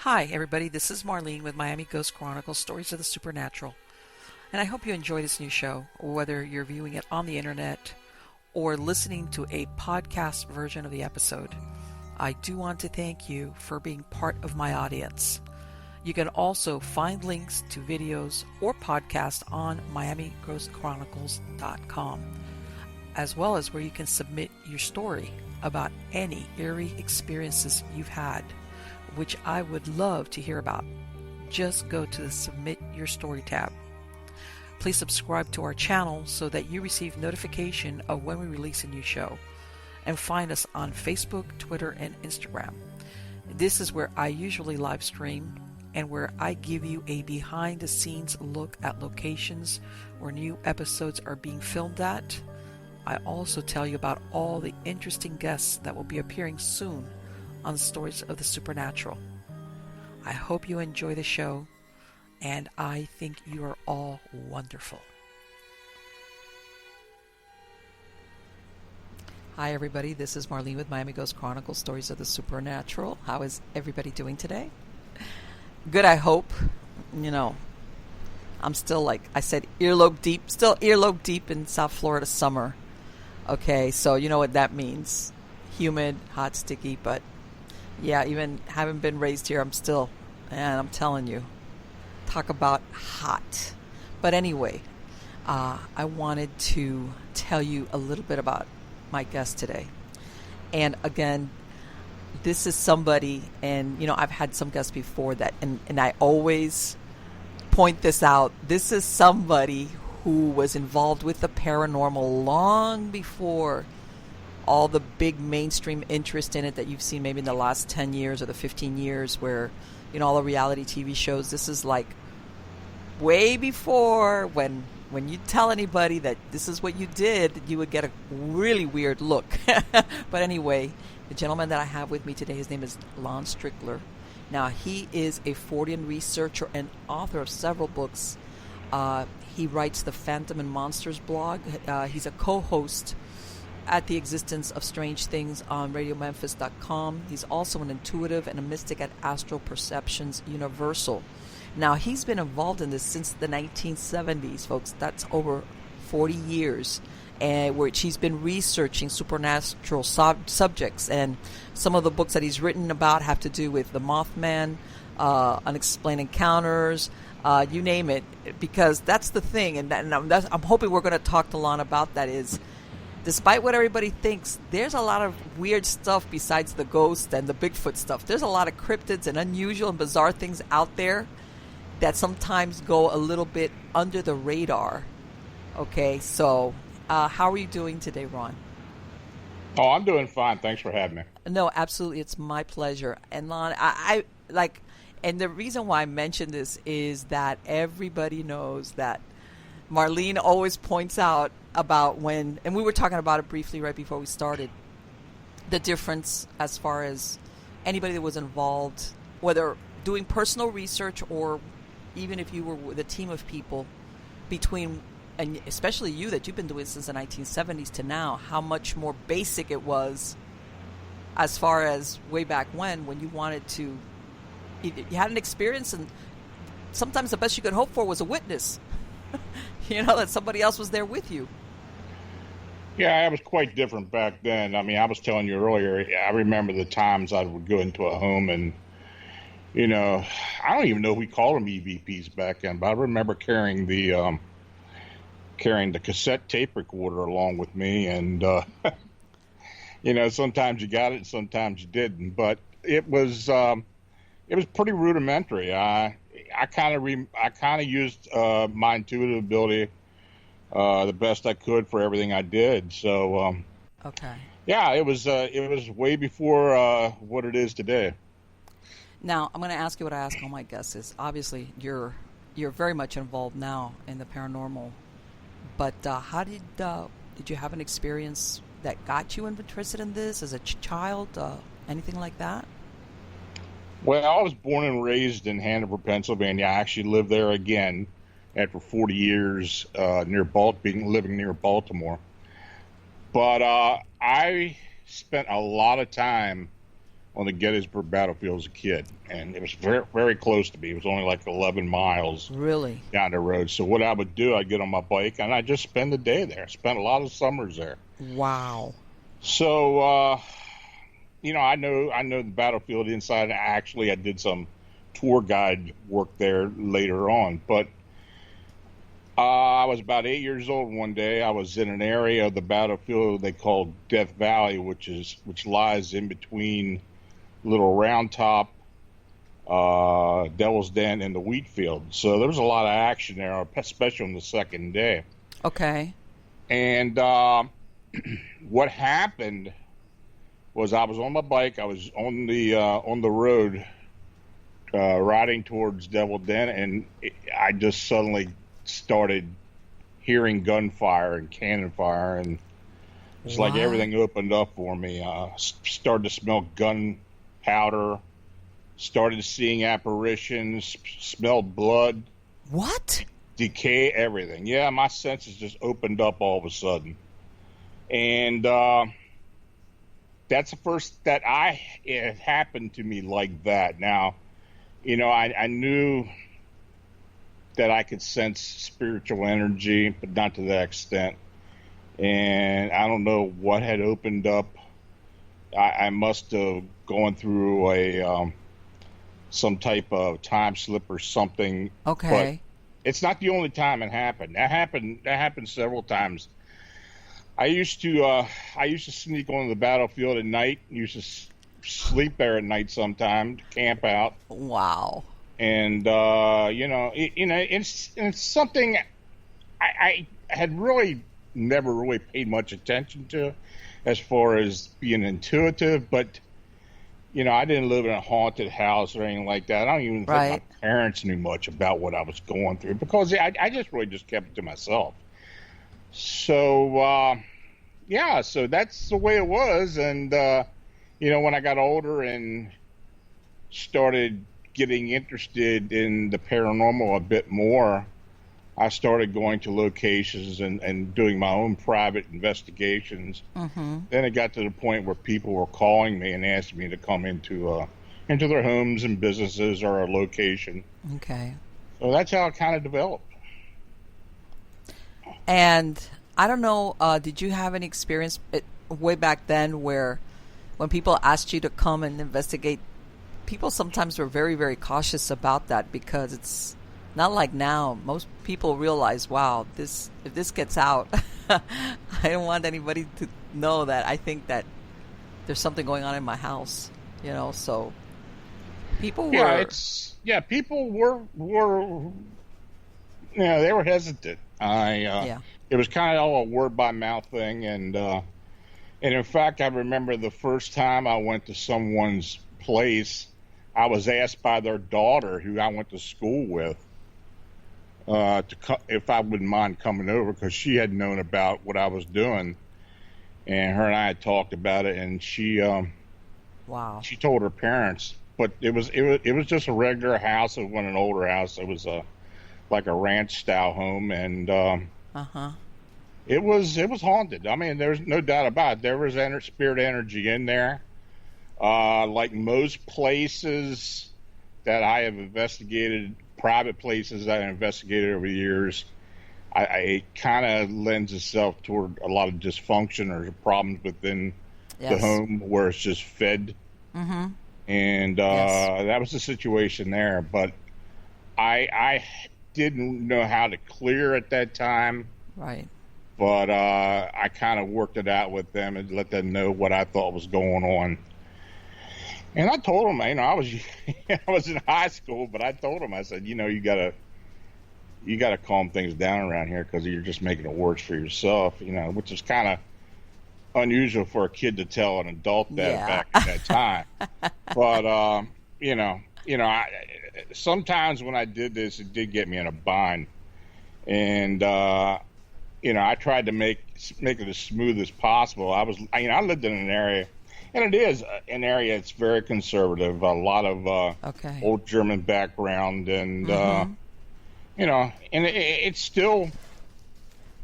Hi, everybody. This is Marlene with Miami Ghost Chronicles Stories of the Supernatural. And I hope you enjoy this new show, whether you're viewing it on the internet or listening to a podcast version of the episode. I do want to thank you for being part of my audience. You can also find links to videos or podcasts on MiamiGhostChronicles.com, as well as where you can submit your story about any eerie experiences you've had, which I would love to hear about. Just go to the Submit Your Story tab. Please subscribe to our channel so that you receive notification of when we release a new show. And find us on Facebook, Twitter, and Instagram. This is where I usually live stream and where I give you a behind-the-scenes look at locations where new episodes are being filmed at. I also tell you about all the interesting guests that will be appearing soon on Stories of the Supernatural. I hope you enjoy the show, and I think you are all wonderful. Hi everybody, this is Marlene with Miami Ghost Chronicles Stories of the Supernatural. How is everybody doing today? Good, I hope. You know, I'm still, like I said, earlobe deep in South Florida summer. Okay, so you know what that means. Humid, hot, sticky, but yeah, even having been raised here, I'm telling you, talk about hot. But anyway, I wanted to tell you a little bit about my guest today. And again, this is somebody, and you know, I've had some guests before that, and I always point this out. This is somebody who was involved with the paranormal long before all the big mainstream interest in it that you've seen maybe in the last 10 years or the 15 years where, you know, all the reality TV shows. This is like way before when you tell anybody that this is what you did, you would get a really weird look. But anyway, the gentleman that I have with me today, his name is Lon Strickler. Now, he is a fortean researcher and author of several books. He writes the Phantom and Monsters blog. He's a co-host at The Existence of Strange Things on RadioMemphis.com. He's also an intuitive and a mystic at Astral Perceptions Universal. Now, he's been involved in this since the 1970s, folks. That's over 40 years, and which he's been researching supernatural subjects. And some of the books that he's written about have to do with the Mothman, unexplained encounters, you name it, because that's the thing. And I'm hoping we're going to talk to Lon about that is, despite what everybody thinks, there's a lot of weird stuff besides the ghost and the Bigfoot stuff. There's a lot of cryptids and unusual and bizarre things out there that sometimes go a little bit under the radar. Okay, so how are you doing today, Ron? Oh, I'm doing fine. Thanks for having me. No, absolutely. It's my pleasure. And Lon, I like, and the reason why I mention this is that everybody knows that Marlene always points out about when, and we were talking about it briefly right before we started, the difference as far as anybody that was involved, whether doing personal research or even if you were with a team of people, between, and especially you that you've been doing since the 1970s to now, how much more basic it was as far as way back when you wanted to, you had an experience, and sometimes the best you could hope for was a witness. You know, that somebody else was there with you. Yeah, it was quite different back then. I mean, I was telling you earlier, I remember the times I would go into a home and, you know, I don't even know if we called them EVPs back then, but I remember carrying the cassette tape recorder along with me, and you know, sometimes you got it, sometimes you didn't, but it was pretty rudimentary. I kind of used my intuitive ability the best I could for everything I did. So okay, yeah, it was way before what it is today. Now I'm going to ask you what I ask all my guests. Is obviously you're very much involved now in the paranormal, but how did you have an experience that got you interested in this as a child? Anything like that? Well, I was born and raised in Hanover, Pennsylvania. I actually lived there again after 40 years living near Baltimore. But I spent a lot of time on the Gettysburg battlefield as a kid, and it was very, very close to me. It was only like 11 miles Really? down the road. So what I would do, I'd get on my bike and I'd just spend the day there. Spent a lot of summers there. Wow. So, I know the battlefield inside. Actually, I did some tour guide work there later on, but I was about 8 years old one day. I was in an area of the battlefield they call Death Valley, which lies in between Little Round Top, Devil's Den, and the wheat field. So there was a lot of action there, especially on the second day. Okay. And what happened was I was on my bike. I was on the road riding towards Devil's Den, and I just suddenly started hearing gunfire and cannon fire, and it's like everything opened up for me. Started to smell gunpowder, started seeing apparitions, smelled blood. What? Decay, everything. Yeah, my senses just opened up all of a sudden. And that's the first that it happened to me like that. Now, I knew that I could sense spiritual energy, but not to that extent. And I don't know what had opened up. I must have gone through some type of time slip or something. Okay. But it's not the only time it happened. That happened several times. I used to sneak onto the battlefield at night. Used to sleep there at night sometime, camp out. Wow. And it's something I had really never really paid much attention to, as far as being intuitive. But I didn't live in a haunted house or anything like that. I don't even think my parents knew much about what I was going through, because I just really just kept it to myself. So so that's the way it was. And when I got older and started getting interested in the paranormal a bit more, I started going to locations and doing my own private investigations. Mm-hmm. Then it got to the point where people were calling me and asking me to come into their homes and businesses or a location. Okay. So that's how it kind of developed. And I don't know, did you have any experience way back then where when people asked you to come and investigate, people sometimes were very, very cautious about that, because it's not like now. Most people realize, wow, if this gets out, I don't want anybody to know that I think that there's something going on in my house, so people were... people were they were hesitant. It was kind of all a word by mouth thing, and in fact, I remember the first time I went to someone's place, I was asked by their daughter, who I went to school with, if I wouldn't mind coming over, because she had known about what I was doing, and her and I had talked about it, and she told her parents. But it was just a regular house. It wasn't an older house. It was like a ranch style home, and it was haunted. I mean, there's no doubt about it. There was spirit energy in there. Like most places that I have investigated, private places that I investigated over the years, it kind of lends itself toward a lot of dysfunction or problems within the home, where it's just fed. Mm-hmm. And that was the situation there. But I didn't know how to clear at that time. Right. But I kind of worked it out with them and let them know what I thought was going on. And I told them, I was in high school, but I told them, I said, you gotta calm things down around here, because you're just making it worse for yourself, which is kind of unusual for a kid to tell an adult that back at that time. But sometimes when I did this, it did get me in a bind, and I tried to make it as smooth as possible. I lived in an area. And it is an area that's very conservative, a lot of old German background, and, and it's still,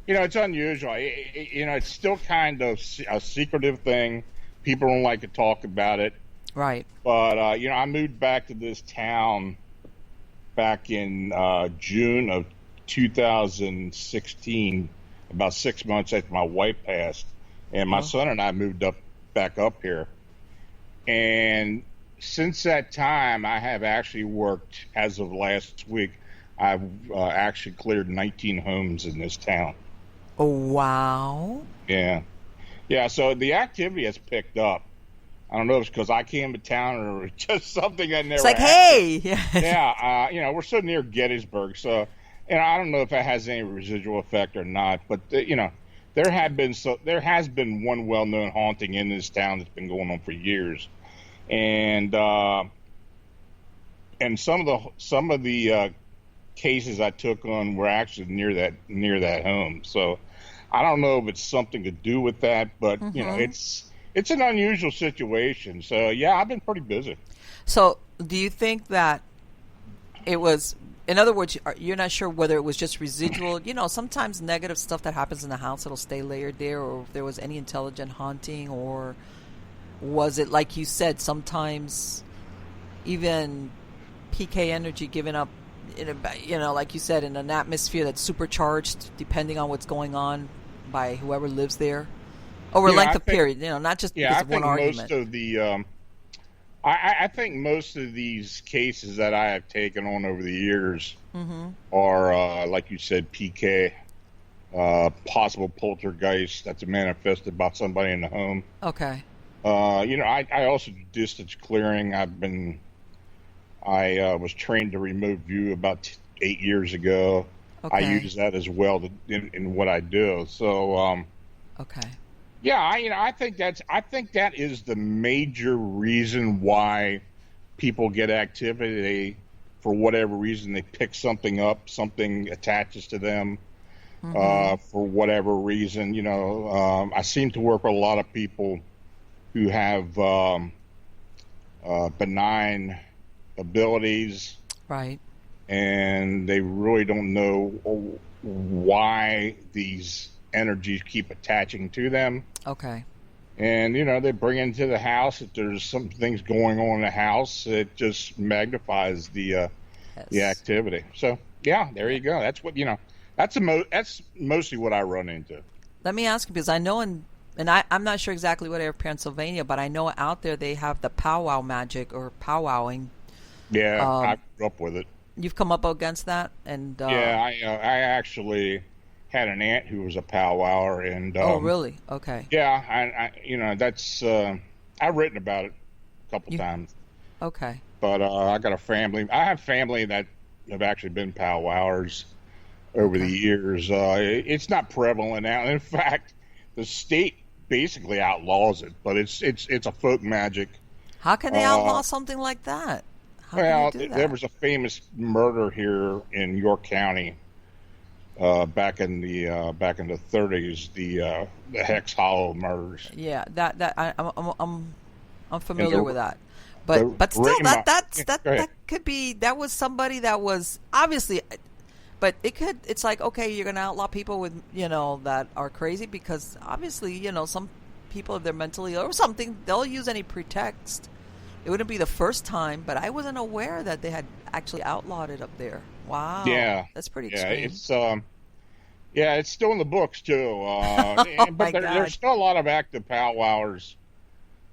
it's unusual. It's still kind of a secretive thing. People don't like to talk about it. Right. But I moved back to this town back in June of 2016, about 6 months after my wife passed, and my Oh. son and I moved back up here. And since that time, I have actually worked, as of last week, I've actually cleared 19 homes in this town. Oh, wow. Yeah. Yeah, so the activity has picked up. I don't know if it's because I came to town or just something that never It's like, happened. hey. Yeah, we're so near Gettysburg, so I don't know if it has any residual effect or not, but there has been one well-known haunting in this town that's been going on for years, and some of the cases I took on were actually near that home. So I don't know if it's something to do with that, but it's an unusual situation. So yeah, I've been pretty busy. So do you think that it was, in other words, you're not sure whether it was just residual? Sometimes negative stuff that happens in the house, it'll stay layered there, or if there was any intelligent haunting, or was it, like you said, sometimes even PK energy given up, like you said, in an atmosphere that's supercharged, depending on what's going on by whoever lives there over a length of period, not just because of one argument. Most of the, I think most of these cases that I have taken on over the years are, like you said, PK, possible poltergeist that's manifested by somebody in the home. Okay. I also do distance clearing. I was trained to remote view about 8 years ago. Okay. I use that as well in what I do. So, okay. Yeah, I think that is the major reason why people get activity. For whatever reason, they pick something up, something attaches to them. For whatever reason, I seem to work with a lot of people who have benign abilities, right? And they really don't know why these energies keep attaching to them. Okay. And they bring it into the house. If there's some things going on in the house, it just magnifies the activity. So yeah, there you go. That's what that's mostly what I run into. Let me ask you, because I know and I'm not sure exactly what area of Pennsylvania, but I know out there they have the powwow magic or powwowing. Yeah, I grew up with it. You've come up against that, and yeah, I actually had an aunt who was a powwower, and oh, really? Okay. Yeah, I that's I've written about it a couple times. Okay. But I got a family. I have family that have actually been powwowers over the years. It's not prevalent now. In fact, the state basically outlaws it, but it's a folk magic. How can they outlaw something like that? How can they do that? There was a famous murder here in York County back in the 30s, the Hex Hollow murders. Yeah, I'm familiar with that. But still, that could be, that was somebody that was obviously. But it's like, okay, you're going to outlaw people with, that are crazy, because obviously, some people, if they're mentally ill or something, they'll use any pretext. It wouldn't be the first time, but I wasn't aware that they had actually outlawed it up there. Wow. Yeah. That's pretty extreme. It's still in the books too. But there's still a lot of active powwowers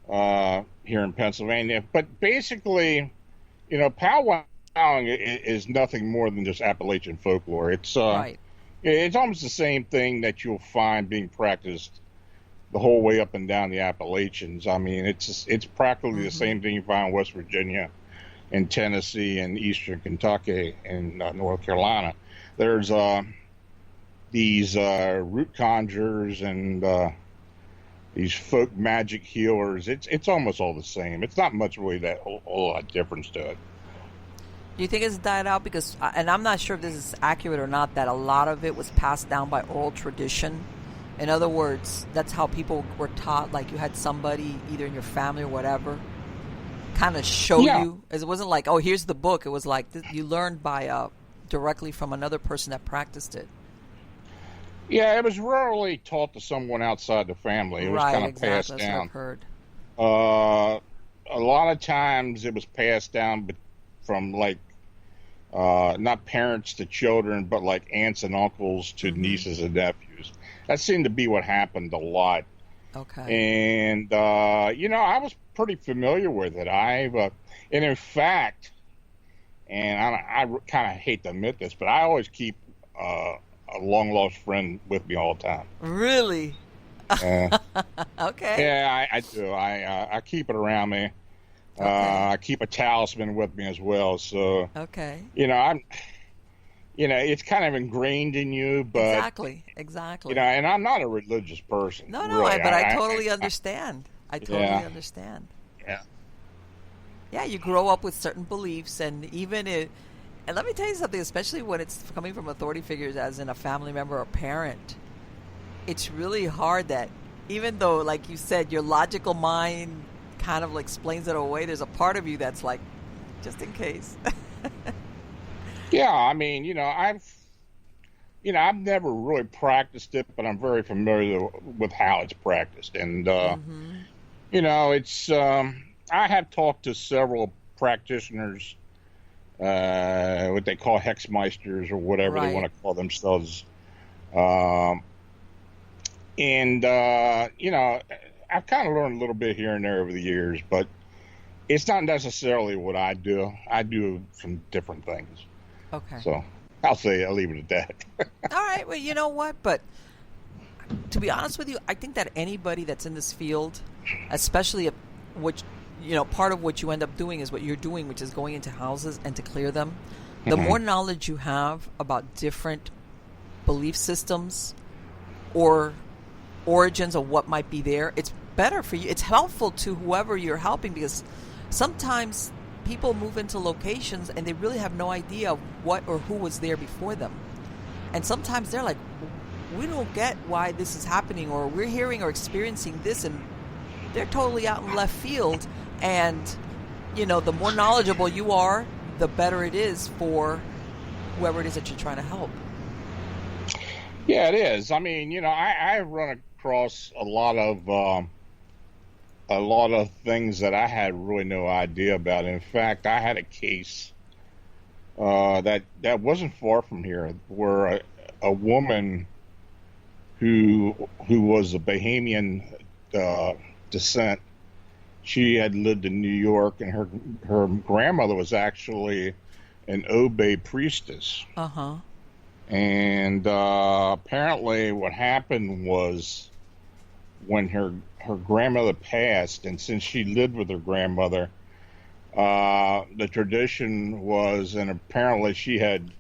here in Pennsylvania. But basically, powwowing is nothing more than just Appalachian folklore. It's right. It's almost the same thing that you'll find being practiced the whole way up and down the Appalachians. I mean, it's practically the same thing you find in West Virginia, in Tennessee, and Eastern Kentucky, and North Carolina. There's these root conjurers and these folk magic healers. It's almost all the same. It's not much really that whole lot of difference to it. Do you think it's died out? Because, and I'm not sure if this is accurate or not, that a lot of it was passed down by oral tradition. In other words, that's how people were taught. Like, you had somebody, either in your family or whatever, kind of show you. It wasn't like, oh, here's the book. It was like you learned by directly from another person that practiced it. Yeah, it was rarely taught to someone outside the family. It was kind of passed down. That's what I've heard. a lot of times it was passed down from like not parents to children, but like aunts and uncles to nieces and nephews. That seemed to be what happened a lot. Okay. And I was pretty familiar with it. And in fact, and I kind of hate to admit this, but I always keep a long lost friend with me all the time. Really? Uh, Okay. yeah, I do. I keep it around me. Okay. I keep a talisman with me as well. So, Okay. I'm, it's kind of ingrained in you, but, Exactly. and I'm not a religious person, No, really. but I totally understand. I totally Yeah, understand. yeah. Yeah, you grow up with certain beliefs, and and let me tell you something, especially when it's coming from authority figures, as in a family member or parent, it's really hard that even though, like you said, your logical mind kind of like explains it away, there's a part of you that's like, just in case. Yeah, I mean, I've never really practiced it, but I'm very familiar with how it's practiced. And, Hmm. it's, I have talked to several practitioners, what they call hexmeisters or whatever they want Right. to call themselves. Um, and, I've kind of learned a little bit here and there over the years, but it's not necessarily what I do. I do some different things. Okay. So I'll leave it at that. All right. Well, you know what? But to be honest with you, I think that anybody that's in this field, especially which part of what you end up doing is what you're doing, which is going into houses and to clear them. The Hmm. more knowledge you have about different belief systems or origins of what might be there, it's better for you. It's helpful to whoever you're helping, because sometimes people move into locations and they really have no idea of what or who was there before them. And sometimes they're like, we don't get why this is happening, or we're hearing or experiencing this, and they're totally out in left field. And, the more knowledgeable you are, the better it is for whoever it is that you're trying to help. Yeah, it is. I mean, I've run across a lot of things that I had really no idea about. In fact, I had a case that wasn't far from here, where a woman who was a Bahamian descent. She had lived in New York, and her grandmother was actually an Obe priestess. Uh-huh. And apparently, what happened was, when her grandmother passed, and since she lived with her grandmother, the tradition was, and apparently she had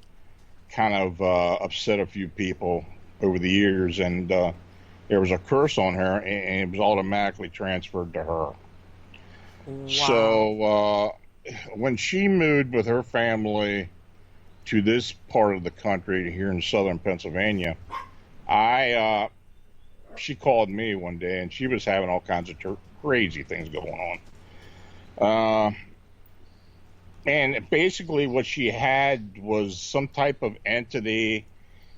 kind of upset a few people over the years, and there was a curse on her, and it was automatically transferred to her. Wow. So when she moved with her family to this part of the country here in southern Pennsylvania, she called me one day, and she was having all kinds of crazy things going on. And basically what she had was some type of entity,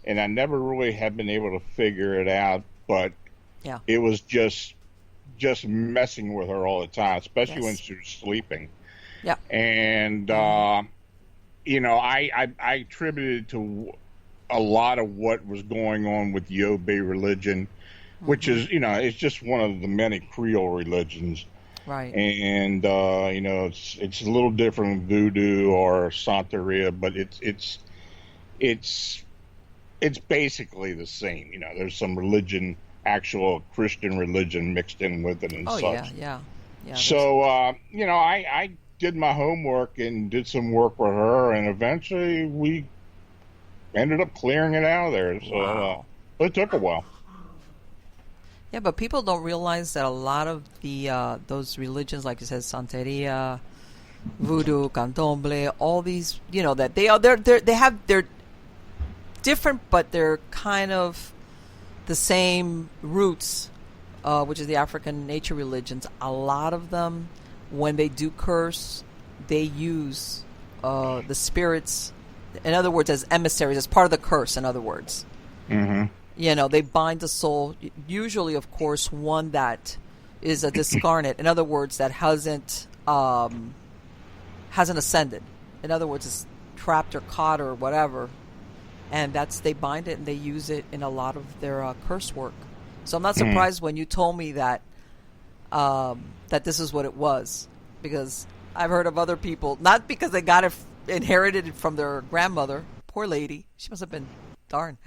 and I never really have been able to figure it out, but Yeah. it was just messing with her all the time, especially when Yes. she was sleeping. Yeah. And, Mm-hmm. I attributed to a lot of what was going on with the Obe religion, which Mm-hmm. is, it's just one of the many Creole religions. Right. And, it's a little different than voodoo or Santeria, but it's basically the same. There's some religion, actual Christian religion mixed in with it and Oh, such. yeah. So, I did my homework and did some work with her, and eventually we ended up clearing it out of there. So, Wow. it took a while. Yeah, but people don't realize that a lot of the those religions, like you said, Santeria, Voodoo, Candomblé, all these, that they're different, but they're kind of the same roots, which is the African nature religions. A lot of them, when they do curse, they use the spirits, in other words, as emissaries, as part of the curse, in other words. Mm-hmm. They bind the soul, usually, of course, one that is a discarnate. In other words, that hasn't hasn't ascended. In other words, it's trapped or caught or whatever, and they bind it and they use it in a lot of their curse work. So I'm not surprised when you told me that that this is what it was, because I've heard of other people, not because they got it inherited it from their grandmother. Poor lady, she must have been darn.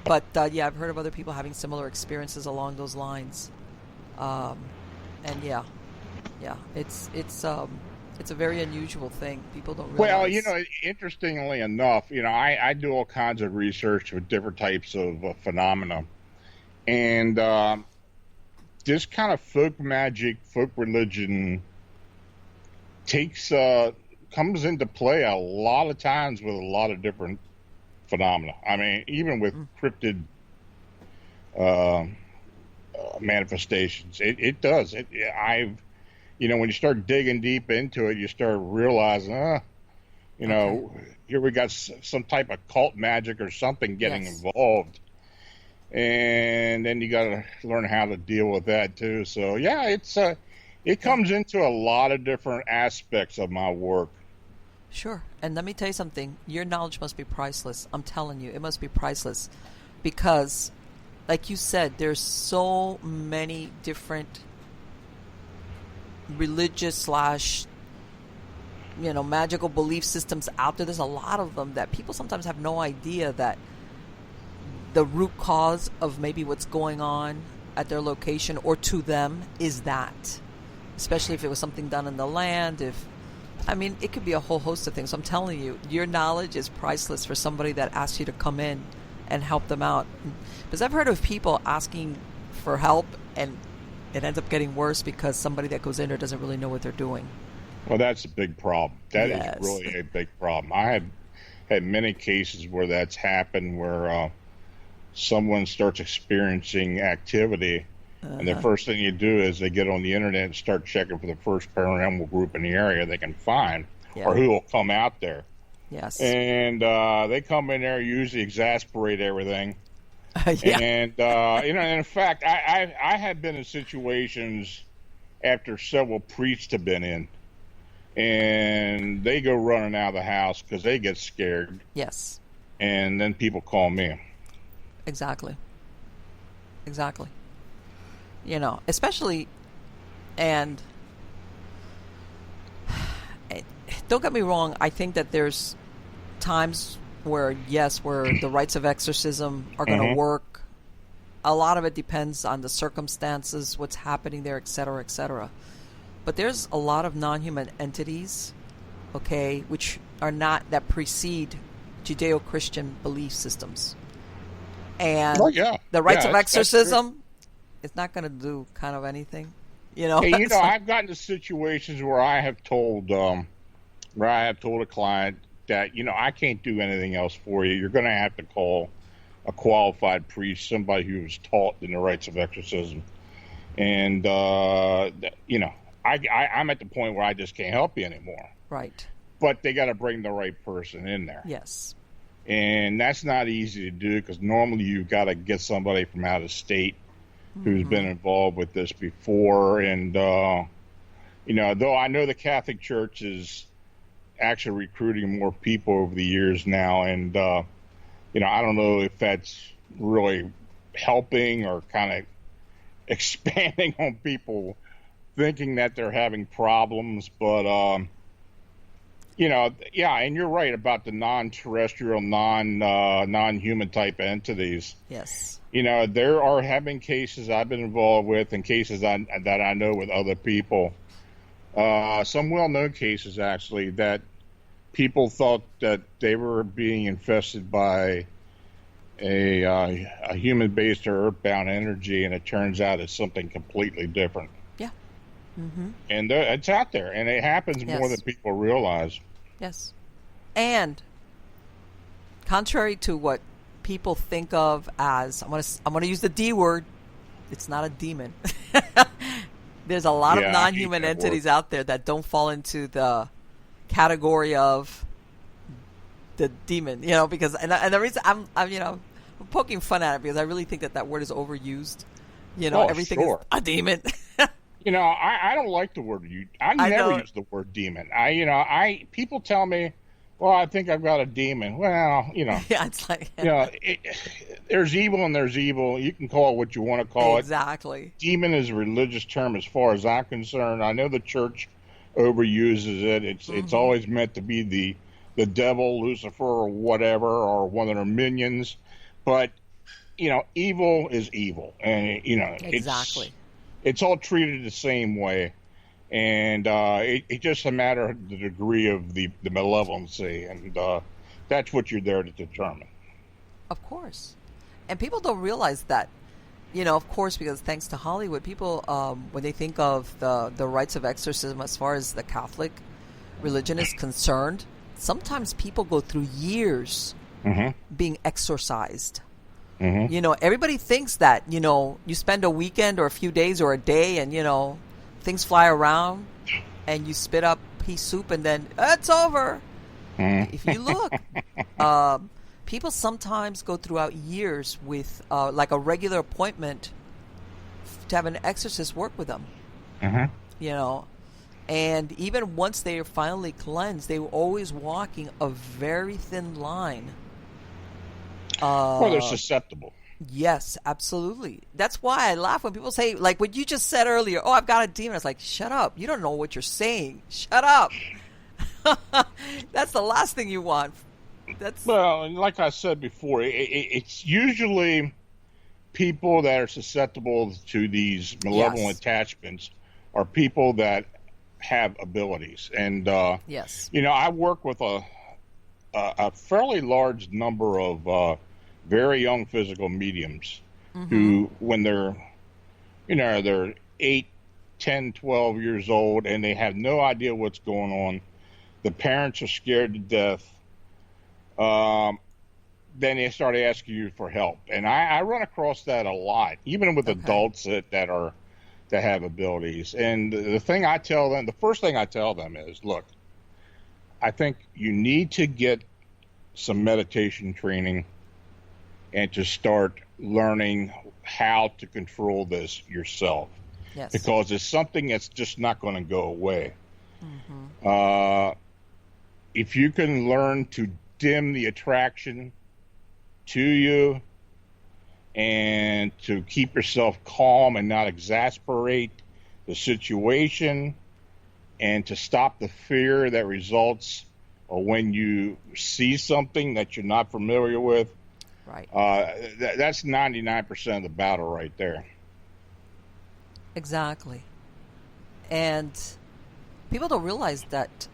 But yeah, I've heard of other people having similar experiences along those lines. And yeah, it's a very unusual thing. People don't realize. Well, interestingly enough, I do all kinds of research with different types of phenomena, and this kind of folk magic, folk religion comes into play a lot of times with a lot of different phenomena. I mean, even with cryptid manifestations, it does. When you start digging deep into it, you start realizing, here we got some type of cult magic or something getting involved. And then you got to learn how to deal with that too. So yeah, it comes into a lot of different aspects of my work. Sure. And let me tell you something. Your knowledge must be priceless. I'm telling you, it must be priceless. Because, like you said, there's so many different religious / magical belief systems out there. There's a lot of them that people sometimes have no idea that the root cause of maybe what's going on at their location or to them is that. Especially if it was something done in the land, it could be a whole host of things. So I'm telling you, your knowledge is priceless for somebody that asks you to come in and help them out. Because I've heard of people asking for help and it ends up getting worse because somebody that goes in there doesn't really know what they're doing. Well, that's a big problem. That is really a big problem. I have had many cases where that's happened, where someone starts experiencing activity, and the first thing you do is they get on the internet and start checking for the first paranormal group in the area they can find, or who will come out there. Yes. And they come in there, usually exasperate everything. And in fact, I have been in situations after several priests have been in, and they go running out of the house because they get scared. Yes. And then people call me. Exactly. Especially, and don't get me wrong, I think that there's times where the rites of exorcism are going to work. A lot of it depends on the circumstances, what's happening there, et cetera, et cetera. But there's a lot of non-human entities, which are that precede Judeo-Christian belief systems. And the rites of exorcism, it's not going to do kind of anything, Hey, I've gotten to situations where I have told a client that, I can't do anything else for you. You're going to have to call a qualified priest, somebody who's taught in the rites of exorcism. And, I'm at the point where I just can't help you anymore. Right. But they got to bring the right person in there. Yes. And that's not easy to do, because normally you've got to get somebody from out of state who's been involved with this before. And, though I know the Catholic Church is actually recruiting more people over the years now. And, I don't know if that's really helping or kind of expanding on people thinking that they're having problems. But, and you're right about the non-terrestrial, non-human type entities. Yes. There are having cases I've been involved with, and cases that I know with other people. Some well-known cases, actually, that people thought that they were being infested by a human-based or earthbound energy, and it turns out it's something completely different. Yeah. And it's out there, and it happens more than people realize. Yes. And contrary to what people think of as, I'm going to use the D word, it's not a demon. There's a lot of non-human entities out there that don't fall into the category of the demon, because and the reason I'm poking fun at it, because I really think that word is overused. Everything is a demon. I don't like the word you. I I never know. use the word demon. People tell me, well, I think I've got a demon. Well, Yeah, it's like there's evil and there's evil. You can call it what you want to call it. exactly. Demon is a religious term as far as I'm concerned. I know the church overuses it. It's Hmm. always meant to be the devil, Lucifer, or whatever, or one of their minions. But evil is evil, and Exactly. it's all treated the same way, and it's just a matter of the degree of the malevolency, and that's what you're there to determine. Of course. And people don't realize that, of course, because thanks to Hollywood, people, when they think of the rites of exorcism as far as the Catholic religion is concerned, sometimes people go through years Hmm. being exorcised. Hmm. Everybody thinks that, you spend a weekend or a few days or a day and, things fly around and you spit up pea soup and then it's over. Hmm. If you look, people sometimes go throughout years with like a regular appointment to have an exorcist work with them, Hmm. you know. And even once they are finally cleansed, they were always walking a very thin line. Well, they're Uh, susceptible. yes, absolutely. That's why I laugh when people say, like what you just said earlier, oh, I've got a demon. It's like, shut up. You don't know what you're saying. Shut up. That's the last thing you want. That's, Well, and like I said before, it's usually people that are susceptible to these malevolent yes, attachments are people that have abilities. And, yes. I work with a fairly large number of very young physical mediums Mm-hmm. who, when they're 8, 10, 12 years old and they have no idea what's going on, the parents are scared to death. Um, then they start asking you for help, and I run across that a lot, even with Okay. adults that have abilities. And the thing I tell them, the first thing I tell them is, look, I think you need to get some meditation training and to start learning how to control this yourself, Yes. because it's something that's just not going to go away. Mm-hmm. Uh, if you can learn to dim the attraction to you and to keep yourself calm and not exasperate the situation and to stop the fear that results when you see something that you're not familiar with, Right. that's 99% of the battle right there. Exactly. And people don't realize that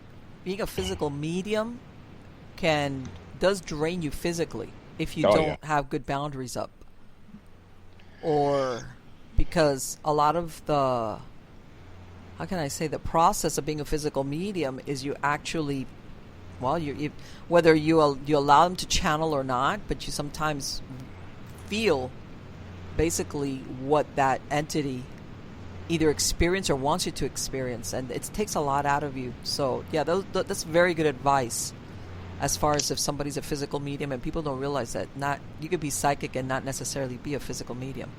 being a physical medium can does drain you physically if you Oh, yeah. don't have good boundaries up. Or because a lot of the how can I say the process of being a physical medium is you actually well you whether you allow them to channel or not, but you sometimes feel basically what that entity either experience or wants you to experience, and it takes a lot out of you. So yeah, that's very good advice as far as if somebody's a physical medium, and people don't realize that not you could be psychic and not necessarily be a physical medium.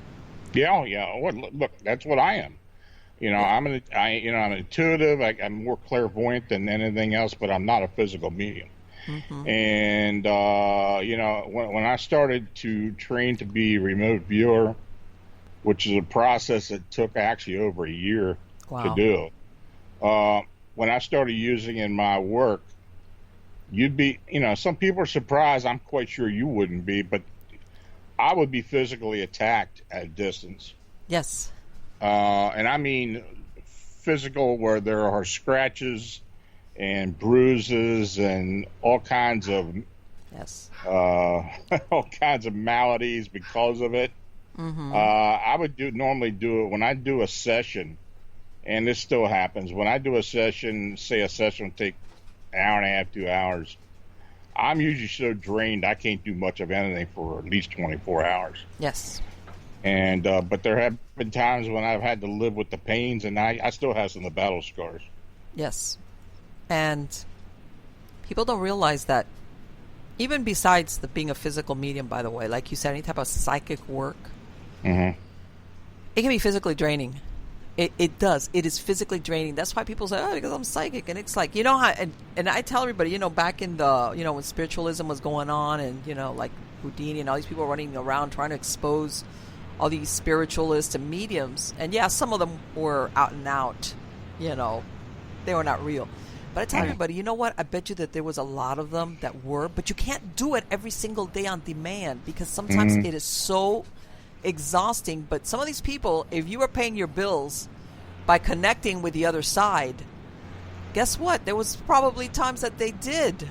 Yeah, oh, yeah. Well, look, that's what I am. Yeah. I'm intuitive. I'm more clairvoyant than anything else, but I'm not a physical medium. Mm-hmm. And when I started to train to be a remote viewer, which is a process that took actually over a year to Wow. do, when I started using in my work, you'd be, some people are surprised. I'm quite sure you wouldn't be, but I would be physically attacked at a distance. Yes. And I mean physical, where there are scratches and bruises and all kinds of Yes. all kinds of maladies because of it. Mm-hmm. I would normally do it when I do a session, and this still happens. When I do a session, say a session will take an hour and a half, 2 hours. I'm usually so drained I can't do much of anything for at least 24 hours. Yes. And but there have been times when I've had to live with the pains, and I still have some of the battle scars. Yes. And people don't realize that even besides the being a physical medium, by the way, like you said, any type of psychic work, Hmm. it can be physically draining. It does. It is physically draining. That's why people say, oh, because I'm psychic. And it's like, you know how, and I tell everybody, back in the, when spiritualism was going on and, like Houdini and all these people running around trying to expose all these spiritualists and mediums. And yeah, some of them were out and out, they were not real. But I tell everybody, you know what? I bet you that there was a lot of them that were, but you can't do it every single day on demand because sometimes it is so exhausting. But some of these people, if you were paying your bills by connecting with the other side, guess what? There was probably times that they did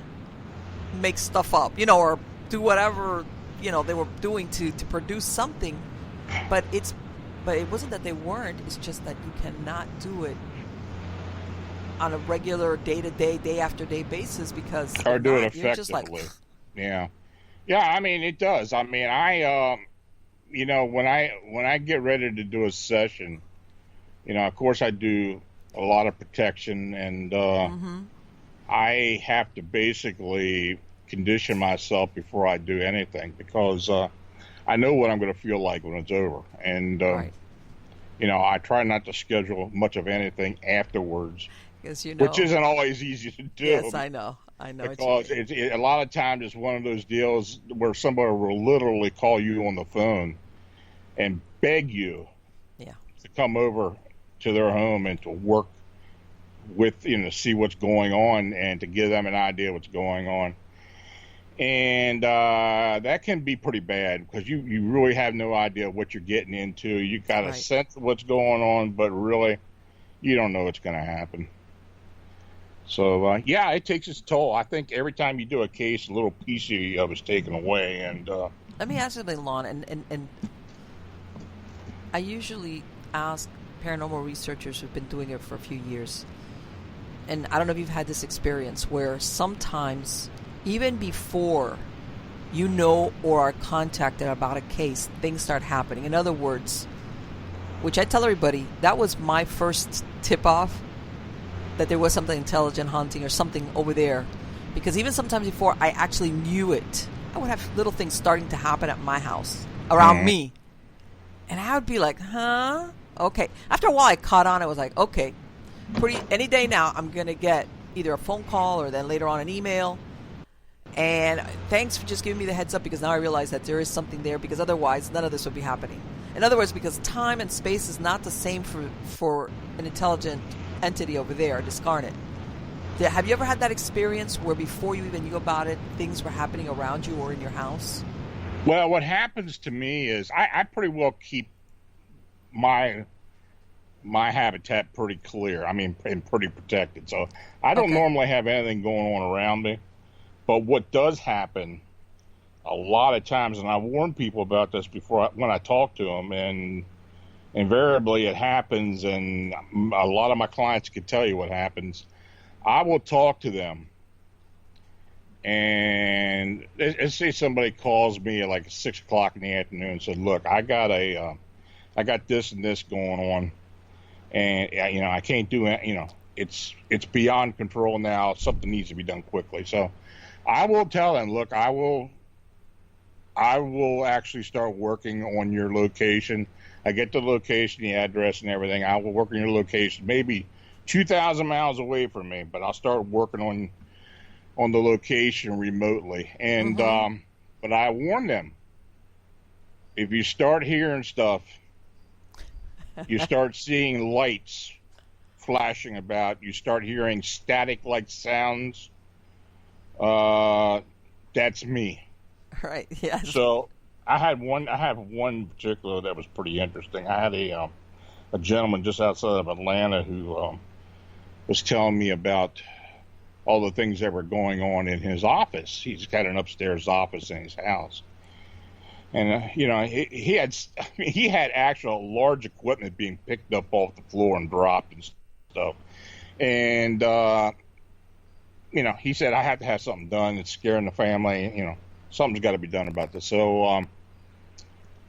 make stuff up, or do whatever, they were doing to produce something. But it wasn't that they weren't. It's just that you cannot do it on a regular day-to-day, day-after-day basis because or do it you're effectively. Just like, yeah. I mean, it does. I mean, when I get ready to do a session, of course I do a lot of protection, and I have to basically condition myself before I do anything because I know what I'm going to feel like when it's over, and right. I try not to schedule much of anything afterwards, which isn't always easy to do. Yes, I know. Because a lot of times it's one of those deals where somebody will literally call you on the phone and beg you to come over to their home and to work with, see what's going on and to give them an idea what's going on. And that can be pretty bad because you really have no idea what you're getting into. You got a sense of what's going on, but really you don't know what's going to happen. So, it takes its toll. I think every time you do a case, a little piece of you is taken away. And let me ask you something, Lon. And I usually ask paranormal researchers who've been doing it for a few years. And I don't know if you've had this experience where sometimes, even before or are contacted about a case, things start happening. In other words, which I tell everybody, that was my first tip-off that there was something intelligent hunting or something over there. Because even sometimes before I actually knew it, I would have little things starting to happen at my house, around me. And I would be like, huh? Okay. After a while, I caught on. I was like, okay, any day now, I'm going to get either a phone call or then later on an email. And thanks for just giving me the heads up because now I realize that there is something there because otherwise none of this would be happening. In other words, because time and space is not the same for an intelligent entity over there, discarnate. Have you ever had that experience where before you even knew about it, things were happening around you or in your house? Well, what happens to me is I pretty well keep my habitat pretty clear. I mean, and pretty protected. So I don't normally have anything going on around me. But what does happen a lot of times, and I warn people about this when I talk to them, and invariably it happens, and a lot of my clients can tell you what happens. I will talk to them, and let's say somebody calls me at like 6 o'clock in the afternoon and said, look, I got this and this going on, and I can't do it. It's beyond control now. Something needs to be done quickly. So I will tell them, look, I will actually start working on your location. I get the location, the address, and everything. I will work on your location, maybe 2,000 miles away from me, but I'll start working on the location remotely. And but I warn them, if you start hearing stuff, you start seeing lights flashing about, you start hearing static-like sounds, that's me. Right. Yes. So I have one particular that was pretty interesting. I had a gentleman just outside of Atlanta who was telling me about all the things that were going on in his office. He's got an upstairs office in his house, and he had actual large equipment being picked up off the floor and dropped and stuff. And he said, I have to have something done. It's scaring the family. Something's got to be done about this. So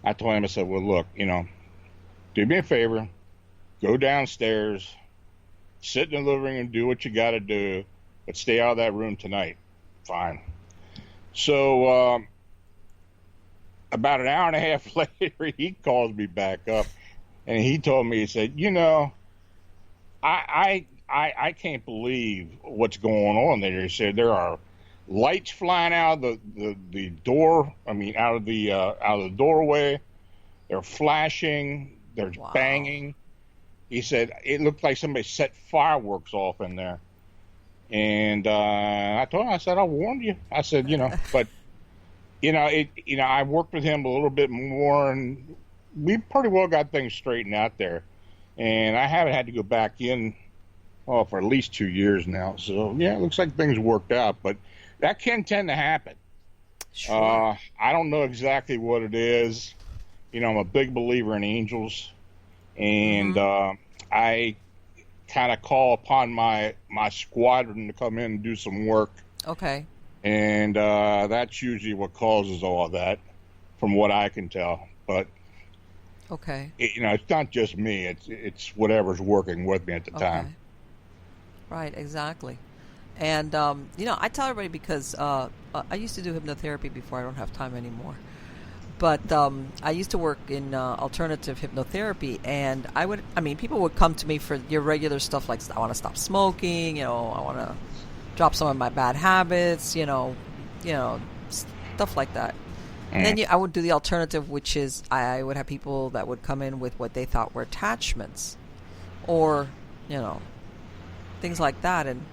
I told him, I said, well, look, do me a favor, go downstairs, sit in the living room and do what you got to do, but stay out of that room tonight. Fine. So about an hour and a half later, he calls me back up, and he told me, he said, I can't believe what's going on there. They said there are lights flying out of the door. I mean, out of the doorway. They're flashing. There's Wow. banging. He said it looked like somebody set fireworks off in there. And I told him, I said, I warned you. I said, but I worked with him a little bit more, and we pretty well got things straightened out there. And I haven't had to go back in, for at least 2 years now. So yeah, it looks like things worked out, but that can tend to happen. Sure. I don't know exactly what it is. I'm a big believer in angels, and Mm-hmm. I kind of call upon my squadron to come in and do some work, Okay. and that's usually what causes all of that, from what I can tell. But Okay. it's not just me; it's whatever's working with me at the Okay. time. Right. Exactly. And I tell everybody because I used to do hypnotherapy before. I don't have time anymore. But I used to work in alternative hypnotherapy, and people would come to me for your regular stuff like, I want to stop smoking, I want to drop some of my bad habits, stuff like that. And then Mm. I would do the alternative, which is I would have people that would come in with what they thought were attachments, or things like that. And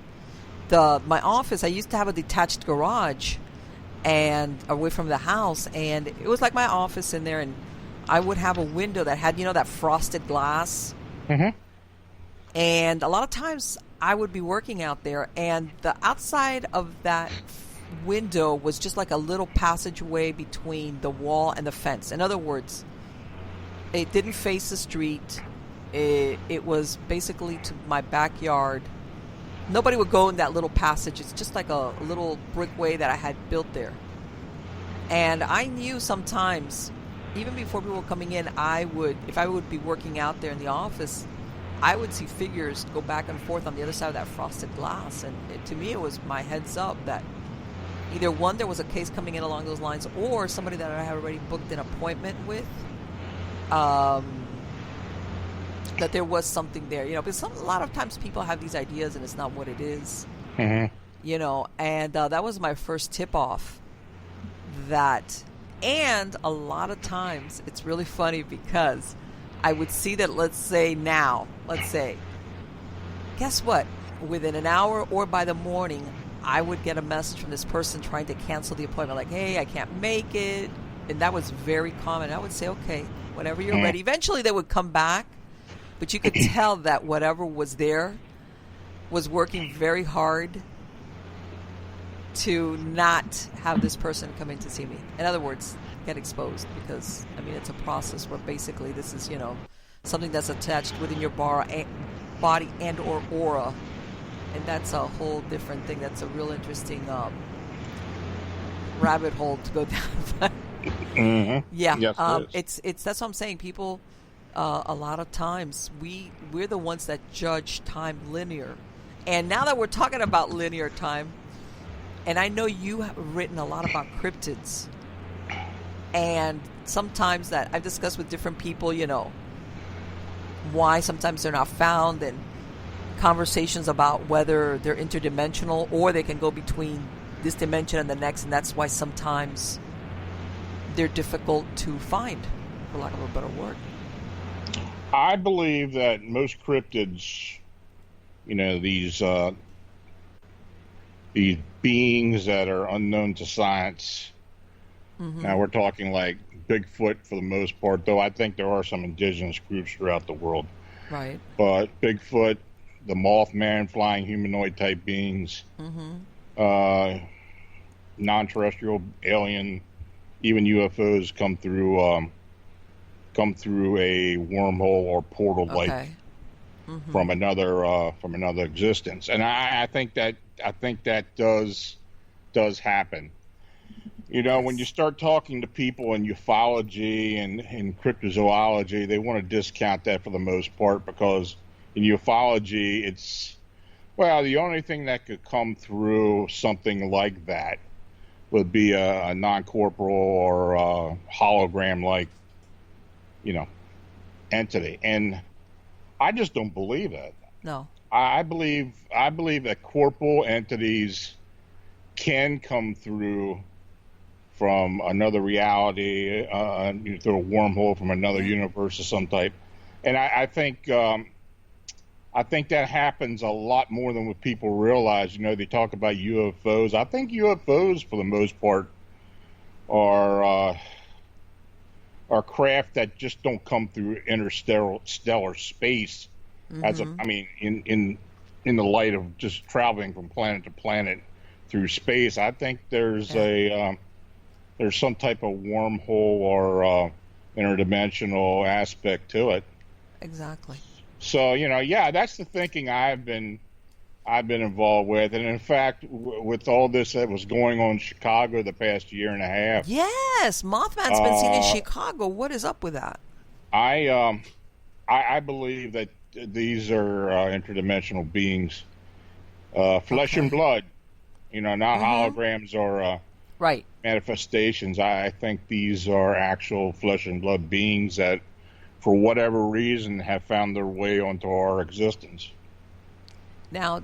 my office, I used to have a detached garage and away from the house, and it was like my office in there, and I would have a window that had that frosted glass, Hmm. and a lot of times I would be working out there, and the outside of that window was just like a little passageway between the wall and the fence. In other words, it didn't face the street. It was basically to my backyard. Nobody would go in that little passage. It's just like a little brickway that I had built there. And I knew sometimes, even before people were coming in, if I would be working out there in the office, I would see figures go back and forth on the other side of that frosted glass. And to me, it was my heads up that either one, there was a case coming in along those lines, or somebody that I had already booked an appointment with, that there was something there, because a lot of times people have these ideas and it's not what it is, Hmm. and that was my first tip off that. And a lot of times it's really funny because I would see that, let's say, guess what? Within an hour or by the morning, I would get a message from this person trying to cancel the appointment, like, hey, I can't make it. And that was very common. I would say, okay, whenever you're ready. Eventually they would come back. But you could tell that whatever was there was working very hard to not have this person come in to see me. In other words, get exposed, because, it's a process where basically this is, something that's attached within your body and or aura. And that's a whole different thing. That's a real interesting rabbit hole to go down. Hmm. Yeah, Yes, it is. it's that's what I'm saying. People, a lot of times we're the ones that judge time linear, and now that we're talking about linear time, and I know you have written a lot about cryptids, and sometimes that I've discussed with different people, why sometimes they're not found, and conversations about whether they're interdimensional or they can go between this dimension and the next, and that's why sometimes they're difficult to find, for lack of a better word. I believe that most cryptids, these beings that are unknown to science. Mm-hmm. Now we're talking like Bigfoot for the most part, though I think there are some indigenous groups throughout the world. Right. But Bigfoot, the Mothman, flying humanoid type beings, Mm-hmm. non-terrestrial, alien, even UFOs come through a wormhole or portal like Okay. Mm-hmm. from another existence, and I think that does happen. When you Yes. start talking to people in ufology and cryptozoology, they want to discount that for the most part, because in ufology, the only thing that could come through something like that would be a non-corporal or a hologram-like, entity. And I just don't believe that. No. I believe that corporeal entities can come through from another reality, through a wormhole from another universe of some type, and I think that happens a lot more than what people realize. They talk about UFOs. I think UFOs, for the most part, are craft that just don't come through interstellar space. In the light of just traveling from planet to planet through space. I think there's there's some type of wormhole or interdimensional aspect to it. Exactly. So that's the thinking I've been involved with, and in fact, with all this that was going on in Chicago the past year and a half. Yes, Mothman's been seen in Chicago. What is up with that? I believe that these are interdimensional beings, flesh and blood. Not holograms or right manifestations. I think these are actual flesh and blood beings that, for whatever reason, have found their way onto our existence. Now,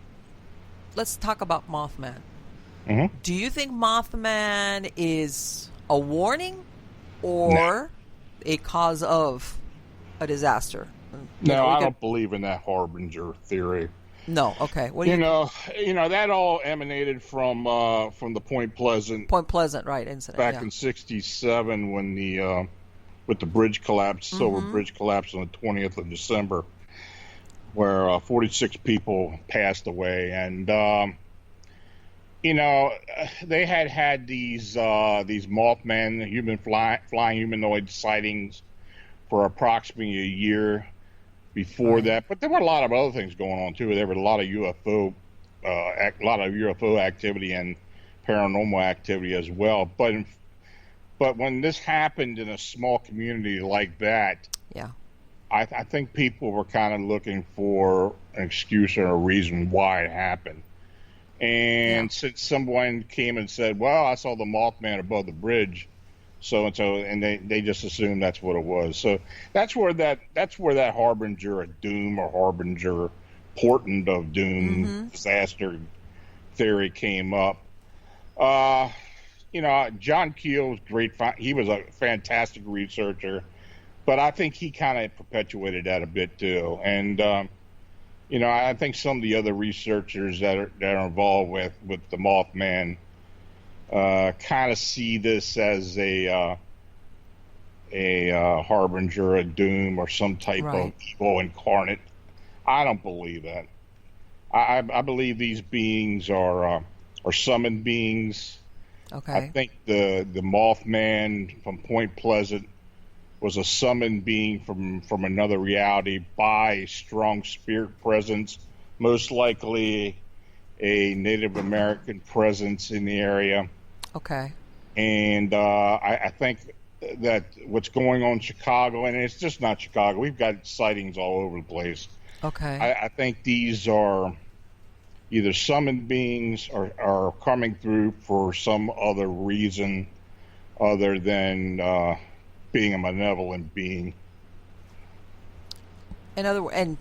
let's talk about Mothman. Mm-hmm. Do you think Mothman is a warning or a cause of a disaster? No, I don't believe in that harbinger theory. No, okay. What do you know that all emanated from the Point Pleasant right incident back in '67 when the with the bridge collapse, Silver Bridge collapsed on the 20th of December, where 46 people passed away, and they had these Mothman flying humanoid sightings for approximately a year before that, but there were a lot of other things going on too. There were a lot of UFO activity and paranormal activity as well. But when this happened in a small community like that, I think people were kind of looking for an excuse or a reason why it happened. And since someone came and said, "Well, I saw the Mothman above the bridge," so and so, and they just assumed that's what it was. So that's where that harbinger of doom or harbinger portent of doom disaster theory came up. John Keel was great. He was a fantastic researcher, but I think he kind of perpetuated that a bit too. And I think some of the other researchers that are involved with the Mothman kind of see this as a harbinger of doom or some type of evil incarnate. I don't believe that. I believe these beings are summoned beings. Okay. I think the Mothman from Point Pleasant was a summoned being from another reality by a strong spirit presence, most likely a Native American presence in the area. Okay. And I think that what's going on in Chicago, and it's just not Chicago, we've got sightings all over the place. Okay. I think these are either summoned beings or are coming through for some other reason other than being a malevolent being. And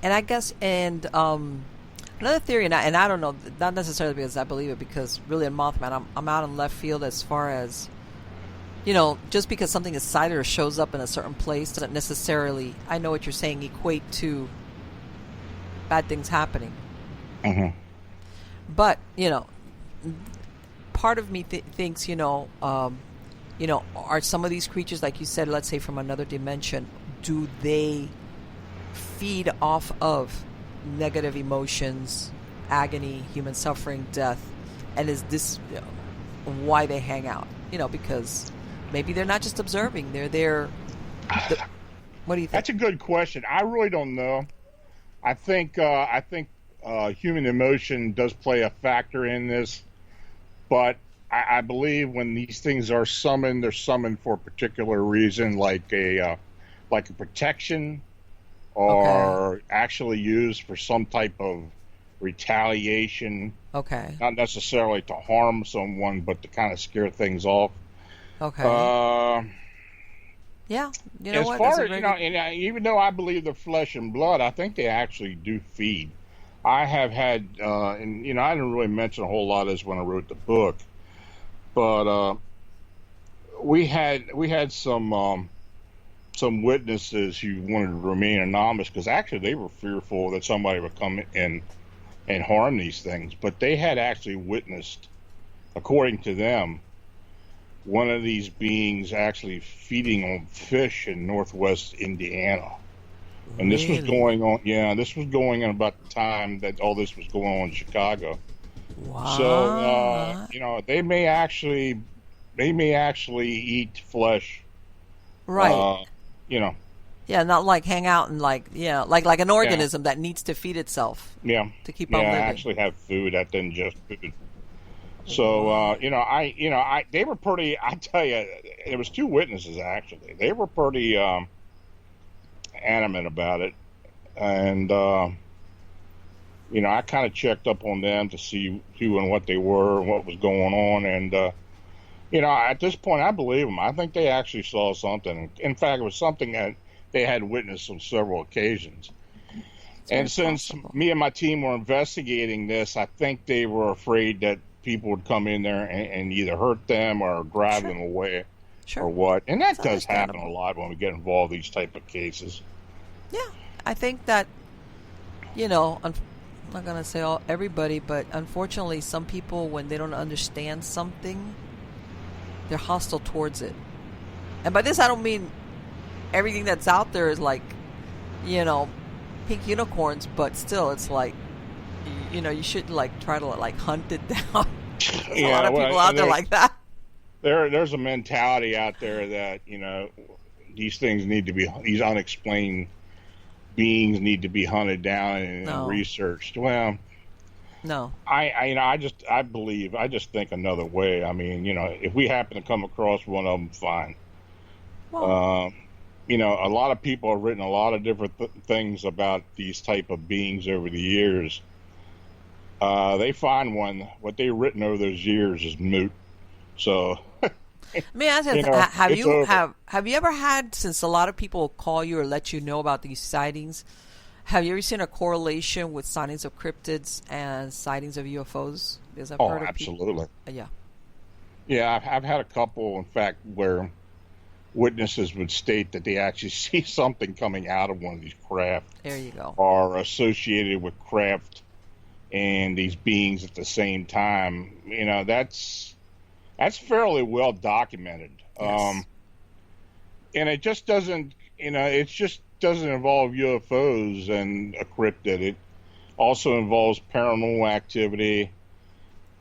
I guess another theory, and I don't know, not necessarily because I believe it, because really in Mothman I'm out in left field as far as, just because something is sighted or shows up in a certain place doesn't necessarily, I know what you're saying, equate to bad things happening. Mm-hmm. But part of me thinks are some of these creatures, like you said, let's say from another dimension, do they feed off of negative emotions, agony, human suffering, death, and is this why they hang out? Because maybe they're not just observing; they're there. What do you think? That's a good question. I really don't know. I think human emotion does play a factor in this, but I believe when these things are summoned, they're summoned for a particular reason, like a protection, or actually used for some type of retaliation. Okay. Not necessarily to harm someone, but to kind of scare things off. Okay. Yeah, you know As what? That's far a as, very good. and even though I believe they're flesh and blood, I think they actually do feed. I have had, and I didn't really mention a whole lot of this when I wrote the book, but we had some witnesses who wanted to remain anonymous because actually they were fearful that somebody would come in and harm these things. But they had actually witnessed, according to them, one of these beings actually feeding on fish in northwest Indiana. And this was Really? going on, yeah, this was going on about the time that all this was going on in Chicago. So, Wow. they may actually eat flesh, Right. uh, you know, Yeah, not like hang out and like yeah, like an yeah, organism that needs to feed itself yeah, to keep yeah, on living. actually have food other than just food. So, Wow. they were pretty, I tell you, there was two witnesses actually. They were pretty, adamant about it. And, I kind of checked up on them to see who and what they were and what was going on. And, at this point, I believe them. I think they actually saw something. In fact, it was something that they had witnessed on several occasions. It's very And since possible. me and my team were investigating this, I think they were afraid that people would come in there and either hurt them or drive Sure. them away or Sure. what. And It's that does happen a understandable. lot when we get involved in these type of cases. Yeah. I think that, I'm not going to say everybody, but unfortunately some people when they don't understand something, they're hostile towards it. And by this I don't mean everything that's out there is like, you know, pink unicorns, but still it's like you shouldn't like try to like hunt it down. There's a lot Yeah, of well, people out and there like that. there's a mentality out there that these things need to be these unexplained beings need to be hunted down and No, researched. Well, no. I just think another way. I mean, if we happen to come across one of them, fine. Well, Um, a lot of people have written a lot of different things about these type of beings over the years. They find one, what they've written over those years is moot. So, let me ask you: have it's you over. have you ever had? Since a lot of people call you or let you know about these sightings, have you ever seen a correlation with sightings of cryptids and sightings of UFOs? Because I've Oh, heard of people. absolutely. Yeah. Yeah, I've had a couple, in fact, where witnesses would state that they actually see something coming out of one of these craft There you go. or associated with craft and these beings at the same time. That's fairly well documented. Yes. And it just doesn't, it just doesn't involve UFOs and a cryptid. It also involves paranormal activity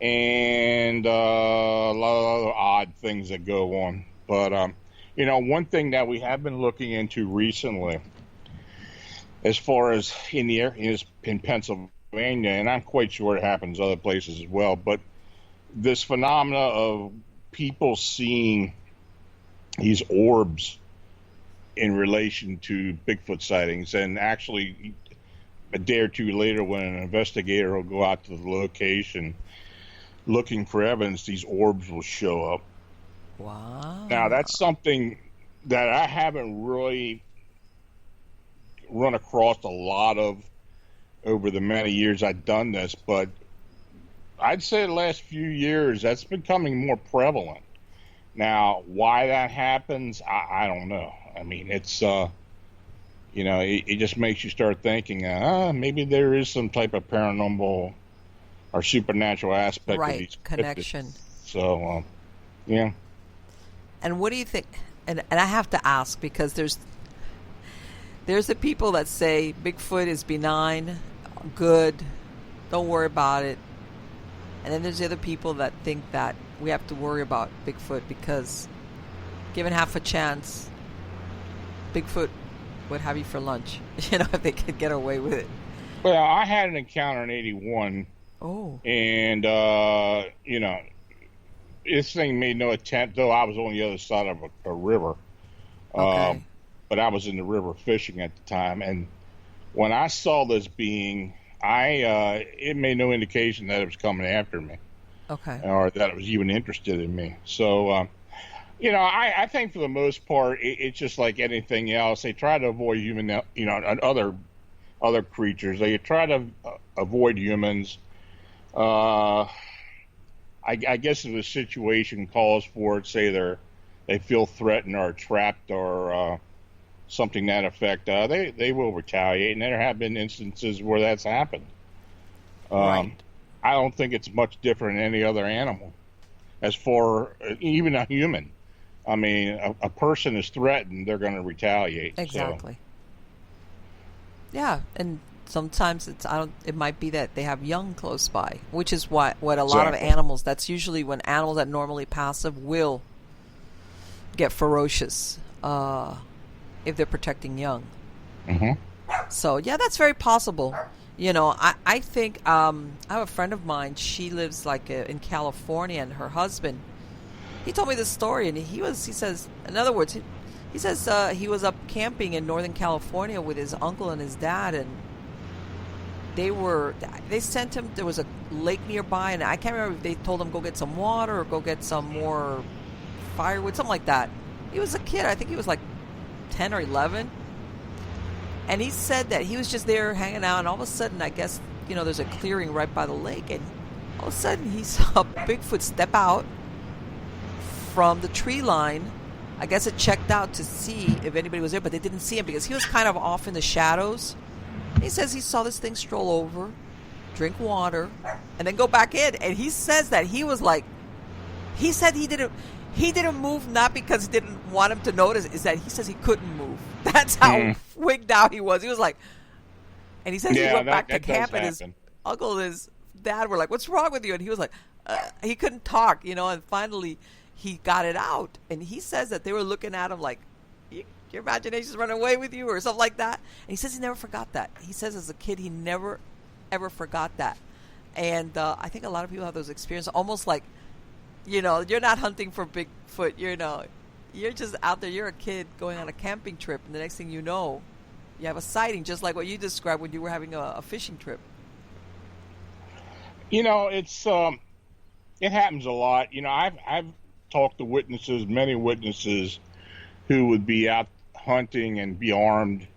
and a lot of other odd things that go on. But one thing that we have been looking into recently, as far as in the area, is in Pennsylvania, and I'm quite sure it happens other places as well. But this phenomena of people seeing these orbs in relation to Bigfoot sightings, and actually a day or two later, when an investigator will go out to the location looking for evidence, these orbs will show up. Now, Wow. that's something that I haven't really run across a lot of over the many years I've done this, but I'd say the last few years that's becoming more prevalent. Now, why that happens, I don't know. I mean, it's it just makes you start thinking, maybe there is some type of paranormal or supernatural aspect of Right. these cryptids. Connection. So, yeah. And what do you think? And I have to ask because there's the people that say Bigfoot is benign, good, don't worry about it. And then there's the other people that think that we have to worry about Bigfoot because given half a chance, Bigfoot would have you for lunch, if they could get away with it. Well, I had an encounter in '81, Oh, and this thing made no attempt, though I was on the other side of a river. okay. But I was in the river fishing at the time, and when I saw this being, it made no indication that it was coming after me Okay. or that it was even interested in me. So I think for the most part, it's just like anything else. They try to avoid and other creatures. They try to avoid humans. I guess if the situation calls for it, say they feel threatened or trapped or something to that effect, they will retaliate. And there have been instances where that's happened. Right. I don't think it's much different than any other animal. As for even a human, I mean, a person is threatened, they're going to retaliate. Exactly. So. Yeah, and sometimes it might be that they have young close by, which is what a lot of animals. That's usually when animals that normally passive will get ferocious if they're protecting young. Mm-hmm. So yeah, that's very possible. I think I have a friend of mine. She lives in California, and her husband. He told me this story, and he says, in other words, he says he was up camping in Northern California with his uncle and his dad, and they sent him. There was a lake nearby, and I can't remember if they told him go get some water or go get some more firewood, something like that. He was a kid. I think he was like 10 or 11. And he said that he was just there hanging out, and all of a sudden, I guess, there's a clearing right by the lake, and all of a sudden he saw Bigfoot step out from the tree line. I guess it checked out to see if anybody was there, but they didn't see him because he was kind of off in the shadows. He says he saw this thing stroll over, drink water, and then go back in. And he says that he was like, he said he didn't move, not because he didn't want him to notice, is that he says he couldn't move. That's how wigged out he was. He was like, and he says he went back to camp, and his uncle and his dad were like, "What's wrong with you?" And he was like, he couldn't talk, and finally he got it out. And he says that they were looking at him like, your imagination's running away with you or something like that. And he says he never forgot that. He says as a kid he never, ever forgot that. And I think a lot of people have those experiences, almost like, you're not hunting for Bigfoot, you're just out there, you're a kid going on a camping trip, and the next thing you know, you have a sighting, just like what you described when you were having a fishing trip. It's it happens a lot. I've talked to many witnesses who would be out hunting and be armed,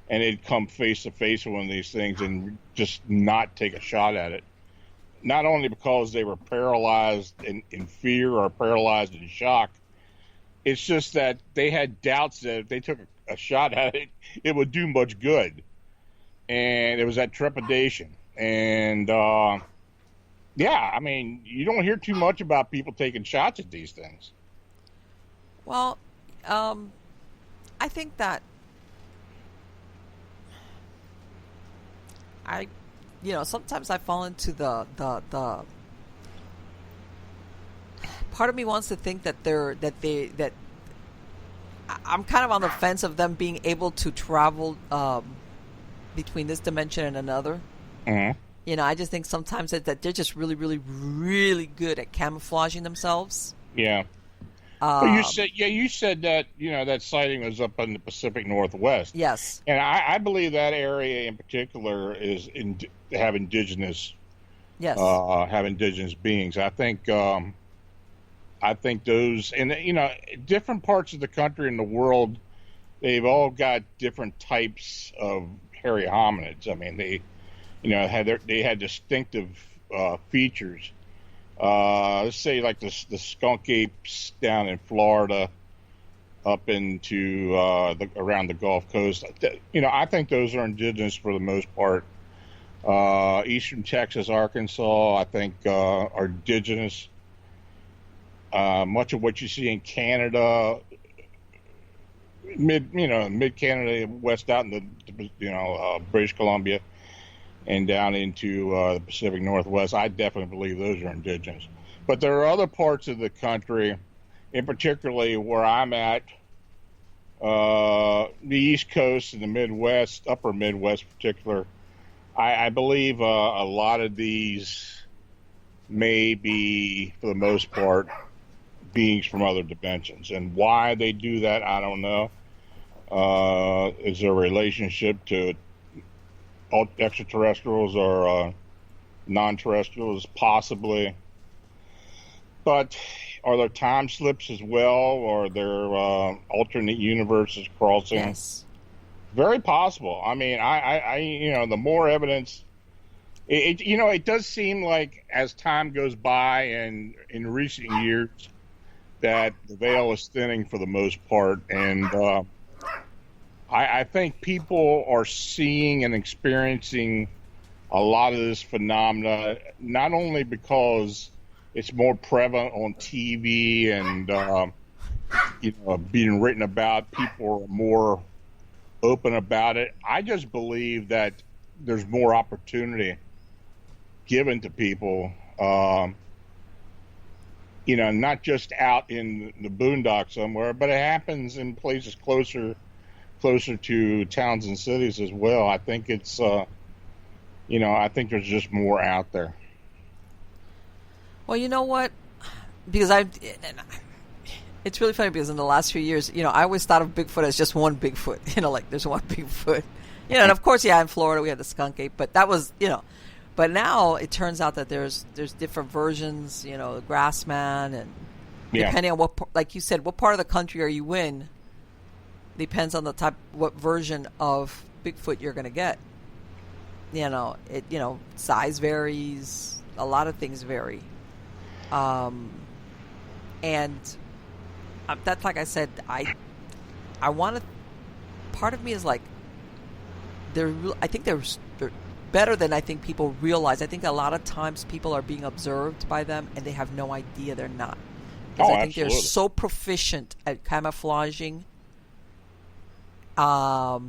and they'd come face to face with one of these things and just not take a shot at it. Not only because they were paralyzed in fear or paralyzed in shock, it's just that they had doubts that if they took a shot at it, it would do much good. And it was that trepidation. And, I mean, you don't hear too much about people taking shots at these things. Well, I think that sometimes I fall into the part of me wants to think that I'm kind of on the fence of them being able to travel between this dimension and another. Mm-hmm. I just think sometimes that they're just really, really, really good at camouflaging themselves. Yeah. You said that that sighting was up in the Pacific Northwest. Yes. And I believe that area in particular have indigenous. Yes. Have indigenous beings. I think those, and different parts of the country and the world, they've all got different types of hairy hominids. I mean, they had distinctive features. Let's say like the skunk apes down in Florida, up into around the Gulf Coast. I think those are indigenous for the most part. Eastern Texas, Arkansas, I think are indigenous. Much of what you see in Canada, mid Canada, west out in the British Columbia, and down into the Pacific Northwest, I definitely believe those are indigenous. But there are other parts of the country, in particularly where I'm at, the East Coast and the Midwest, upper Midwest in particular, I believe a lot of these may be, for the most part, beings from other dimensions. And why they do that, I don't know. Is there a relationship to extraterrestrials or non-terrestrials? Possibly. But Are there time slips as well, or are there alternate universes crossing? Yes. Very possible. I mean, the more evidence, it does seem like as time goes by and in recent years that the veil is thinning for the most part, and I think people are seeing and experiencing a lot of this phenomena, not only because it's more prevalent on TV and being written about, people are more open about it. I just believe that there's more opportunity given to people, not just out in the boondocks somewhere, but it happens in places closer to towns and cities as well. I think it's, I think there's just more out there. Well, you know what? Because it's really funny because in the last few years, I always thought of Bigfoot as just one Bigfoot. Like there's one Bigfoot. And of course, in Florida we had the skunk ape, but that was, But now it turns out that there's different versions. The grassman, and depending on like you said, what part of the country are you in, depends on the what version of Bigfoot you're going to get. Size varies. A lot of things vary. And that's, like I said, I want to. Part of me is like, I think they're better than I think people realize. I think a lot of times people are being observed by them and they have no idea they're not. Because I think absolutely. they're so proficient at camouflaging that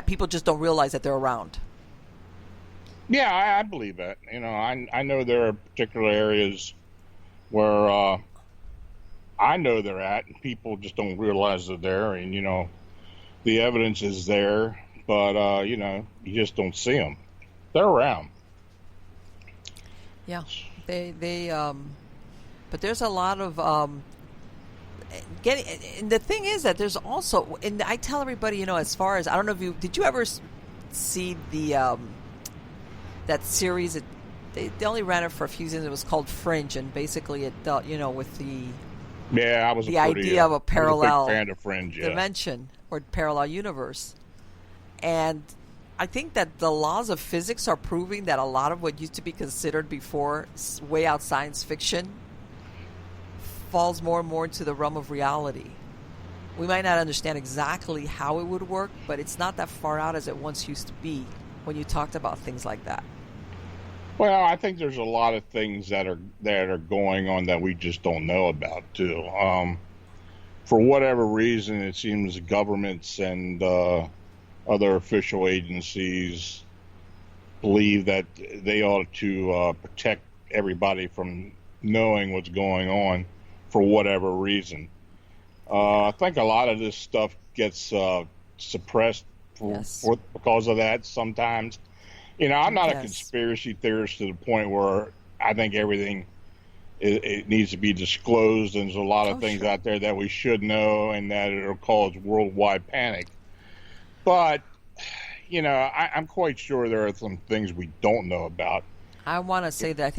people just don't realize that they're around. Yeah, I believe that. I know there are particular areas where I know they're at, and people just don't realize they're there. And the evidence is there, but you just don't see them. They're around. Yeah, but there's a lot of and the thing is that there's also, and I tell everybody, as far as, I don't know if did you ever see the that series? They only ran it for a few seasons. It was called Fringe, and basically it dealt, with the I was idea of a parallel big fan of Fringe, dimension or parallel universe. And I think that the laws of physics are proving that a lot of what used to be considered before way out science fiction falls more and more into the realm of reality. We might not understand exactly how it would work, but it's not that far out as it once used to be when you talked about things like that. Well, I think there's a lot of things that are going on that we just don't know about too. For whatever reason, it seems governments and other official agencies believe that they ought to protect everybody from knowing what's going on for whatever reason. I think a lot of this stuff gets suppressed because of that sometimes. I'm not a conspiracy theorist to the point where I think everything it needs to be disclosed, and there's a lot of things out there that we should know and that it'll cause worldwide panic. But, I'm quite sure there are some things we don't know about. I want to say that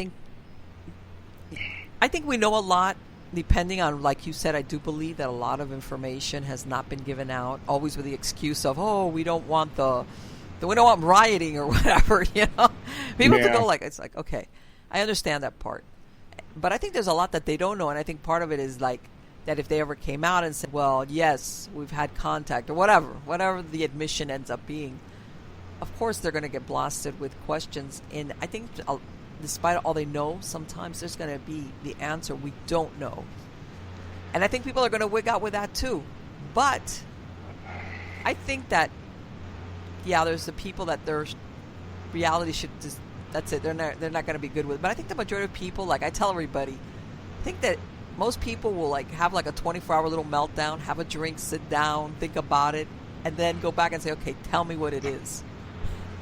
I think we know a lot, depending on, like you said. I do believe that a lot of information has not been given out, always with the excuse of, we don't want we don't want rioting or whatever, People to go like, it's like, okay, I understand that part. But I think there's a lot that they don't know, and I think part of it is like that if they ever came out and said, well, yes, we've had contact, or whatever the admission ends up being, of course they're going to get blasted with questions. And I think despite all they know, sometimes there's going to be the answer we don't know. And I think people are going to wig out with that too. But I think that, there's the people that their reality should just, that's it. They're not going to be good with it. But I think the majority of people, like I tell everybody, I think that most people will like have like a 24-hour little meltdown, have a drink, sit down, think about it, and then go back and say, okay, tell me what it is.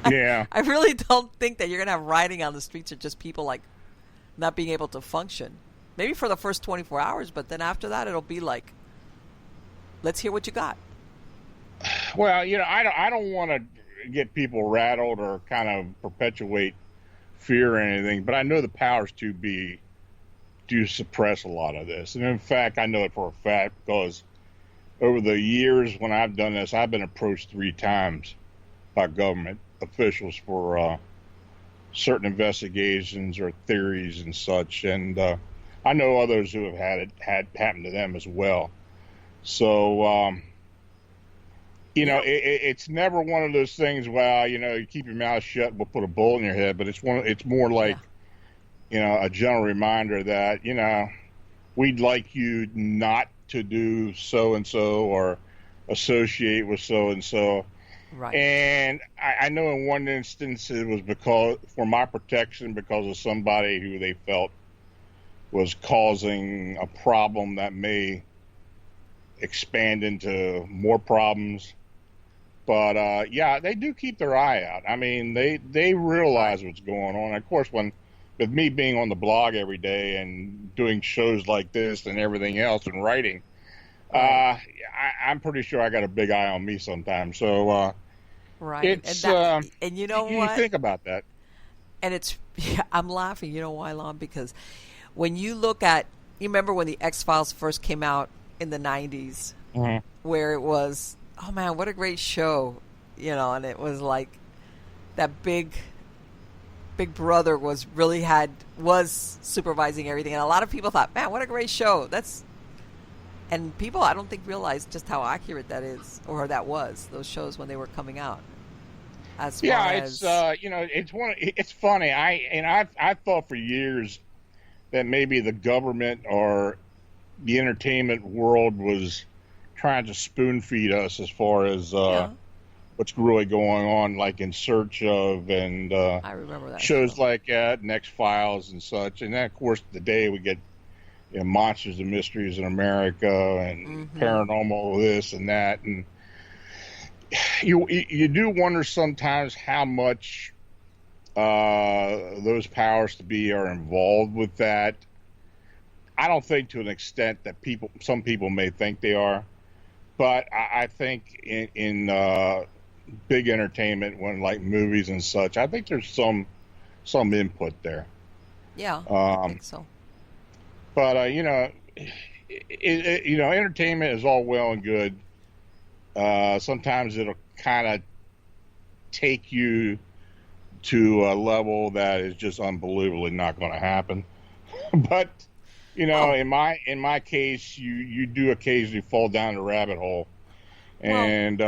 Yeah. I really don't think that you're going to have rioting on the streets or just people like not being able to function. Maybe for the first 24 hours, but then after that, it'll be like, let's hear what you got. Well, I don't want to get people rattled or kind of perpetuate fear or anything, but I know the powers to be do suppress a lot of this. And in fact, I know it for a fact because over the years when I've done this, I've been approached 3 times by government officials for certain investigations or theories and such. And I know others who have had happened to them as well. So, it's never one of those things. Well, you keep your mouth shut, we'll put a bullet in your head. But it's more like, a general reminder that we'd like you not to do so and so or associate with so and so. Right. And I know in one instance it was for my protection because of somebody who they felt was causing a problem that may expand into more problems. But they do keep their eye out. I mean, they realize what's going on. Of course, with me being on the blog every day and doing shows like this and everything else and writing, I'm pretty sure I got a big eye on me sometimes. So right, it's and you know what? You think about that, and I'm laughing. You know why, Lon? Because when you look at, you remember when the X-Files first came out in the 90s, where it was, oh man, what a great show, and it was like that big brother was supervising everything, and a lot of people thought, man, what a great show. And people, I don't think, realized just how accurate that is, or that was, those shows when they were coming out. It's it's funny. I thought for years that maybe the government or the entertainment world was trying to spoon feed us as far as what's really going on, like In Search of, and I remember that shows like that, and X-Files and such. And then, of course, today we get Monsters and Mysteries in America and paranormal this and that. And you do wonder sometimes how much those powers to be are involved with that. I don't think to an extent that some people may think they are, but I think in big entertainment, when like movies and such, I think there's some input there. Yeah, I think so. But entertainment is all well and good. Sometimes it'll kind of take you to a level that is just unbelievably not going to happen. But in my case, you do occasionally fall down the rabbit hole, and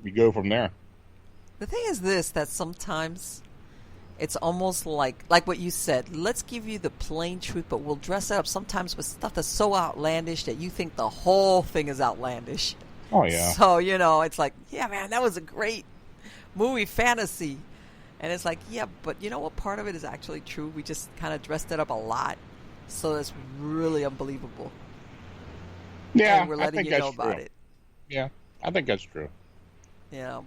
we go from there. The thing is that sometimes it's almost like what you said. Let's give you the plain truth, but we'll dress it up sometimes with stuff that's so outlandish that you think the whole thing is outlandish. Oh, yeah. So, it's like, yeah, man, that was a great movie, fantasy. And it's like, yeah, but you know what? Part of it is actually true. We just kind of dressed it up a lot. So it's really unbelievable. Yeah, and we're letting you know about it. Yeah, I think that's true.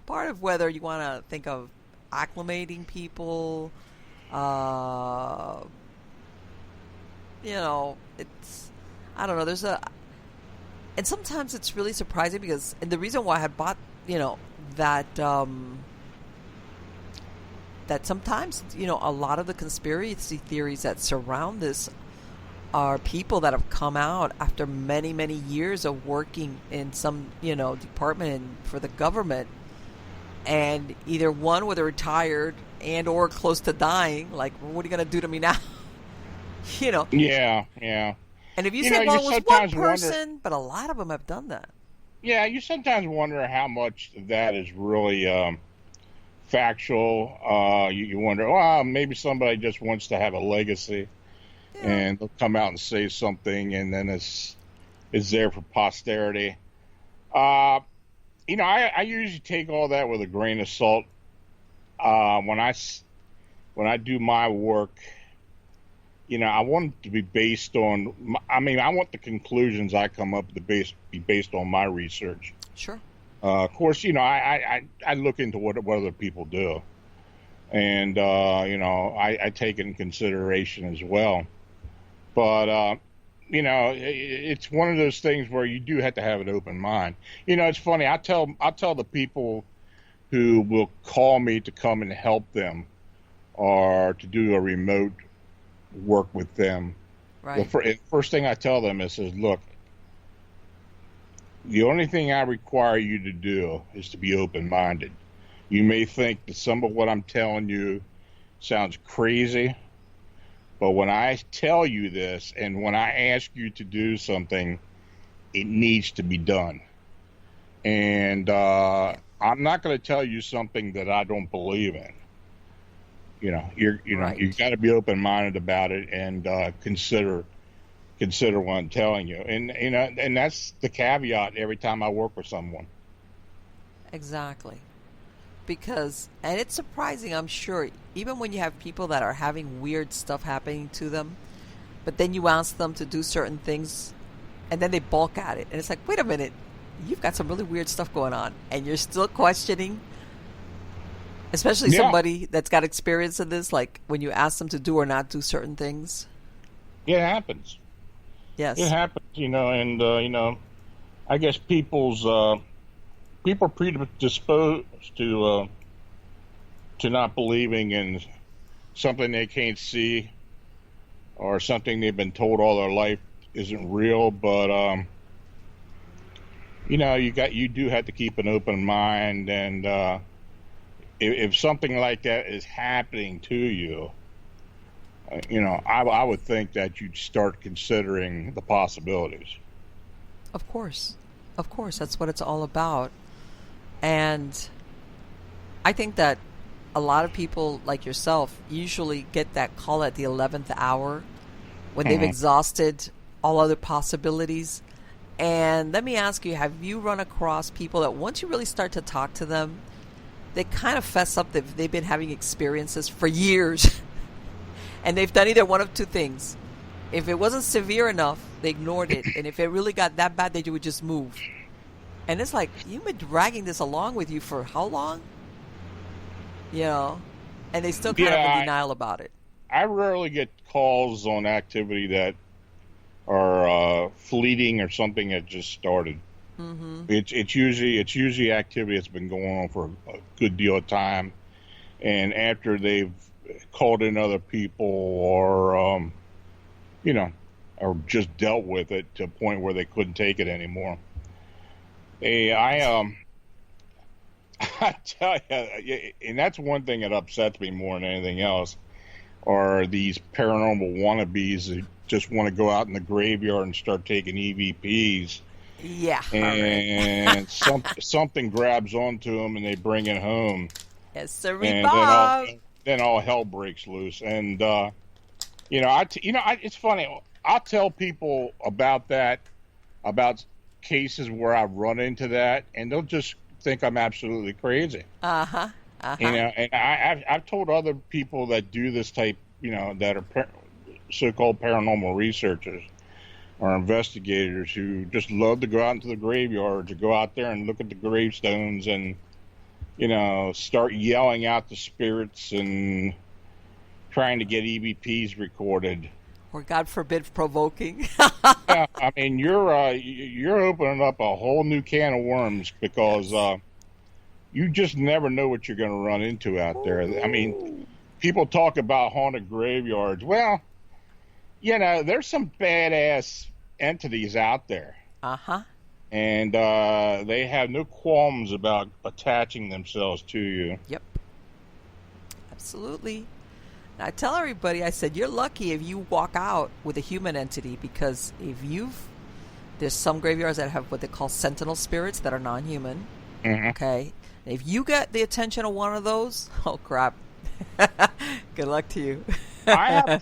Part of whether you want to think of acclimating people, it's, I don't know, and sometimes it's really surprising because, and the reason why I had bought, that sometimes, a lot of the conspiracy theories that surround this are people that have come out after many, many years of working in some, department for the government, and either one, whether retired and or close to dying, like, what are you going to do to me now? Yeah, yeah. And if you say, well, it was one person, but a lot of them have done that. Yeah, you sometimes wonder how much of that is really factual. You wonder, well, maybe somebody just wants to have a legacy, and they'll come out and say something, and then it's there for posterity. I usually take all that with a grain of salt. When I do my work, I want it to be based on. I want the conclusions I come up to be based on my research. Sure. Of course, I look into what other people do, and I take it in consideration as well. But it's one of those things where you do have to have an open mind. It's funny. I tell the people who will call me to come and help them, or to do a remote work with them. The Right. first thing I tell them is, look, the only thing I require you to do is to be open-minded. You may think that some of what I'm telling you sounds crazy, but when I tell you this and when I ask you to do something, it needs to be done. And I'm not going to tell you something that I don't believe in. Right. You've got to be open-minded about it and consider what I'm telling you. And that's the caveat every time I work with someone. Exactly. Because, and it's surprising, I'm sure, even when you have people that are having weird stuff happening to them, but then you ask them to do certain things and then they balk at it. And it's like, wait a minute, you've got some really weird stuff going on and you're still questioning, especially somebody that's got experience in this, like when you ask them to do or not do certain things. It happens. Yes. It happens, and I guess people are predisposed to not believing in something they can't see or something they've been told all their life isn't real. But you do have to keep an open mind, and if something like that is happening to you, I would think that you'd start considering the possibilities. Of course. Of course, that's what it's all about. And I think that a lot of people like yourself usually get that call at the 11th hour when they've exhausted all other possibilities. And let me ask you, have you run across people that once you really start to talk to them, they kind of fess up that they've been having experiences for years and they've done either one of two things. If it wasn't severe enough, they ignored it. And if it really got that bad, they would just move. And it's like, you've been dragging this along with you for how long? And they still kind of in denial about it. I rarely get calls on activity that are fleeting or something that just started. Mm-hmm. It's usually activity that's been going on for a good deal of time, and after they've called in other people or or just dealt with it to a point where they couldn't take it anymore. Hey, I tell you, and that's one thing that upsets me more than anything else, are these paranormal wannabes that just want to go out in the graveyard and start taking EVPs. Yeah. And something grabs onto them and they bring it home. Yes, sir. And then all hell breaks loose. And it's funny. I'll tell people about that, about cases where I've run into that, and they'll just think I'm absolutely crazy. Uh-huh. And I've told other people that do this type, that are so-called paranormal researchers or investigators who just love to go out into the graveyard, to go out there and look at the gravestones and, start yelling out the spirits and trying to get EVPs recorded. Or God forbid, provoking. Yeah, I mean, you're opening up a whole new can of worms because you just never know what you're going to run into out there. I mean, people talk about haunted graveyards. Well, there's some badass entities out there. Uh-huh. And they have no qualms about attaching themselves to you. Yep. Absolutely. Now, I tell everybody, I said, you're lucky if you walk out with a human entity, because there's some graveyards that have what they call sentinel spirits that are non-human. Mm-hmm. Okay. And if you get the attention of one of those, oh crap. Good luck to you. I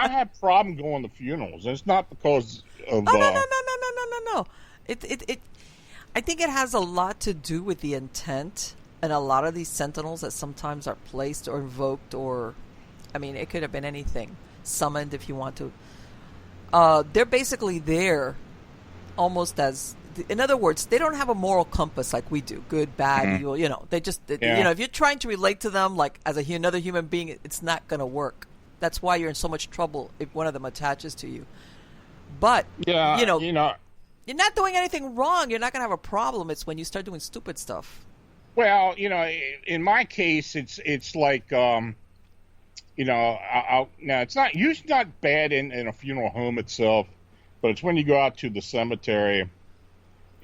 have problem going to funerals. It's not because of No. I think it has a lot to do with the intent, and a lot of these sentinels that sometimes are placed or invoked, or it could have been anything, summoned if you want to. They're basically there almost as, in other words, they don't have a moral compass like we do, good, bad, evil. They just, if you're trying to relate to them like as another human being, it's not going to work. That's why you're in so much trouble if one of them attaches to you. But you're not doing anything wrong. You're not going to have a problem. It's when you start doing stupid stuff. Well, in my case, it's like now it's not usually not bad in a funeral home itself, but it's when you go out to the cemetery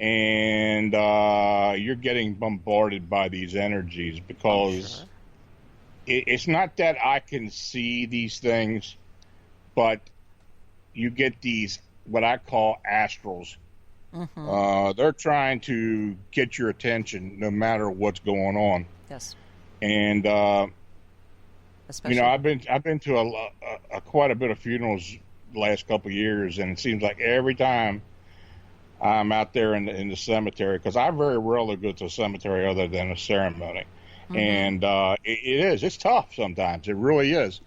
and you're getting bombarded by these energies, because it's not that I can see these things, but you get these, what I call astrals. They're trying to get your attention no matter what's going on. Yes. And especially, I've been to quite a bit of funerals the last couple of years, and it seems like every time I'm out there in the cemetery, because I very rarely go to a cemetery other than a ceremony, and it's tough sometimes. It really is.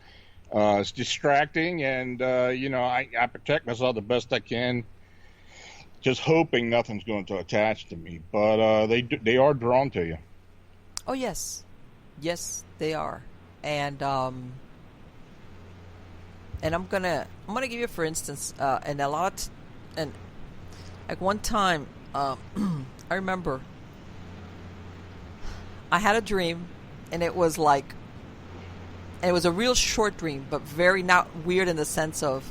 It's distracting, and I protect myself the best I can, just hoping nothing's going to attach to me. But they are drawn to you. Oh yes, they are, and I'm gonna give you, for instance, and a lot, and like one time, I remember I had a dream, and it was a real short dream, but very not weird in the sense of,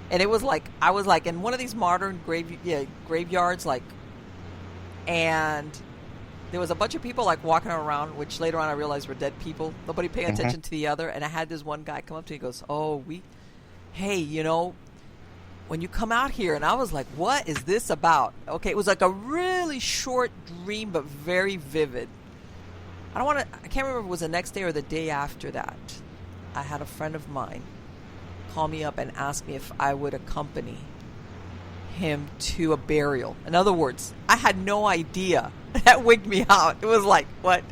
and it was like I was like in one of these modern graveyards, like, and there was a bunch of people like walking around, which later on I realized were dead people. Nobody paying attention to the other, and I had this one guy come up to me and goes, hey, when you come out here, and I was like, what is this about? Okay, it was like a really short dream, but very vivid. I can't remember if it was the next day or the day after that. I had a friend of mine call me up and ask me if I would accompany him to a burial. In other words, I had no idea. That wigged me out. It was like, what?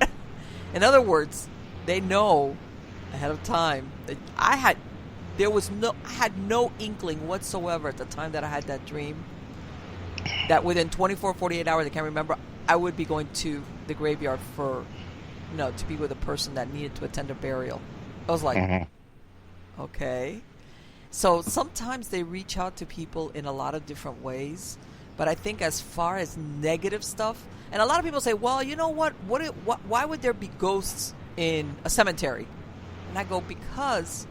In other words, they know ahead of time that I had no inkling whatsoever at the time that I had that dream that within 24, 48 hours, I can't remember, I would be going to the graveyard for, to be with a person that needed to attend a burial. I was like, okay. So sometimes they reach out to people in a lot of different ways, but I think as far as negative stuff, and a lot of people say, well, you know what? Why would there be ghosts in a cemetery? And I go, because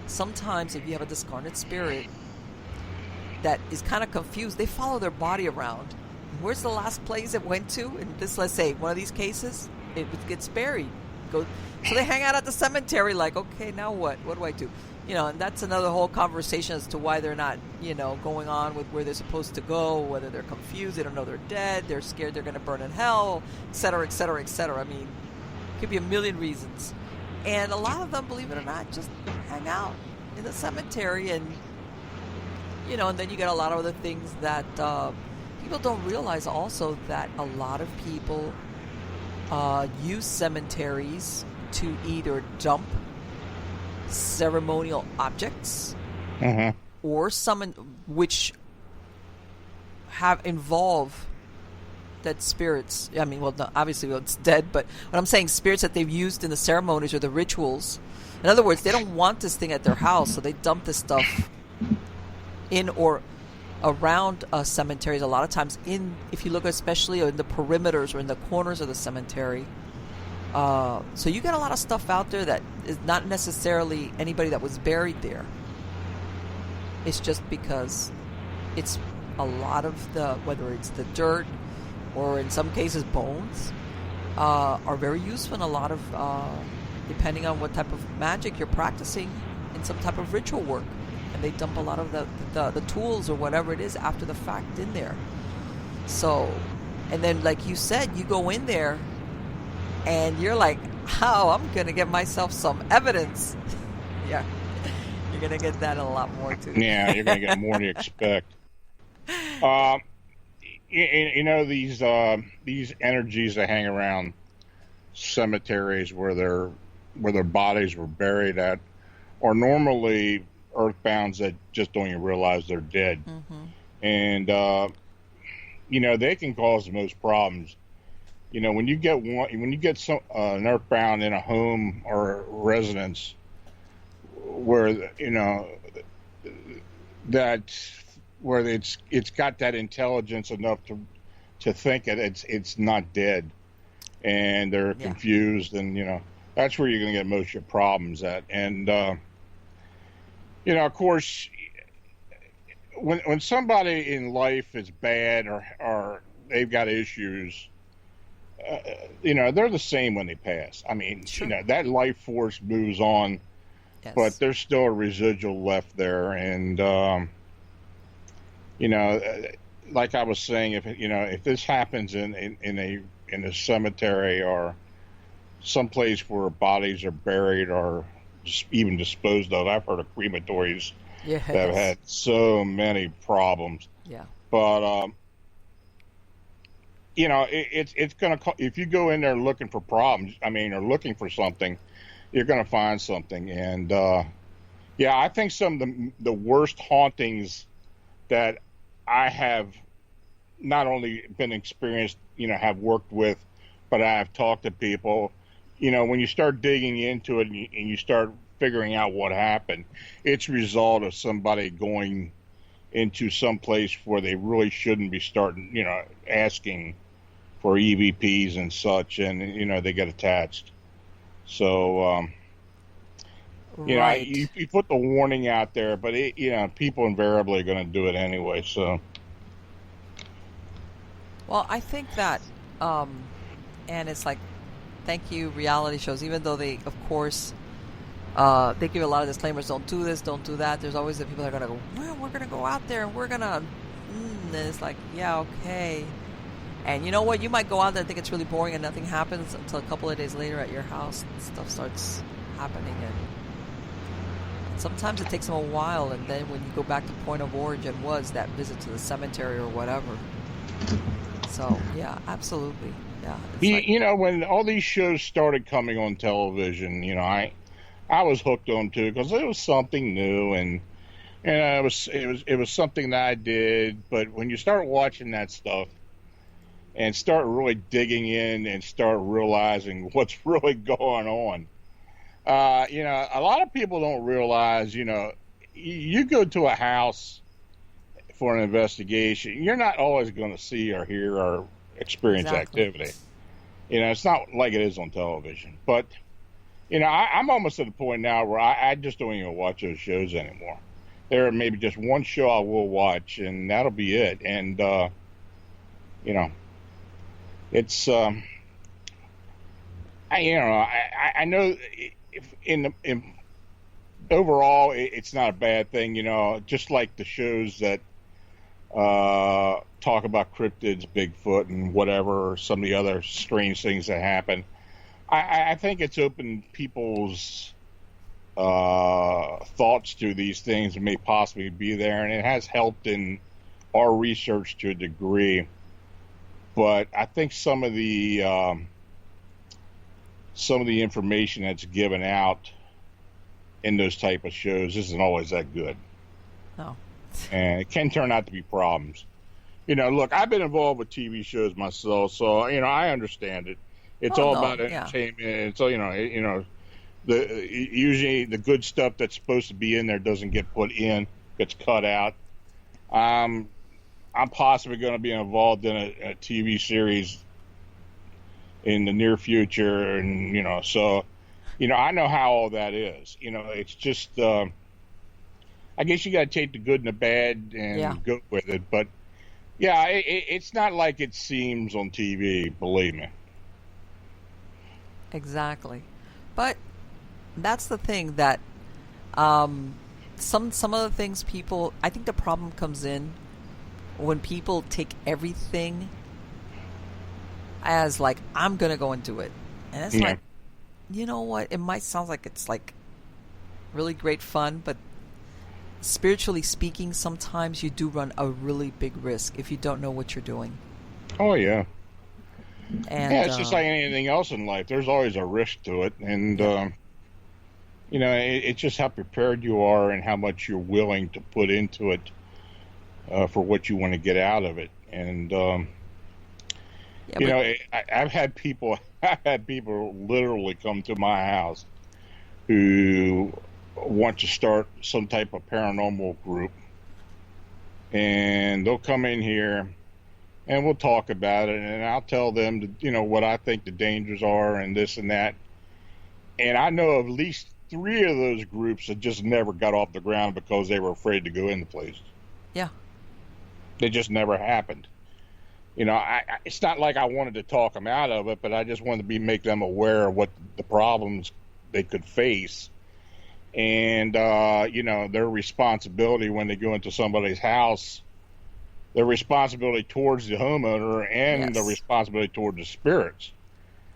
sometimes if you have a discarnate spirit that is kind of confused, they follow their body around. Where's the last place it went to? In this, let's say, one of these cases, it gets buried. So they hang out at the cemetery like, okay, now what? What do I do? And that's another whole conversation as to why they're not, going on with where they're supposed to go, whether they're confused, they don't know they're dead, they're scared they're going to burn in hell, et cetera, et cetera, et cetera. I mean, it could be a million reasons. And a lot of them, believe it or not, just hang out in the cemetery, and and then you get a lot of other things that people don't realize also, that a lot of people use cemeteries to either dump ceremonial objects or summon, which involve dead spirits. I mean, well, no, obviously it's dead, but what I'm saying, spirits that they've used in the ceremonies or the rituals. In other words, they don't want this thing at their house, so they dump this stuff in or around cemeteries. A lot of times, if you look especially in the perimeters or in the corners of the cemetery. So you get a lot of stuff out there that is not necessarily anybody that was buried there. It's just because it's a lot of whether it's the dirt or in some cases bones, are very useful in a lot of, depending on what type of magic you're practicing in some type of ritual work. And they dump a lot of the tools or whatever it is after the fact in there. So, and then like you said, you go in there and you're like, I'm going to get myself some evidence. Yeah. You're going to get that a lot more, too. Yeah, you're going to get more than you expect. These energies that hang around cemeteries where their bodies were buried at are normally earthbounds that just don't even realize they're dead. And, they can cause the most problems. When you get an earthbound in a home or residence where where it's got that intelligence enough to think that it's not dead, and they're confused, and That's where you're going to get most of your problems at. And of course, when somebody in life is bad or they've got issues, they're the same when they pass. I mean, Sure. that life force moves on, Yes. but there's still a residual left there. And, like I was saying, if this happens in a cemetery or someplace where bodies are buried or even disposed of, I've heard of crematories Yes. that have had so many problems. Yeah. But it's going to, if you go in there looking for problems, or looking for something, you're going to find something. And I think some of the worst hauntings that I have not only been experienced, have worked with, but I have talked to people. When you start digging into it and you start figuring out what happened, it's a result of somebody going into some place where they really shouldn't be starting, asking for EVPs and such, and they get attached. So, Right. you put the warning out there, but people invariably are going to do it anyway. So, Well, I think that, and it's like, thank you, reality shows, even though they, of course, they give a lot of disclaimers, don't do this, don't do that. There's always the people that are going to go, well, we're going to go out there and we're going to, and it's like, yeah, okay. And you know what? You might go out there and think it's really boring and nothing happens until a couple of days later at your house, stuff starts happening. And sometimes it takes them a while, and then when you go back to point of origin was that visit to the cemetery or whatever. So, yeah, absolutely. Yeah. When all these shows started coming on television, I was hooked on too because it was something new and it was something that I did. But when you start watching that stuff and start really digging in and start realizing what's really going on, a lot of people don't realize, you go to a house for an investigation, you're not always going to see or hear or experience activity. It's not like it is on television. But, I'm almost at the point now where I just don't even watch those shows anymore. There may be just one show I will watch, and that'll be it. And, it's, I know if overall it's not a bad thing, just like the shows that talk about cryptids, Bigfoot, and whatever, or some of the other strange things that happen. I think it's opened people's thoughts to these things that may possibly be there, and it has helped in our research to a degree. But I think some of the information that's given out in those type of shows isn't always that good. No. And it can turn out to be problems. Look, I've been involved with TV shows myself, so I understand it. It's all about entertainment. Yeah. So usually the good stuff that's supposed to be in there doesn't get put in, gets cut out. I'm possibly going to be involved in a TV series in the near future, and so I know how all that is. It's just. I guess you got to take the good and the bad and go with it. But, yeah, it's not like it seems on TV, believe me. Exactly. But that's the thing that some of the things people... I think the problem comes in when people take everything as, like, I'm going to go and do it. And it's like, you know what? It might sound like it's, like, really great fun, but... spiritually speaking, sometimes you do run a really big risk if you don't know what you're doing. Oh, yeah. And, it's just like anything else in life. There's always a risk to it. And, it's just how prepared you are and how much you're willing to put into it for what you want to get out of it. And, I've had people literally come to my house who want to start some type of paranormal group, and they'll come in here and we'll talk about it, and I'll tell them what I think the dangers are and this and that, And I know of at least 3 of those groups that just never got off the ground because they were afraid to go in the place. Yeah. It just never happened. It's not like I wanted to talk them out of it, but I just wanted to make them aware of what the problems they could face. And, their responsibility when they go into somebody's house, their responsibility towards the homeowner and the responsibility towards the spirits.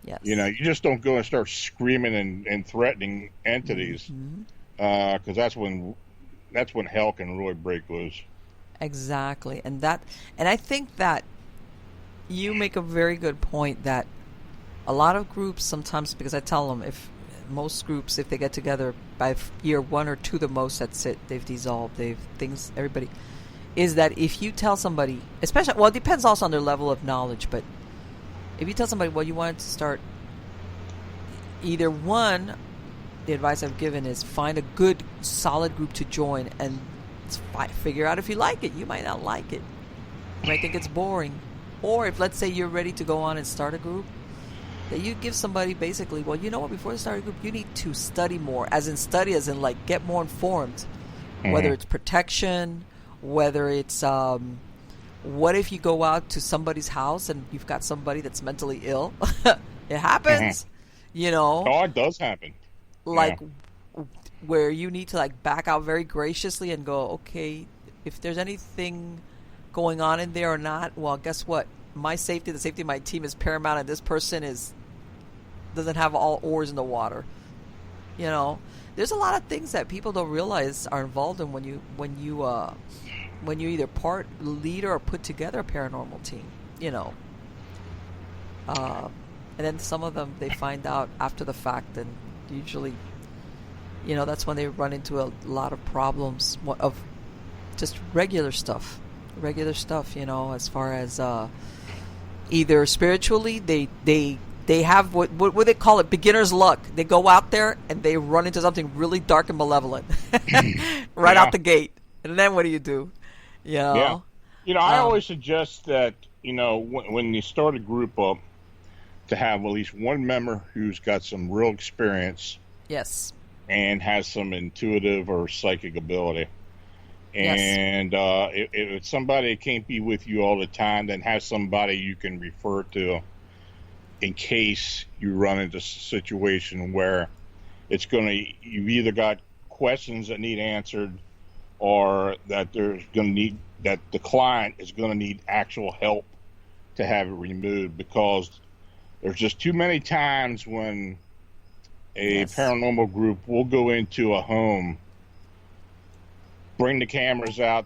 Yes. You just don't go and start screaming and threatening entities, because that's when hell can really break loose. Exactly. And I think that you make a very good point that a lot of groups sometimes, because I tell them, if they get together by year 1 or 2 the most, that's it, they've dissolved, everybody, is that if you tell somebody, especially, well, it depends also on their level of knowledge, but if you tell somebody, well, you wanted to start, either one, the advice I've given is find a good solid group to join and figure out if you like it. You might not like it, you might think it's boring. Or if, let's say, you're ready to go on and start a group, that you give somebody basically, well, you know what, before you start a group, you need to study more, as in like get more informed, whether it's protection, whether it's, what if you go out to somebody's house and you've got somebody that's mentally ill? It happens, Oh, it does happen. Like, where you need to like back out very graciously and go, okay, if there's anything going on in there or not, well, guess what? My safety, the safety of my team is paramount, and this person doesn't have all oars in the water. There's a lot of things that people don't realize are involved in when you either part leader or put together a paranormal team. And then some of them they find out after the fact, and usually, that's when they run into a lot of problems of just regular stuff. As far as either spiritually, they have what they call it, beginner's luck. They go out there and they run into something really dark and malevolent right out the gate. And then what do you do? Yeah. I always suggest that, when you start a group up, to have at least one member who's got some real experience. Yes. And has some intuitive or psychic ability. And if somebody can't be with you all the time, then have somebody you can refer to in case you run into a situation where you've either got questions that need answered, or that that the client is going to need actual help to have it removed, because there's just too many times when a paranormal group will go into a home, bring the cameras out,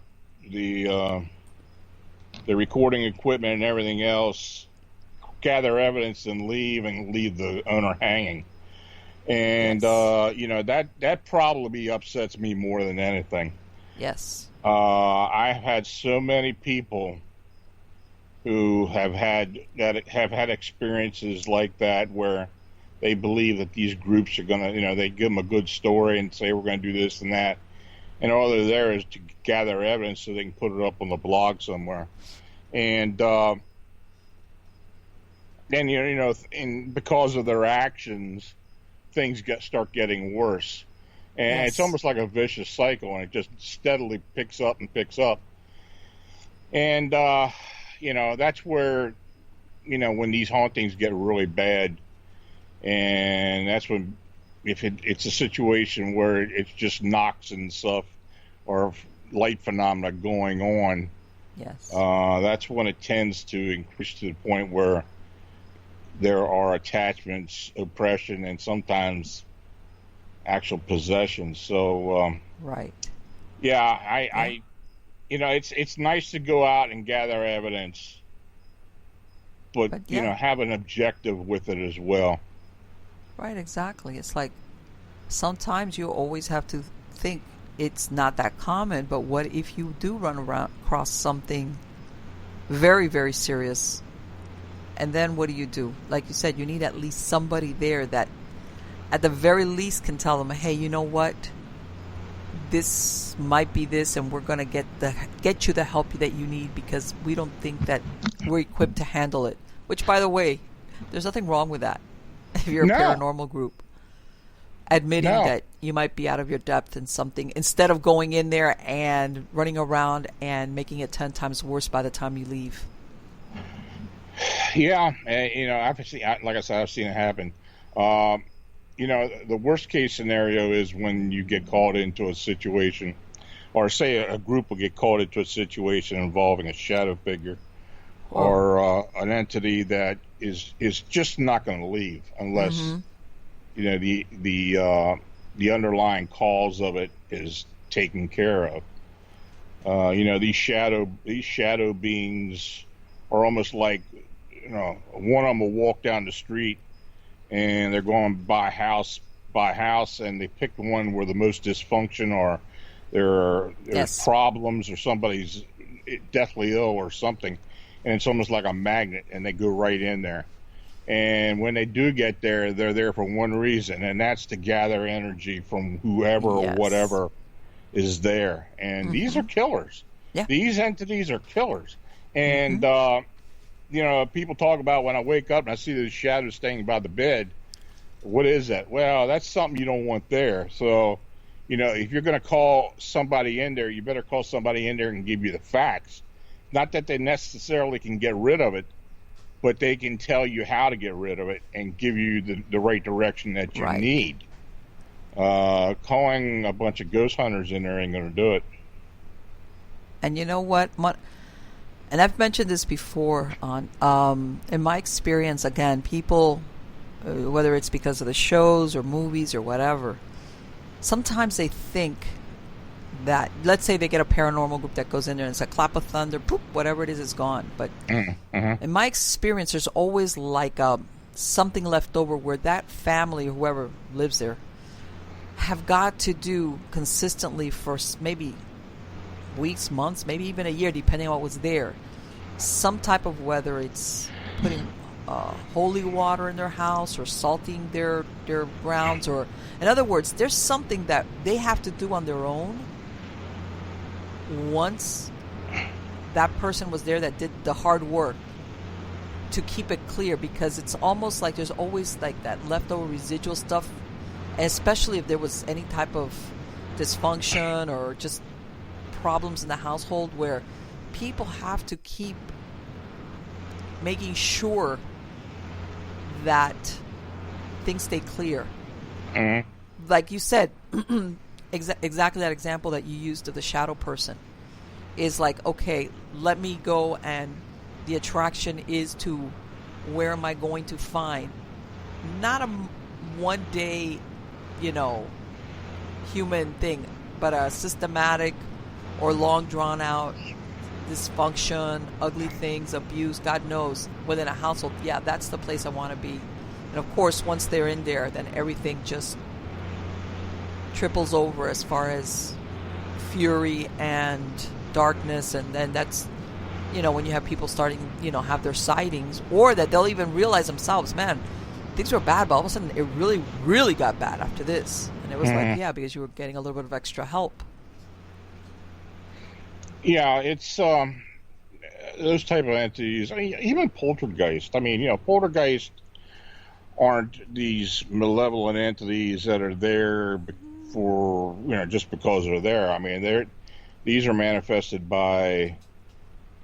the recording equipment and everything else, gather evidence, and leave the owner hanging. And that probably upsets me more than anything. Yes. I've had so many people who have had experiences like that, where they believe that these groups are going to, they give them a good story and say we're going to do this and that, and all they're there is to gather evidence so they can put it up on the blog somewhere. And then and because of their actions, things start getting worse, and it's almost like a vicious cycle, and it just steadily picks up and picks up. And that's where when these hauntings get really bad, and that's when, if it's a situation where it's just knocks and stuff or light phenomena going on, that's when it tends to increase to the point where there are attachments, oppression, and sometimes actual possession. So right. I it's nice to go out and gather evidence, but have an objective with it as well. Right, exactly. It's like sometimes you always have to think it's not that common, but what if you do run across something very, very serious? And then what do? Like you said, you need at least somebody there that at the very least can tell them, hey, you know what? This might be this, and we're going to get you the help that you need, because we don't think that we're equipped to handle it. Which, by the way, there's nothing wrong with that if you're a paranormal group. admitting No. that you might be out of your depth in something instead of going in there and running around and making it 10 times worse by the time you leave. Yeah, I've seen, like I said, I've seen it happen. The worst case scenario is when you get called into a situation, or say a group will get called into a situation involving a shadow figure or an entity that is just not going to leave unless the underlying cause of it is taken care of. These shadow beings are almost like, one of them will walk down the street and they're going by house and they pick the one where the most dysfunction or there are problems or somebody's deathly ill or something, and it's almost like a magnet and they go right in there. And when they do get there, they're there for one reason, and that's to gather energy from whoever or whatever is there. And these are killers. Yeah. These entities are killers. And, people talk about when I wake up and I see the shadow standing by the bed, what is that? Well, that's something you don't want there. So, if you're going to call somebody in there, you better call somebody in there and give you the facts. Not that they necessarily can get rid of it, but they can tell you how to get rid of it and give you the right direction that you need. Calling a bunch of ghost hunters in there ain't going to do it. And you know what? And I've mentioned this before in my experience, again, people, whether it's because of the shows or movies or whatever, sometimes they think that, let's say they get a paranormal group that goes in there and it's a clap of thunder, poop, whatever it is gone. But in my experience, there's always like something left over where that family, whoever lives there, have got to do consistently for maybe weeks, months, maybe even a year, depending on what was there. Some type of, whether it's putting holy water in their house or salting their grounds, or in other words, there's something that they have to do on their own once that person was there that did the hard work to keep it clear, because it's almost like there's always like that leftover residual stuff, and especially if there was any type of dysfunction or just problems in the household where people have to keep making sure that things stay clear. Like you said, exactly that example that you used of the shadow person is like, okay, let me go, and the attraction is to where am I going to find not a one day, human thing, but a systematic or long drawn out dysfunction, ugly things, abuse, God knows, within a household. Yeah, that's the place I want to be. And of course, once they're in there, then everything just triples over as far as fury and darkness. And then that's, when you have people starting, have their sightings, or that they'll even realize themselves, man, things were bad, but all of a sudden it really, really got bad after this. And it was like, yeah, because you were getting a little bit of extra help. Yeah, it's those type of entities. I mean, even poltergeist. I mean, poltergeist aren't these malevolent entities that are there for just because they're there. I mean, these are manifested by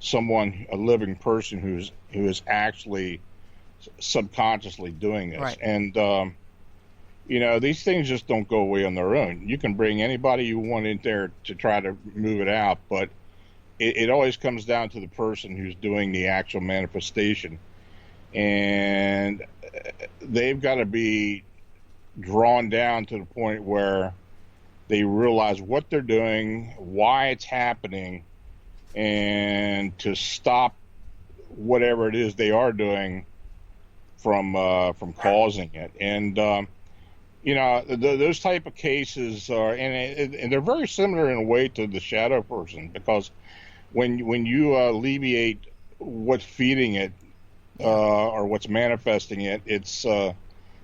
someone, a living person who is actually subconsciously doing this. Right. And these things just don't go away on their own. You can bring anybody you want in there to try to move it out, but it always comes down to the person who's doing the actual manifestation. And they've got to be drawn down to the point where they realize what they're doing, why it's happening, and to stop whatever it is they are doing from causing it. And those type of cases are, and they're very similar in a way to the shadow person, because when you alleviate what's feeding it or what's manifesting it, it's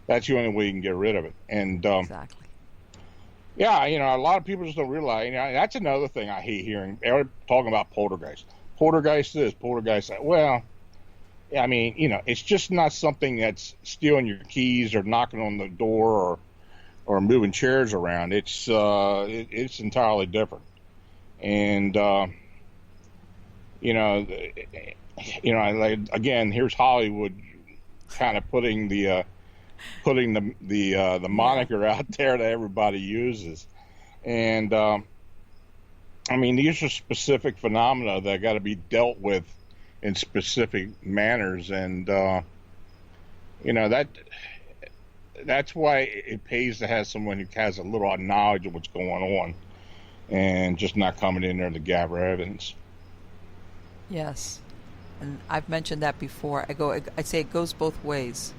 that's the only way you can get rid of it. And exactly. Yeah, a lot of people just don't realize. That's another thing I hate hearing. They're talking about poltergeist. Poltergeist this, poltergeist that. Well, I mean, it's just not something that's stealing your keys or knocking on the door or or moving chairs around. It's entirely different. And you know, like, again, here's Hollywood kind of putting the moniker out there that everybody uses. And I mean, these are specific phenomena that got to be dealt with in specific manners, and that's why it pays to have someone who has a little knowledge of what's going on, and just not coming in there to gather evidence. Yes, and I've mentioned that before. I say it goes both ways.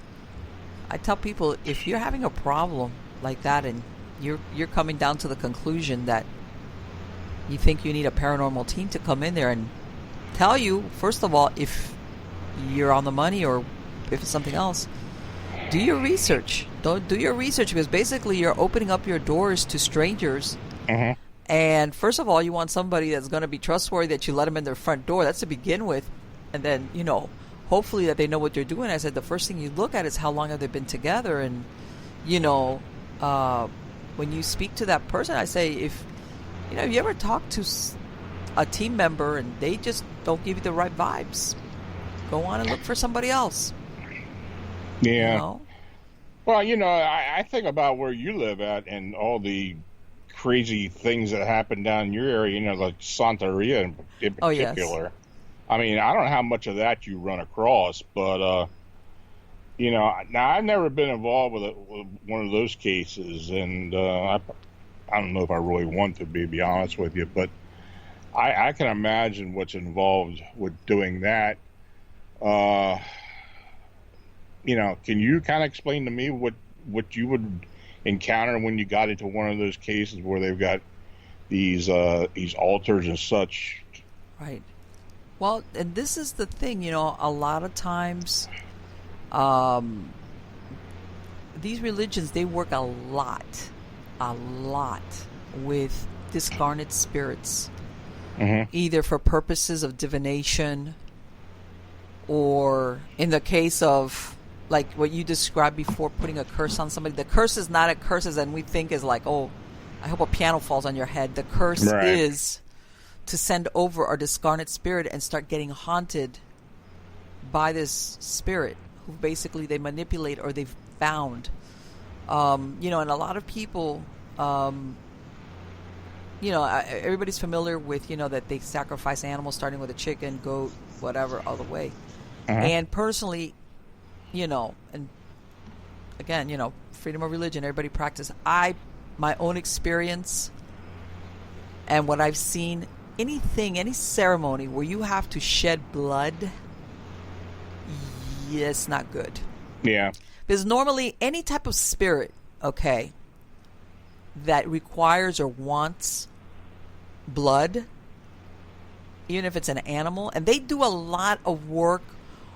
I tell people, if you're having a problem like that, and you're coming down to the conclusion that you think you need a paranormal team to come in there and tell you, first of all, if you're on the money or if it's something else, do your research. Don't do your research, because basically you're opening up your doors to strangers. Mm-hmm. And first of all, you want somebody that's going to be trustworthy, that you let them in their front door. That's to begin with. And then, hopefully that they know what they're doing. I said the first thing you look at is how long have they been together. And, when you speak to that person, I say, if you ever talk to a team member and they just don't give you the right vibes, go on and look for somebody else. Yeah. Well, I think about where you live at and all the crazy things that happen down in your area, like Santeria in particular. Oh, yes. I mean, I don't know how much of that you run across, but, now I've never been involved with one of those cases, and I don't know if I really want to be honest with you, but I can imagine what's involved with doing that. Can you kind of explain to me what you would encounter when you got into one of those cases where they've got these altars and such? Right. Well, and this is the thing, a lot of times these religions, they work a lot with discarnate spirits, mm-hmm. either for purposes of divination, or in the case of like what you described before, putting a curse on somebody. The curse is not a curse as we think is like, oh, I hope a piano falls on your head. The curse is to send over a discarnate spirit and start getting haunted by this spirit who basically they manipulate or they've found. And a lot of people, everybody's familiar with, that they sacrifice animals, starting with a chicken, goat, whatever, all the way. Uh-huh. And personally, and again, freedom of religion, everybody practice. My own experience and what I've seen, any ceremony where you have to shed blood, it's not good. Yeah. Because normally any type of spirit, that requires or wants blood, even if it's an animal, and they do a lot of work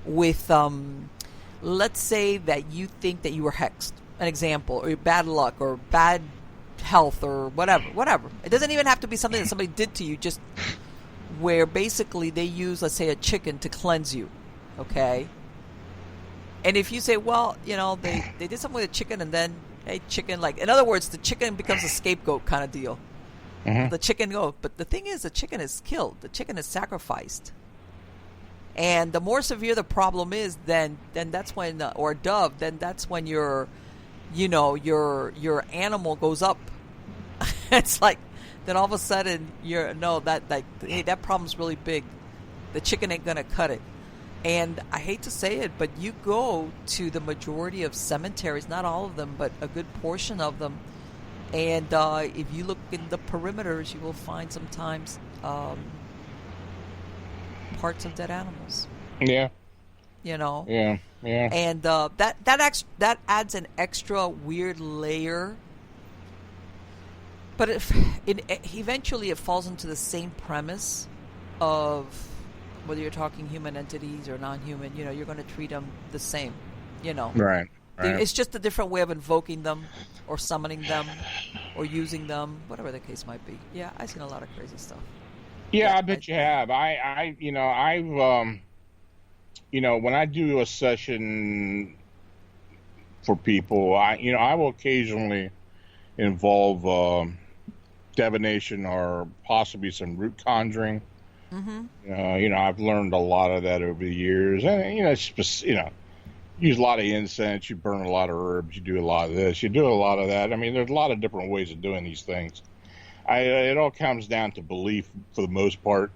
with, let's say that you think that you were hexed, an example, or bad luck, or bad health, or whatever. It doesn't even have to be something that somebody did to you, just where basically they use, let's say, a chicken to cleanse you, And if you say, well, they did something with a chicken, and then, hey, chicken, like, in other words, the chicken becomes a scapegoat kind of deal. Mm-hmm. The chicken goes, but the thing is, the chicken is killed. The chicken is sacrificed. And the more severe the problem is, then that's when, or a dove, then that's when your animal goes up. It's like, then all of a sudden, that problem's really big. The chicken ain't going to cut it. And I hate to say it, but you go to the majority of cemeteries, not all of them, but a good portion of them, and if you look in the perimeters, you will find sometimes parts of dead animals. Yeah. Yeah. And that adds an extra weird layer. But eventually it falls into the same premise of whether you're talking human entities or non-human, you're going to treat them the same, Right. It's just a different way of invoking them or summoning them or using them, whatever the case might be. Yeah, I've seen a lot of crazy stuff. Yeah, I bet you have. I've when I do a session for people, I will occasionally involve divination or possibly some root conjuring. I've learned a lot of that over the years, and use a lot of incense, you burn a lot of herbs, you do a lot of this, you do a lot of that. I mean, there's a lot of different ways of doing these things. It all comes down to belief for the most part,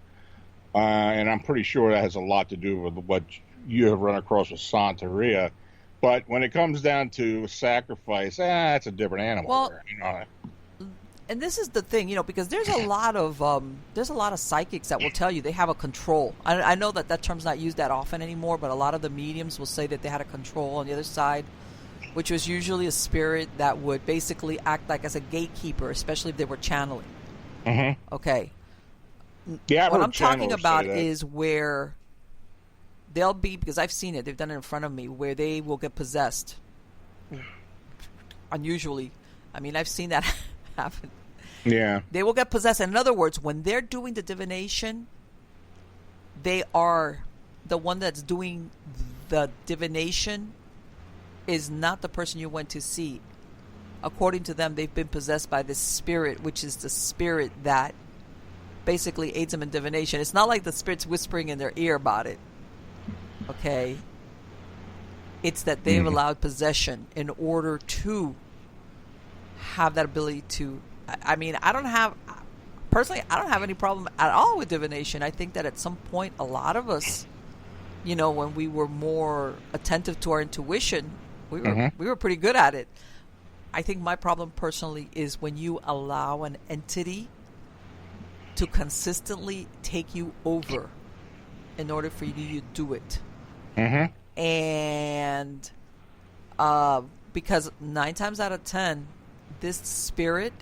and I'm pretty sure that has a lot to do with what you have run across with Santeria. But when it comes down to sacrifice, that's a different animal. Well, and this is the thing, because there's a lot of psychics that will tell you they have a control. I know that term's not used that often anymore, but a lot of the mediums will say that they had a control on the other side, which was usually a spirit that would basically act like as a gatekeeper, especially if they were channeling. Mm-hmm. Okay. Yeah, what I'm talking about is where they'll be, because I've seen it, they've done it in front of me, where they will get possessed. Unusually. I mean, I've seen that happen. Yeah. They will get possessed. In other words, when they're doing the divination, they are the one that's doing the divination is not the person you went to see. According to them, they've been possessed by this spirit, which is the spirit that basically aids them in divination. It's not like the spirit's whispering in their ear about it. Okay? It's that they've allowed possession in order to have that ability to... I mean, I don't have any problem at all with divination. I think that at some point, a lot of us, when we were more attentive to our intuition, we were pretty good at it. I think my problem personally is when you allow an entity to consistently take you over in order for you to do it. Mm-hmm. And because 9 times out of 10, this spirit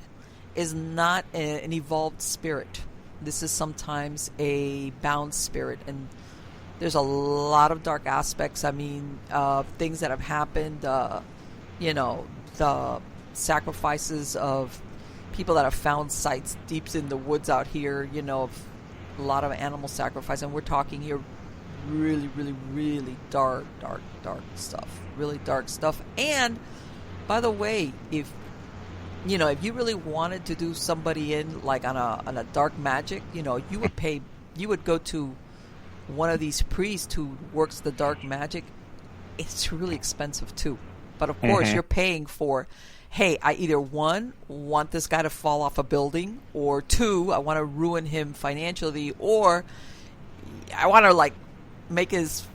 is not an evolved spirit. This is sometimes a bound spirit, and there's a lot of dark aspects. I mean, things that have happened, the sacrifices of people that have found sites deep in the woods out here, of a lot of animal sacrifice, and we're talking here really, really, really dark stuff. Really dark stuff. And, by the way, if you really wanted to do somebody in like on a dark magic, you would go to one of these priests who works the dark magic. It's really expensive too. But of course you're paying for, hey, I either one, want this guy to fall off a building, or two, I want to ruin him financially, or I want to make his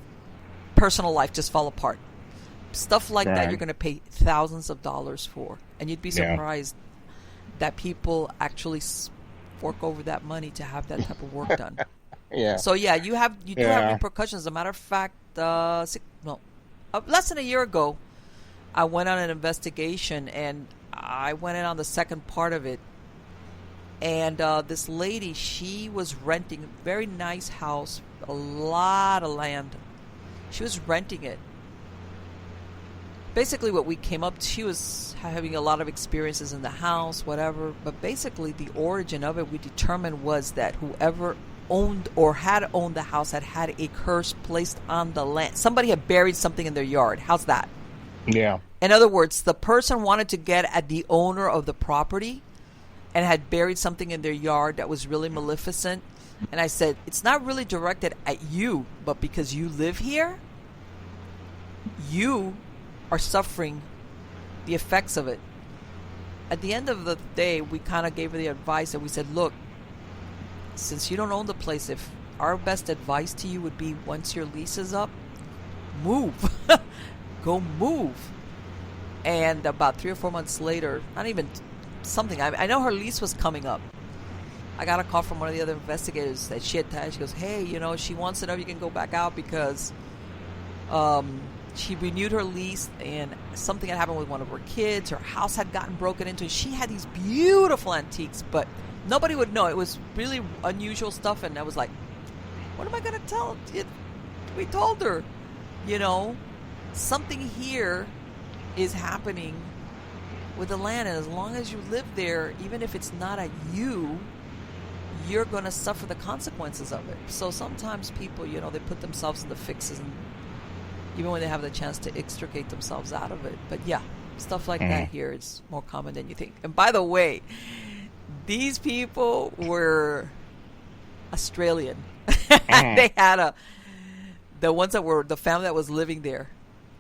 personal life just fall apart. Stuff like that you're going to pay thousands of dollars for. And you'd be surprised that people actually fork over that money to have that type of work done. Yeah. So you do have repercussions. As a matter of fact, less than a year ago, I went on an investigation, and I went in on the second part of it. And this lady, she was renting a very nice house, a lot of land. She was renting it. Basically what we came up to, she was having a lot of experiences in the house, whatever. But basically the origin of it, we determined, was that whoever owned or had owned the house had a curse placed on the land. Somebody had buried something in their yard. How's that? Yeah. In other words, the person wanted to get at the owner of the property and had buried something in their yard that was really maleficent. And I said, it's not really directed at you, but because you live here, you are suffering the effects of it. At the end of the day, we kind of gave her the advice, and we said, look, since you don't own the place, if our best advice to you would be, once your lease is up, move. Go move. And about 3 or 4 months later, not even something, I know her lease was coming up. I got a call from one of the other investigators that she had tied. She goes, hey, she wants to know if you can go back out because she renewed her lease and something had happened with one of her kids. Her house had gotten broken into. She had these beautiful antiques, but nobody would know. It was really unusual stuff, and I was like, what am I going to tell? We told her, something here is happening with the land, and as long as you live there, even if it's not at you, you're going to suffer the consequences of it. So sometimes people, they put themselves in the fixes, and even when they have the chance to extricate themselves out of it. But yeah, Stuff like that here is more common than you think. And by the way, these people were Australian. They had the ones that were the family that was living there.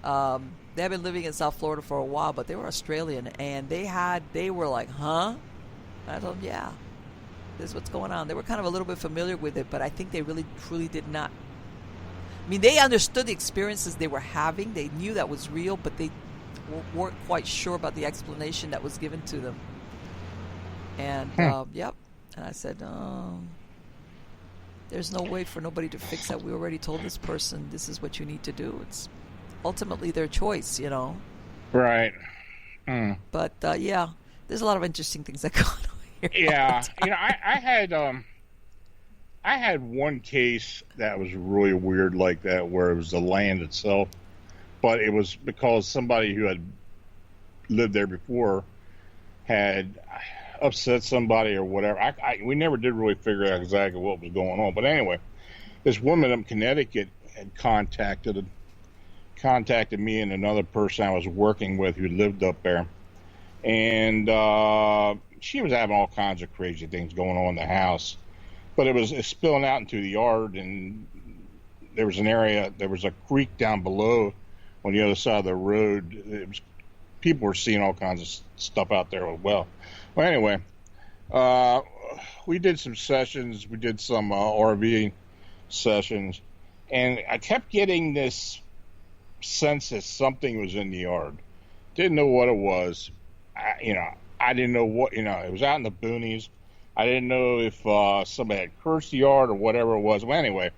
They had been living in South Florida for a while, but they were Australian, and they were like, huh? I told them, yeah, this is what's going on. They were kind of a little bit familiar with it, but I think they really, truly did not. I mean, they understood the experiences they were having. They knew that was real, but they weren't quite sure about the explanation that was given to them. And, yep. And I said, there's no way for nobody to fix that. We already told this person this is what you need to do. It's ultimately their choice, you know. Right. But, yeah, there's a lot of interesting things that go on here. Yeah. You know, I had one case that was really weird like that, where it was the land itself, but it was because somebody who had lived there before had upset somebody or whatever. We never did really figure out exactly what was going on. But anyway, this woman in Connecticut had contacted me and another person I was working with who lived up there. And she was having all kinds of crazy things going on in the house. But it was spilling out into the yard, and there was a creek down below on the other side of the road. People were seeing all kinds of stuff out there as well. Well, anyway, we did some sessions. We did some RV sessions, and I kept getting this sense that something was in the yard. Didn't know what it was. I didn't know what, it was out in the boonies. I didn't know if somebody had cursed the yard or whatever it was. Well, anyway,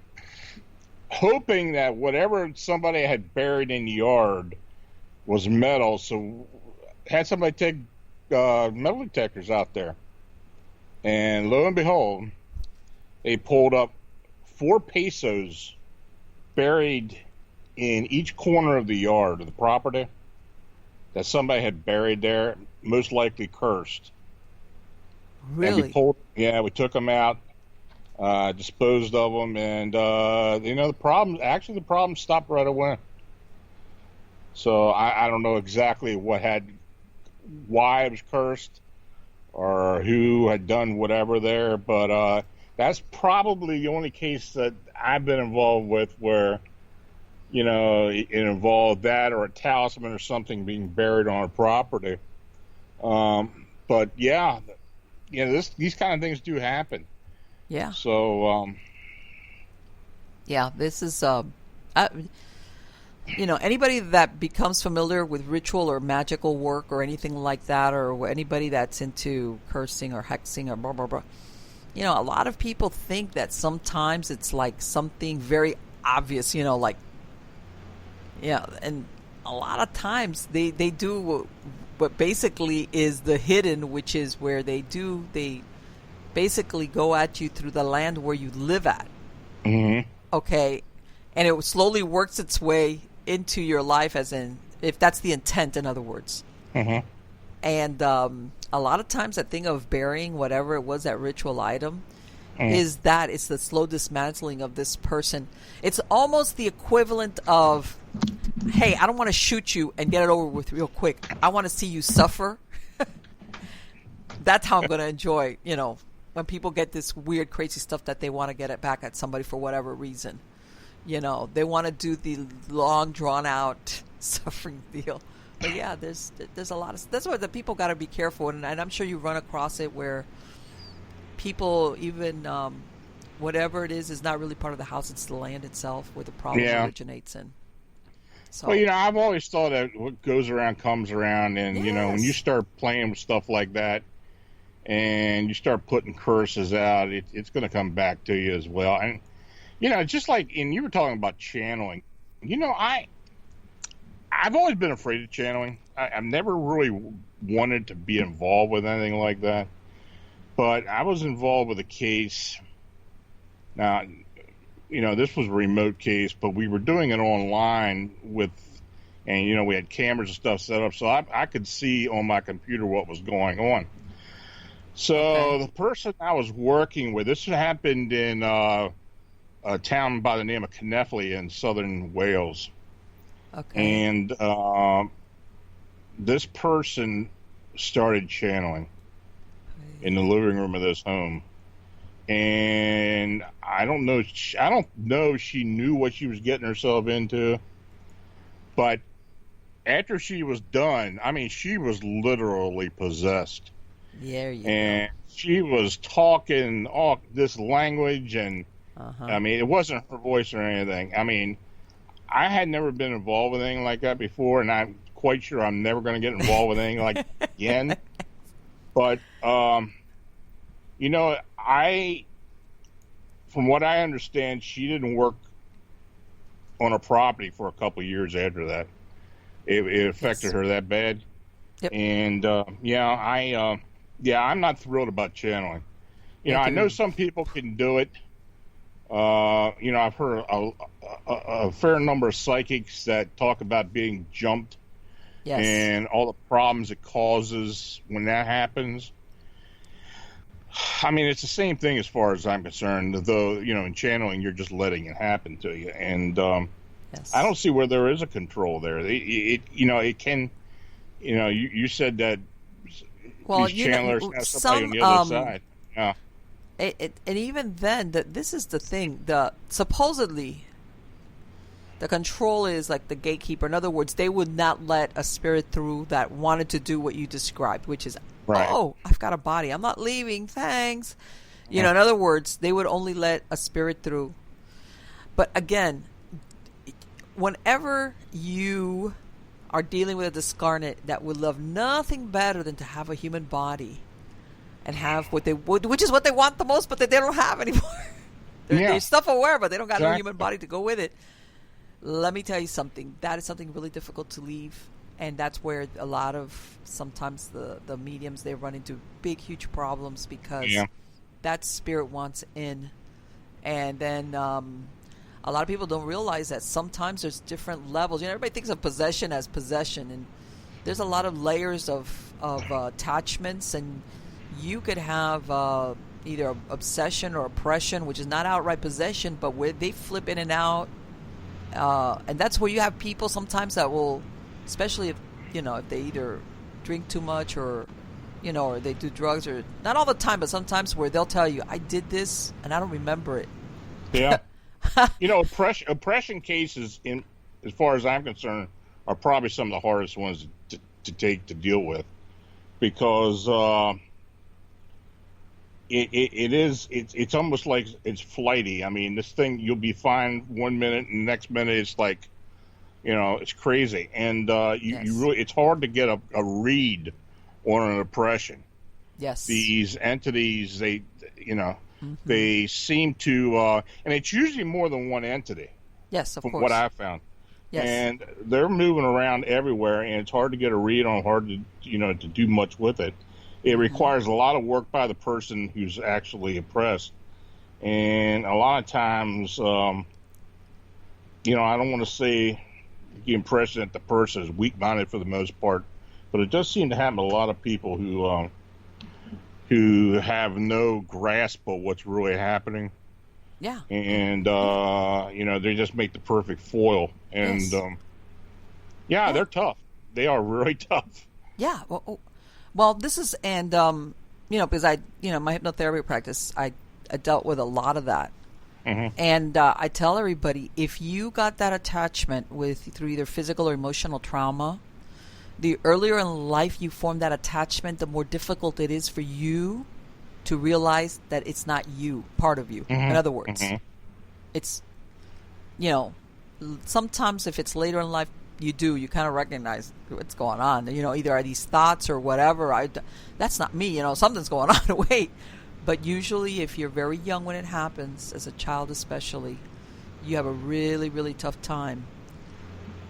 hoping that whatever somebody had buried in the yard was metal, so had somebody take metal detectors out there. And lo and behold, they pulled up 4 pesos buried in each corner of the yard of the property that somebody had buried there, most likely cursed. Really? And we took them out, disposed of them, and the problem stopped right away. So I don't know exactly why it was cursed or who had done whatever there, but that's probably the only case that I've been involved with where, it involved that or a talisman or something being buried on a property. But yeah, these kind of things do happen. Yeah. So, yeah, this is, anybody that becomes familiar with ritual or magical work or anything like that, or anybody that's into cursing or hexing or blah, blah, blah, a lot of people think that sometimes it's like something very obvious, and a lot of times they do what basically is the hidden, which is where they basically go at you through the land where you live at. Mm-hmm. Okay. And it slowly works its way into your life, as in, if that's the intent, in other words. Mm-hmm. And a lot of times that thing of burying whatever it was, that ritual item, is that it's the slow dismantling of this person. It's almost the equivalent of, hey, I don't want to shoot you and get it over with real quick. I want to see you suffer. That's how I'm going to enjoy, when people get this weird, crazy stuff that they want to get it back at somebody for whatever reason. They want to do the long, drawn-out suffering deal. But yeah, there's a lot of... That's why the people got to be careful, and I'm sure you run across it where people even... whatever it is not really part of the house. It's the land itself where the problem originates in. So, well, I've always thought that what goes around comes around, and yes. When you start playing with stuff like that, and you start putting curses out, it's going to come back to you as well. And just like, and you were talking about channeling. I've always been afraid of channeling. I've never really wanted to be involved with anything like that. But I was involved with a case. Now, this was a remote case, but we were doing it online and we had cameras and stuff set up, so I could see on my computer what was going on. So the person I was working with, this happened in a town by the name of Conneffley in southern Wales. Okay. And this person started channeling in the living room of this home, and I don't know if she knew what she was getting herself into, but after she was done, I mean, she was literally possessed. There you and go. She was talking all this language, and I mean, it wasn't her voice or anything. I mean, I had never been involved with anything like that before, and I'm quite sure I'm never going to get involved with anything like that again. But you know, from what I understand, she didn't work on a property for a couple of years after that. It affected her that bad. Yep. And I'm not thrilled about channeling. You know, I know some people can do it. You know, I've heard a fair number of psychics that talk about being jumped. Yes. And all the problems it causes when that happens. I mean, it's the same thing as far as I'm concerned, though, you know, in channeling, you're just letting it happen to you. And yes. I don't see where there is a control there. You know, it can, you know, you said that these channelers have somebody on the other side. Yeah. And even then, this is the thing. Supposedly, the control is like the gatekeeper. In other words, they would not let a spirit through that wanted to do what you described, which is, right. Oh, I've got a body. I'm not leaving. Thanks. You know, in other words, they would only let a spirit through. But again, whenever you are dealing with a discarnate that would love nothing better than to have a human body and have what they would, which is what they want the most, but that they don't have anymore. They're self-aware, but they don't got no human body to go with it. Let me tell you something. That is something really difficult to leave, and that's where a lot of sometimes the mediums, they run into big, huge problems because that spirit wants in, and then a lot of people don't realize that sometimes there's different levels. You know, everybody thinks of possession as possession, and there's a lot of layers of attachments, and you could have either obsession or oppression, which is not outright possession, but where they flip in and out. And that's where you have people sometimes that will, especially if, you know, if they either drink too much or, you know, or they do drugs, or not all the time, but sometimes where they'll tell you, I did this and I don't remember it. Yeah. You know, oppression cases, as far as I'm concerned, are probably some of the hardest ones to take to deal with, because it's almost like it's flighty. I mean, this thing, you'll be fine 1 minute, and the next minute it's like, you know, it's crazy, and you really, it's hard to get a read on an oppression. Yes, these entities, they, you know, they seem to, and it's usually more than one entity. Yes, of course. From what I've found. Yes. And they're moving around everywhere, and it's hard to get a read on, hard to, you know, to do much with it. It requires a lot of work by the person who's actually oppressed. And a lot of times, you know, I don't want to say the impression that the person is weak-minded for the most part, but it does seem to happen to a lot of people who have no grasp of what's really happening. Yeah. And, you know, they just make the perfect foil. And, yes. They're tough. They are really tough. Yeah. Well, this is, and, you know, because my hypnotherapy practice, I dealt with a lot of that. And I tell everybody, if you got that attachment through either physical or emotional trauma, the earlier in life you form that attachment, the more difficult it is for you to realize that it's not you, part of you. In other words, it's, you know, sometimes if it's later in life, you kind of recognize what's going on. You know, either are these thoughts or whatever. That's not me. You know, something's going on. Wait. But usually if you're very young when it happens, as a child especially, you have a really, really tough time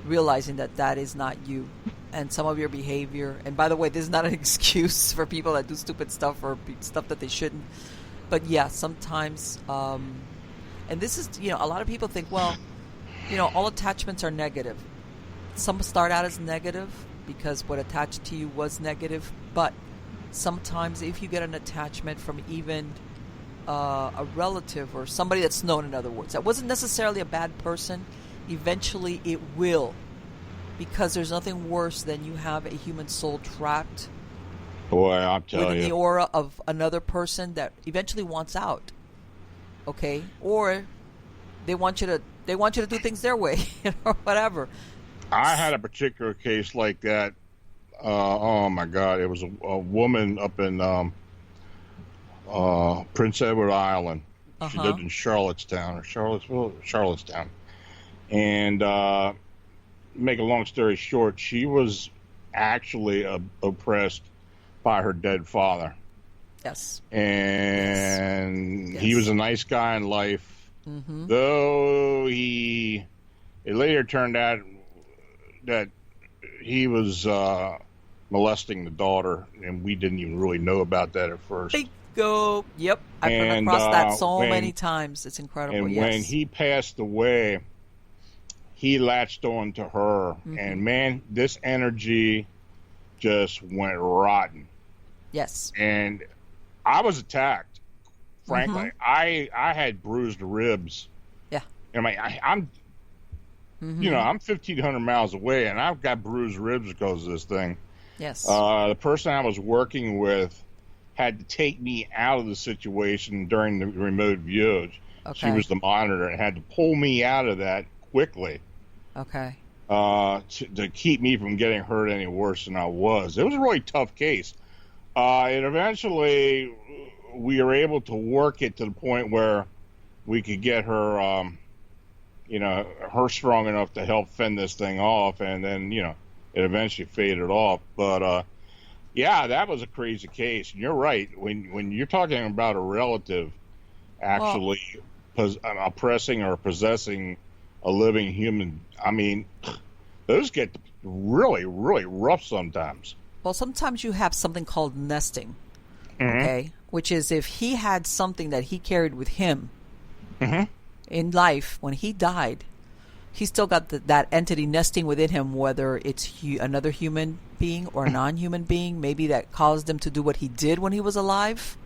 realizing that that is not you. And some of your behavior, and by the way, this is not an excuse for people that do stupid stuff or stuff that they shouldn't. But yeah, sometimes, and this is, you know, a lot of people think, well, you know, all attachments are negative. Some start out as negative because what attached to you was negative, but sometimes if you get an attachment from even a relative or somebody that's known, in other words, that wasn't necessarily a bad person, eventually it will because there's nothing worse than you have a human soul trapped Boy, I'll tell within the you. aura of another person that eventually wants out. Okay, or they want you to do things their way, or whatever. I had a particular case like that. Oh my God! It was a woman up in Prince Edward Island. She lived in Charlottetown or Charlottetown. And make a long story short, she was actually oppressed by her dead father. Yes. And Yes. he was a nice guy in life, though it later turned out that he was molesting the daughter, and we didn't even really know about that at first. Bingo. Yep. I've come across that so many times. It's incredible. And yes. when he passed away, he latched on to her, and man, this energy just went rotten. Yes. And I was attacked. Frankly, I had bruised ribs. Yeah. I mean, I'm you know, I'm 1,500 miles away, and I've got bruised ribs because of this thing. Yes. The person I was working with had to take me out of the situation during the remote view. Okay. She was the monitor and had to pull me out of that quickly. Okay. To keep me from getting hurt any worse than I was. It was a really tough case. And eventually we were able to work it to the point where we could get her, her strong enough to help fend this thing off. And then, it eventually faded off. But, yeah, that was a crazy case. And you're right. When you're talking about a relative actually oppressing or possessing a living human, I mean, those get really, really rough sometimes. Well, sometimes you have something called nesting, okay? Which is if he had something that he carried with him in life, when he died, he still got that entity nesting within him, whether it's another human being or a non-human being, maybe that caused him to do what he did when he was alive.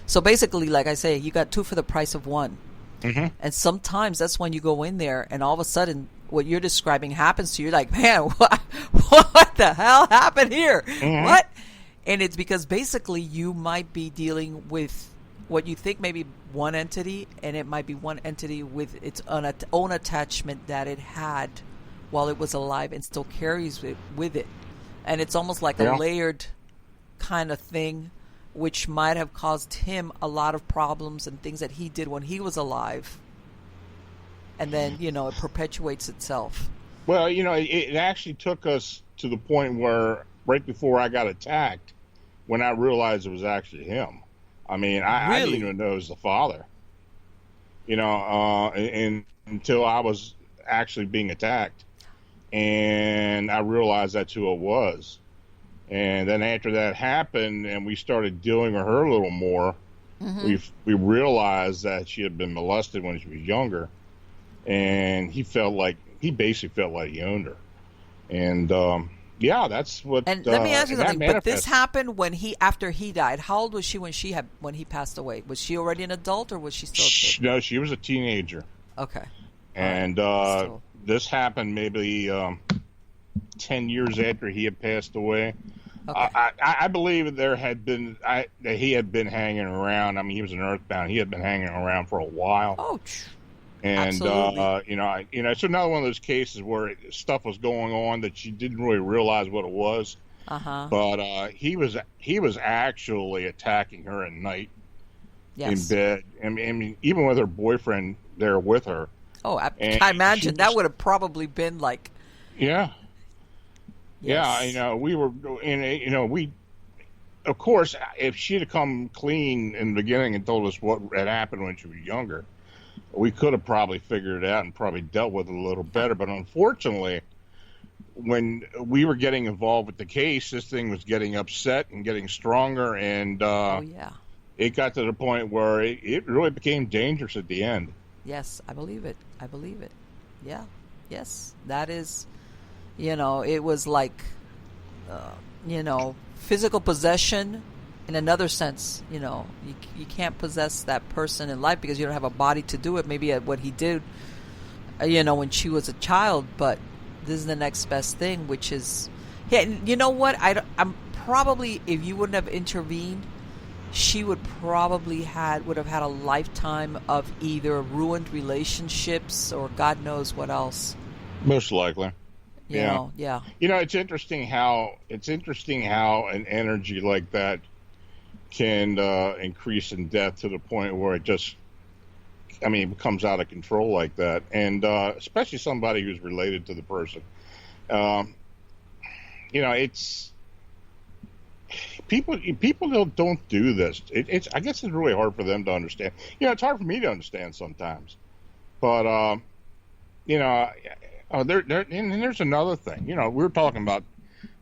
So basically, like I say, you got two for the price of one. And sometimes that's when you go in there and all of a sudden what you're describing happens to you. You're like, man, what the hell happened here? What? And it's because basically you might be dealing with what you think may be one entity, and it might be one entity with its own attachment that it had while it was alive and still carries it with it. And it's almost like a layered kind of thing, which might have caused him a lot of problems and things that he did when he was alive. And then, it perpetuates itself. Well, it actually took us to the point where right before I got attacked, when I realized it was actually him. I mean, I didn't even know it was the father, and until I was actually being attacked. And I realized that's who it was. And then after that happened and we started dealing with her a little more, we realized that she had been molested when she was younger. And he basically felt like he owned her. And, that's what. And let me ask you something. But this happened after he died. How old was she when he passed away? Was she already an adult or was she still a kid? No, she was a teenager. Okay. And, this happened maybe, 10 years after he had passed away. Okay. I believe that he had been hanging around. I mean, he was an earthbound. He had been hanging around for a while. Oh, and absolutely. It's another one of those cases where stuff was going on that she didn't really realize what it was. But he was actually attacking her at night in bed. I mean, even with her boyfriend there with her. Oh, I imagine that would have probably been like. Yeah. Yes. Yeah, we were, of course, if she'd have come clean in the beginning and told us what had happened when she was younger, we could have probably figured it out and probably dealt with it a little better. But unfortunately, when we were getting involved with the case, this thing was getting upset and getting stronger. And it got to the point where it really became dangerous at the end. Yes, I believe it. Yeah. Yes, that is... it was like, physical possession in another sense. You can't possess that person in life because you don't have a body to do it. Maybe what he did, when she was a child, but this is the next best thing, which is, yeah. And you know what? I'm probably, if you wouldn't have intervened, she would have had a lifetime of either ruined relationships or God knows what else. Most likely. Yeah. It's interesting how an energy like that can increase in depth to the point where it just, it becomes out of control like that, and especially somebody who's related to the person. It's people don't do this. I guess it's really hard for them to understand. It's hard for me to understand sometimes, but there's another thing. We were talking about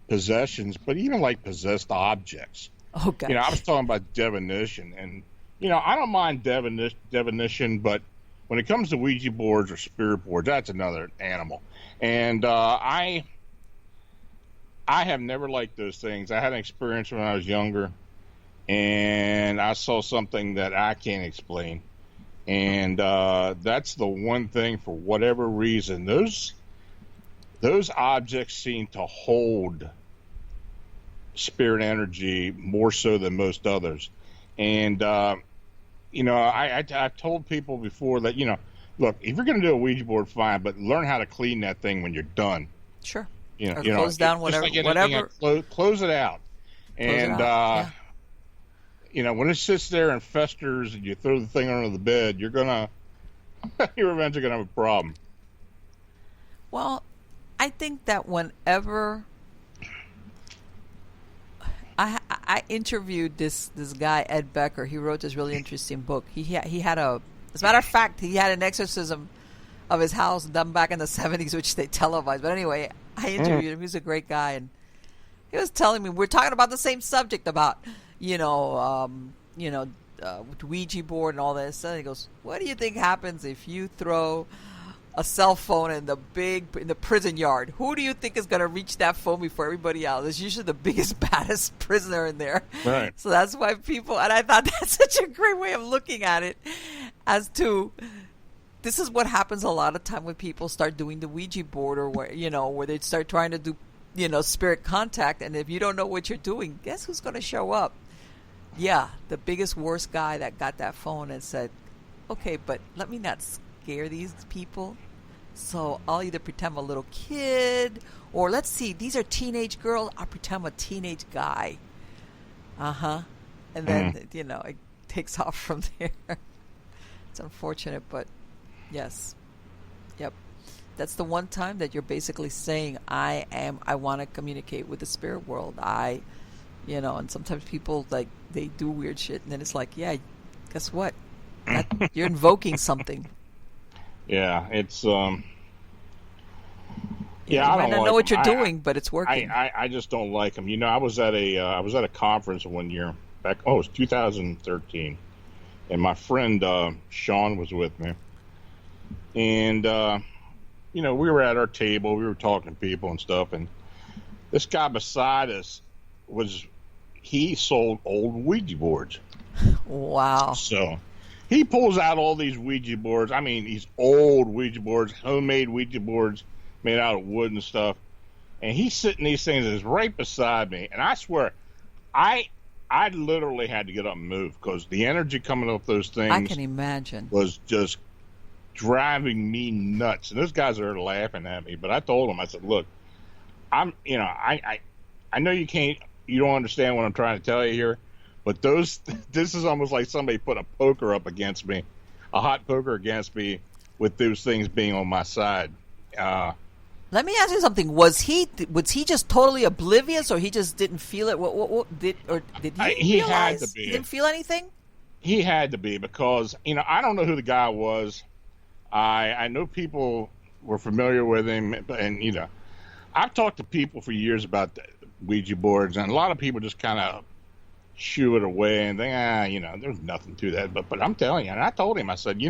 possessions, but even like possessed objects. Oh, gosh. I was talking about divination, and I don't mind divination, but when it comes to Ouija boards or spirit boards, that's another animal. And I have never liked those things. I had an experience when I was younger, and I saw something that I can't explain. And that's the one thing, for whatever reason, those objects seem to hold spirit energy more so than most others. And I've told people before that, look, if you're going to do a Ouija board, fine, but learn how to clean that thing when you're done. Sure. Or close down whatever. Like anything, close it out. When it sits there and festers and you throw the thing under the bed, you're eventually gonna have a problem. Well, I think that whenever I interviewed this guy, Ed Becker, he wrote this really interesting book. He had as a matter of fact, he had an exorcism of his house done back in the 70s, which they televised. But anyway, I interviewed him. He's a great guy, and he was telling me, we're talking about the same subject about Ouija board and all this. And he goes, "What do you think happens if you throw a cell phone in the prison yard? Who do you think is going to reach that phone before everybody else? It's usually the biggest, baddest prisoner in there." Right. So that's why and I thought that's such a great way of looking at it, as to, this is what happens a lot of time when people start doing the Ouija board, or where they start trying to do, spirit contact. And if you don't know what you're doing, guess who's going to show up? Yeah, the biggest, worst guy that got that phone and said, "Okay, but let me not scare these people. So I'll either pretend I'm a little kid, or let's see, these are teenage girls. I'll pretend I'm a teenage guy." And then, it takes off from there. It's unfortunate, but yes. Yep. That's the one time that you're basically saying, I want to communicate with the spirit world. And sometimes people, they do weird shit, and then it's like, yeah, guess what? You're invoking something. Yeah, it's you might not know what you're doing, but it's working. I just don't like them. I was at a conference one year back. Oh, it was 2013, and my friend Sean was with me, and we were at our table. We were talking to people and stuff, and this guy beside us he sold old Ouija boards. Wow. So he pulls out all these Ouija boards. I mean, these old Ouija boards, homemade Ouija boards made out of wood and stuff. And he's sitting these things, and it's right beside me. And I swear, I literally had to get up and move, because the energy coming off those things, I can imagine, was just driving me nuts. And those guys are laughing at me. But I told them, I said, look, I know you don't understand what I'm trying to tell you here, but this is almost like somebody put a poker up against me, a hot poker against me, with those things being on my side. Let me ask you something. Was he just totally oblivious, or he just didn't feel it? Did he realize had to be. He didn't feel anything? He had to be, because I don't know who the guy was. I know people were familiar with him, and I've talked to people for years about Ouija boards, and a lot of people just kind of shoo it away and think, there's nothing to that. But I'm telling you, and I told him, I said,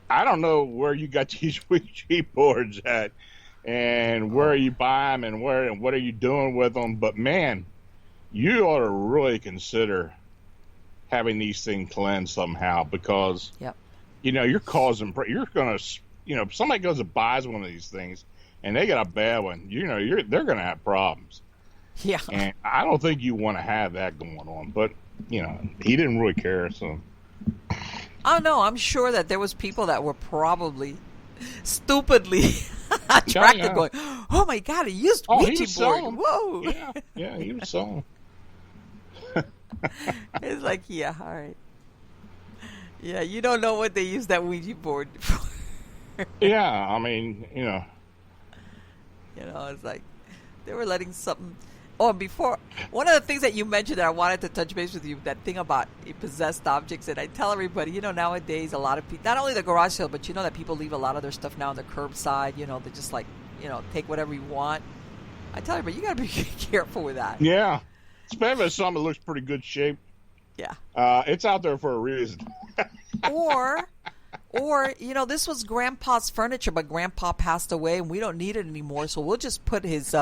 I don't know where you got these Ouija boards at, and where you buy them, and what are you doing with them. But man, you ought to really consider having these things cleansed somehow, because you're going to, if somebody goes and buys one of these things, and they got a bad one, they're going to have problems. Yeah. And I don't think you want to have that going on. But he didn't really care. So. Oh no, I'm sure that there was people that were probably stupidly attracted, going, "Oh my God, he used Ouija board! Whoa!" Yeah, he was selling. It's like, yeah, all right. Yeah, you don't know what they use that Ouija board for. Yeah, I mean, it's like they were letting something. Oh, before, one of the things that you mentioned that I wanted to touch base with you, that thing about possessed objects, and I tell everybody, nowadays a lot of people, not only the garage sale, but that people leave a lot of their stuff now on the curbside, they just take whatever you want. I tell everybody, you got to be careful with that. Yeah, especially if something that looks pretty good shape. Yeah. It's out there for a reason. Or, this was Grandpa's furniture, but Grandpa passed away and we don't need it anymore, so we'll just put his,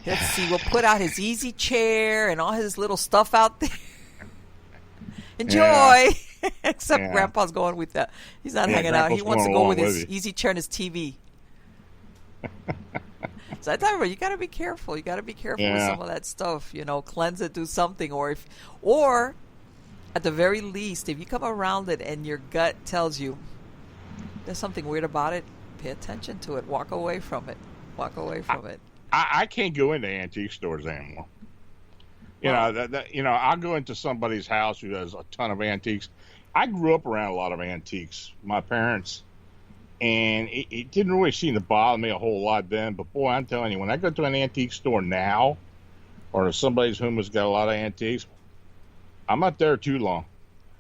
let's see, we'll put out his easy chair and all his little stuff out there. Enjoy. Yeah. Except Grandpa's going with that. He's not hanging out. He wants to go with his easy chair and his TV. So I tell everybody, you got to be careful. You got to be careful with some of that stuff. Cleanse it, do something. Or at the very least, if you come around it and your gut tells you there's something weird about it, pay attention to it. Walk away from it. I can't go into antique stores anymore. I'll go into somebody's house who has a ton of antiques. I grew up around a lot of antiques. My parents, and it didn't really seem to bother me a whole lot then. But boy, I'm telling you, when I go to an antique store now, or to somebody's home has got a lot of antiques, I'm not there too long.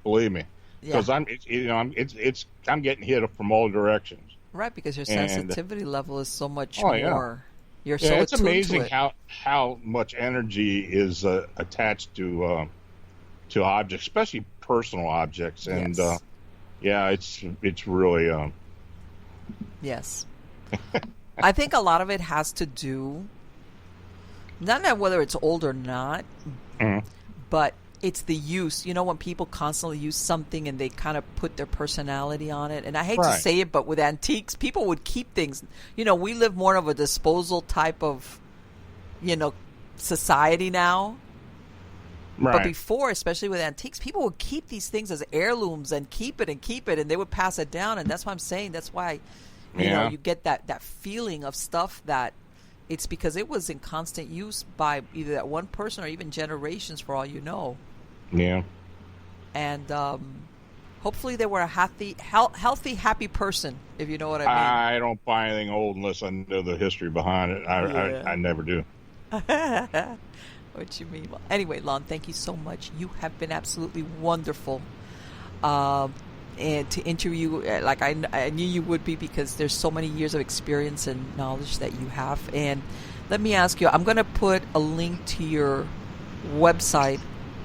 Believe me, because I'm getting hit from all directions. Right, because your sensitivity level is so much more. Yeah. You're so it's amazing to it. how much energy is attached to objects, especially personal objects, and it's really yes. I think a lot of it has to do not whether it's old or not, but it's the use. When people constantly use something and they kind of put their personality on it. And I hate to say it, but with antiques, people would keep things. We live more of a disposal type of, society now. Right. But before, especially with antiques, people would keep these things as heirlooms and keep it, and they would pass it down. And that's why I'm saying that's why, you get that feeling of stuff that it's because it was in constant use by either that one person or even generations, for all you know. Yeah. And hopefully they were a healthy, happy person, if you know what I mean. I don't buy anything old unless I know the history behind it. I never do. What you mean? Well, anyway, Lon, thank you so much. You have been absolutely wonderful. And to interview, like I knew you would be, because there's so many years of experience and knowledge that you have. And let me ask you, I'm going to put a link to your website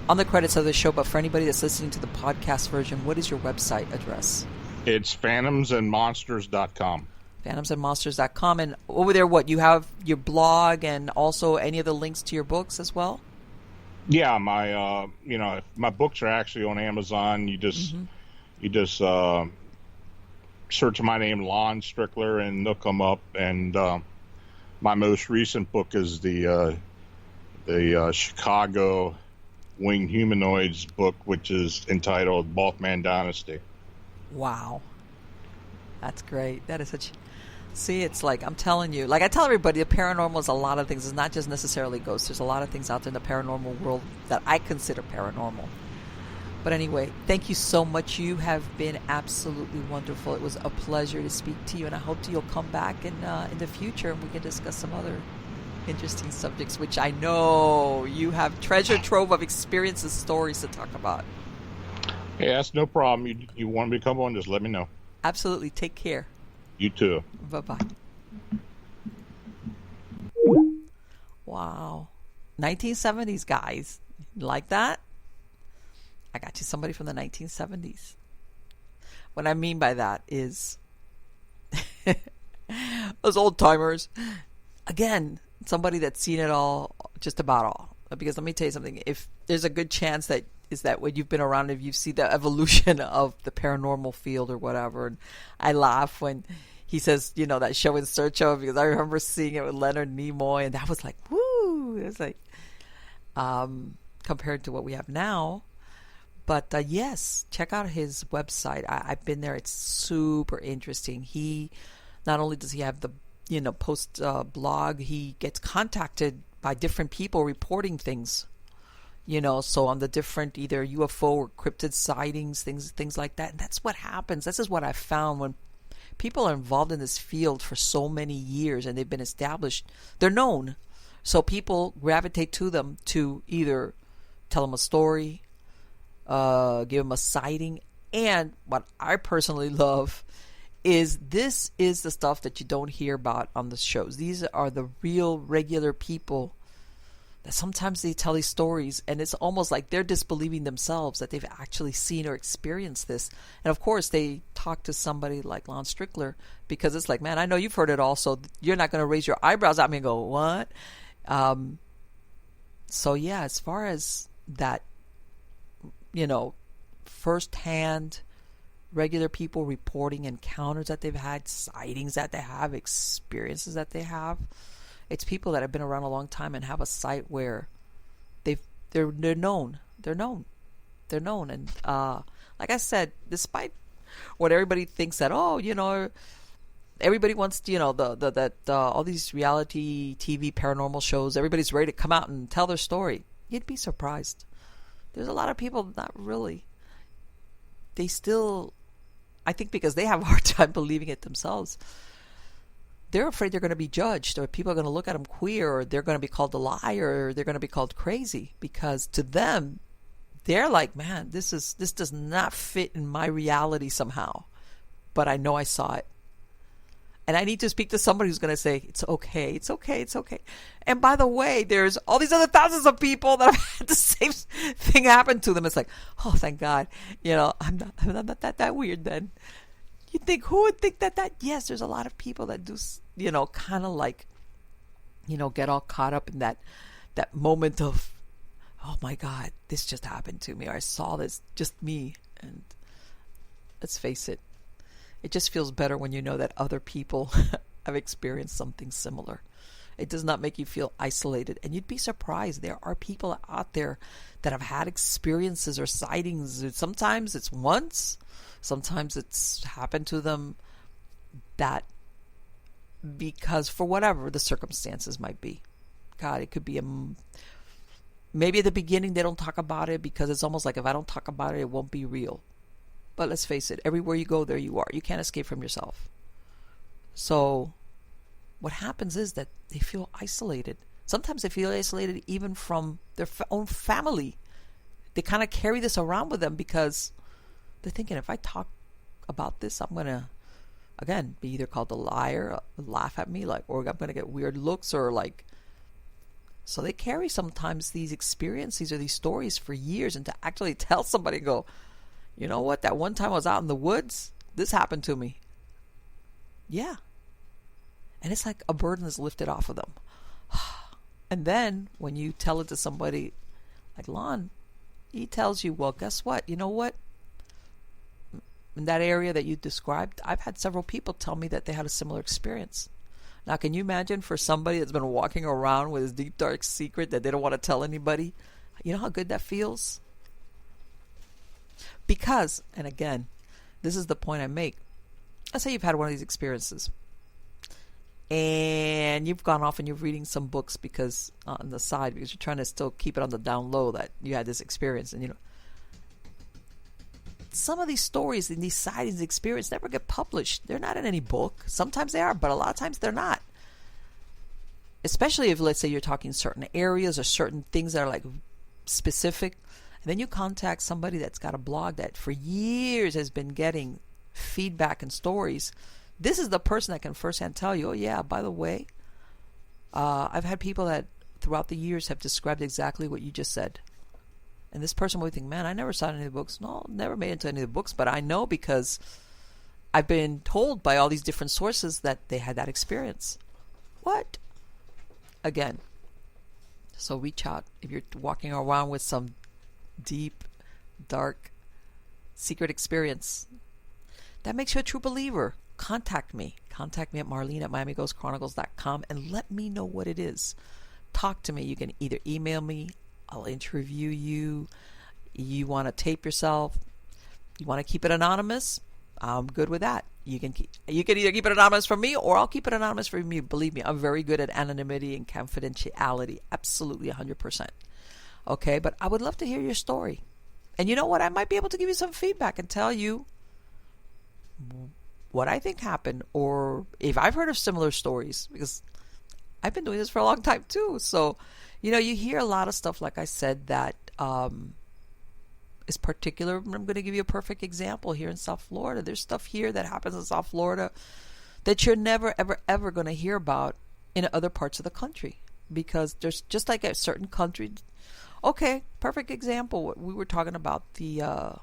on the credits of the show, but for anybody that's listening to the podcast version, what is your website address? It's phantomsandmonsters.com. Phantomsandmonsters.com. And over there, you have your blog and also any of the links to your books as well? Yeah, my my books are actually on Amazon. You just search my name, Lon Strickler, and they'll come up. And my most recent book is the Chicago Winged Humanoids book, which is entitled Mothman Dynasty. Wow. That's great. That is such... See, it's like, I'm telling you, like I tell everybody, the paranormal is a lot of things. It's not just necessarily ghosts. There's a lot of things out there in the paranormal world that I consider paranormal. But anyway, thank you so much. You have been absolutely wonderful. It was a pleasure to speak to you, and I hope you'll come back in the future and we can discuss some other interesting subjects, which I know you have treasure trove of experiences, stories to talk about. Yeah, that's no problem. You want me to come on, just let me know. Absolutely. Take care. You too. Bye-bye. Wow. 1970s, guys. You like that? I got you somebody from the 1970s. What I mean by that is those old timers. Again, somebody that's seen it all, just about all. Because let me tell you something. If there's a good chance that when you've been around, if you see the evolution of the paranormal field or whatever. And I laugh when he says, that show In Search Of, because I remember seeing it with Leonard Nimoy, and that was like, woo! It was like, compared to what we have now. But yes, check out his website. I've been there. It's super interesting. He, not only does he have the, post blog, he gets contacted by different people reporting things. So on the different either UFO or cryptid sightings, things like that. And that's what happens. This is what I found when people are involved in this field for so many years and they've been established. They're known. So people gravitate to them to either tell them a story, give them a sighting. And what I personally love is this is the stuff that you don't hear about on the shows. These are the real regular people that sometimes they tell these stories and it's almost like they're disbelieving themselves that they've actually seen or experienced this. And of course they talk to somebody like Lon Strickler because it's like, man, I know you've heard it all, so you're not going to raise your eyebrows at me and go, what? So yeah, as far as that, firsthand regular people reporting encounters that they've had, sightings that they have, experiences that they have, it's people that have been around a long time and have a site where they're known. And like I said, despite what everybody thinks that, everybody wants to, all these reality TV paranormal shows, everybody's ready to come out and tell their story. You'd be surprised. There's a lot of people not really. They still, I think because they have a hard time believing it themselves, they're afraid they're going to be judged, or people are going to look at them queer, or they're going to be called a liar, or they're going to be called crazy, because to them, they're like, man, this does not fit in my reality somehow, but I know I saw it. And I need to speak to somebody who's going to say, it's okay, it's okay, it's okay. And by the way, there's all these other thousands of people that have had the same thing happen to them. It's like, oh, thank God. I'm not that weird then. You think, who would think that? Yes, there's a lot of people that do, kind of like, get all caught up in that moment of, oh my God, this just happened to me. Or I saw this, just me. And let's face it. It just feels better when you know that other people have experienced something similar. It does not make you feel isolated. And you'd be surprised. There are people out there that have had experiences or sightings. Sometimes it's once. Sometimes it's happened to them that because for whatever the circumstances might be. God, it could be maybe at the beginning they don't talk about it because it's almost like if I don't talk about it, it won't be real. But let's face it, everywhere you go, there you are. You can't escape from yourself. So what happens is that they feel isolated. Sometimes they feel isolated even from their own family. They kind of carry this around with them because they're thinking, if I talk about this, I'm going to, again, be either called a liar, laugh at me, or I'm going to get weird looks, or like. So they carry sometimes these experiences or these stories for years, and to actually tell somebody, go, you know what? That one time I was out in the woods, this happened to me. Yeah. And it's like a burden is lifted off of them. And then when you tell it to somebody like Lon, he tells you, well, guess what? You know what? In that area that you described, I've had several people tell me that they had a similar experience. Now, can you imagine for somebody that's been walking around with this deep, dark secret that they don't want to tell anybody? You know how good that feels? Because, and again, this is the point I make. Let's say you've had one of these experiences and you've gone off and you're reading some books because on the side, because you're trying to still keep it on the down low that you had this experience. And some of these stories and these sightings experience never get published. They're not in any book. Sometimes they are, but a lot of times they're not. Especially if, let's say, you're talking certain areas or certain things that are like specific. And then you contact somebody that's got a blog that for years has been getting feedback and stories. This is the person that can firsthand tell you, oh yeah, by the way, I've had people that throughout the years have described exactly what you just said. And this person will think, man, I never saw any of the books. No, never made it into any of the books, but I know because I've been told by all these different sources that they had that experience. What? Again, so reach out. If you're walking around with some deep, dark, secret experience, that makes you a true believer. contact me. Contact me at marlene@miamighostchronicles.com and let me know what it is. Talk to me. You can either email me, I'll interview you. You want to tape yourself, you want to keep it anonymous, I'm good with that. You can either keep it anonymous from me, or I'll keep it anonymous from you. Believe me, I'm very good at anonymity and confidentiality. Absolutely 100%. Okay, but I would love to hear your story. And you know what? I might be able to give you some feedback and tell you what I think happened, or if I've heard of similar stories, because I've been doing this for a long time too. So, you hear a lot of stuff, like I said, that is particular. I'm going to give you a perfect example here in South Florida. There's stuff here that happens in South Florida that you're never, ever, ever going to hear about in other parts of the country, because there's just like a certain country. Okay, perfect example. We were talking about the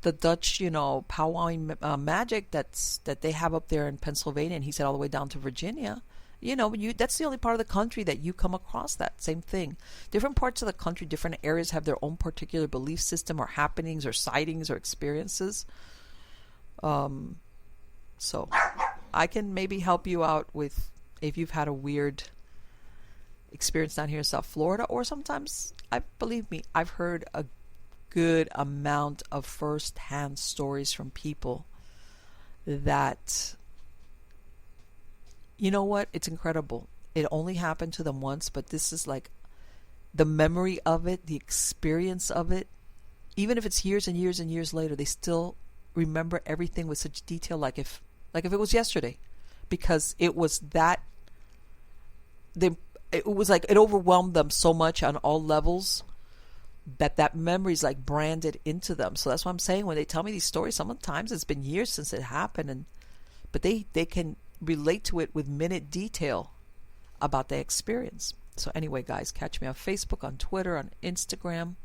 Dutch, powwowing magic that they have up there in Pennsylvania, and he said all the way down to Virginia. That's the only part of the country that you come across that same thing. Different parts of the country, different areas have their own particular belief system or happenings or sightings or experiences. So I can maybe help you out with if you've had a weird experience down here in South Florida, or sometimes, believe me, I've heard a good amount of first-hand stories from people that, you know what, it's incredible. It only happened to them once, but this is like the memory of it, the experience of it. Even if it's years and years and years later, they still remember everything with such detail, like if it was yesterday, because it was that it was like it overwhelmed them so much on all levels that memory is like branded into them. So that's what I'm saying. When they tell me these stories, sometimes it's been years since it happened, but they can relate to it with minute detail about their experience. So anyway, guys, catch me on Facebook, on Twitter, on Instagram.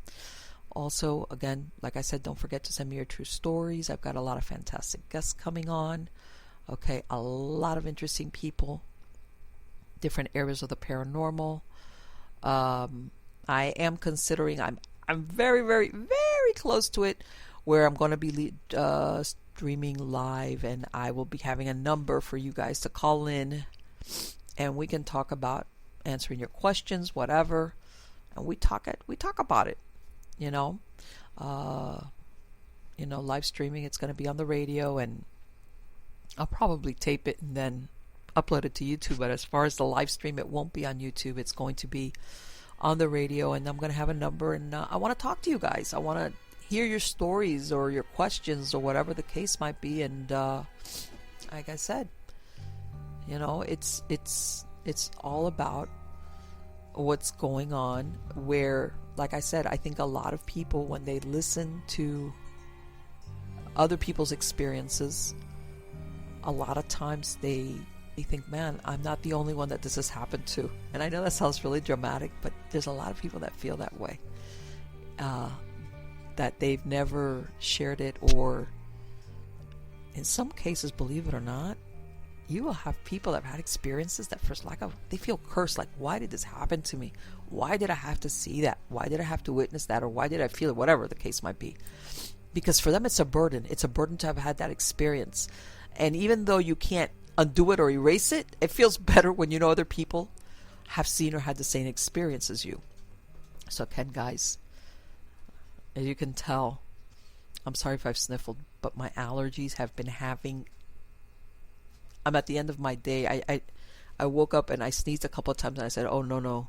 Also, again, like I said, don't forget to send me your true stories. I've got a lot of fantastic guests coming on. Okay, a lot of interesting people, different areas of the paranormal. I am considering, I'm very, very, very close to it, where I'm going to be streaming live, and I will be having a number for you guys to call in, and we can talk about answering your questions, whatever, and we talk about it. Live streaming. It's going to be on the radio, and I'll probably tape it and then upload it to YouTube. But as far as the live stream, it won't be on YouTube. It's going to be on the radio, and I'm going to have a number, and I want to talk to you guys. I want to hear your stories or your questions or whatever the case might be. And like I said, it's all about what's going on, where, like I said, I think a lot of people, when they listen to other people's experiences, a lot of times they think, man, I'm not the only one that this has happened to. And I know that sounds really dramatic, but there's a lot of people that feel that way, that they've never shared it, or in some cases, believe it or not, you will have people that have had experiences that first, they feel cursed. Like, why did this happen to me? Why did I have to see that? Why did I have to witness that? Or why did I feel it? Whatever the case might be. Because for them, it's a burden. It's a burden to have had that experience. And even though you can't undo it or erase it, it feels better when you know other people have seen or had the same experience as you. So again, guys, as you can tell, I'm sorry if I've sniffled, but my allergies have been I'm at the end of my day. I woke up and I sneezed a couple of times, and I said, oh, no.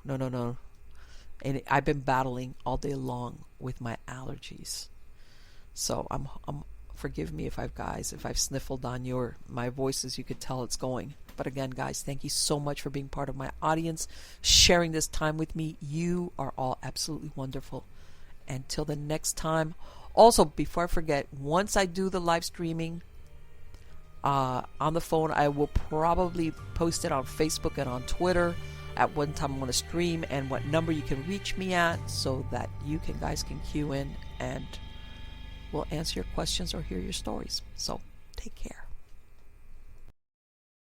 And I've been battling all day long with my allergies. So forgive me if I've sniffled on my voice, as you could tell it's going. But again, guys, thank you so much for being part of my audience, sharing this time with me. You are all absolutely wonderful. Until the next time. Also, before I forget, once I do the live streaming on the phone, I will probably post it on Facebook and on Twitter at what time I'm going to stream and what number you can reach me at, so that you guys can queue in and we'll answer your questions or hear your stories. So take care.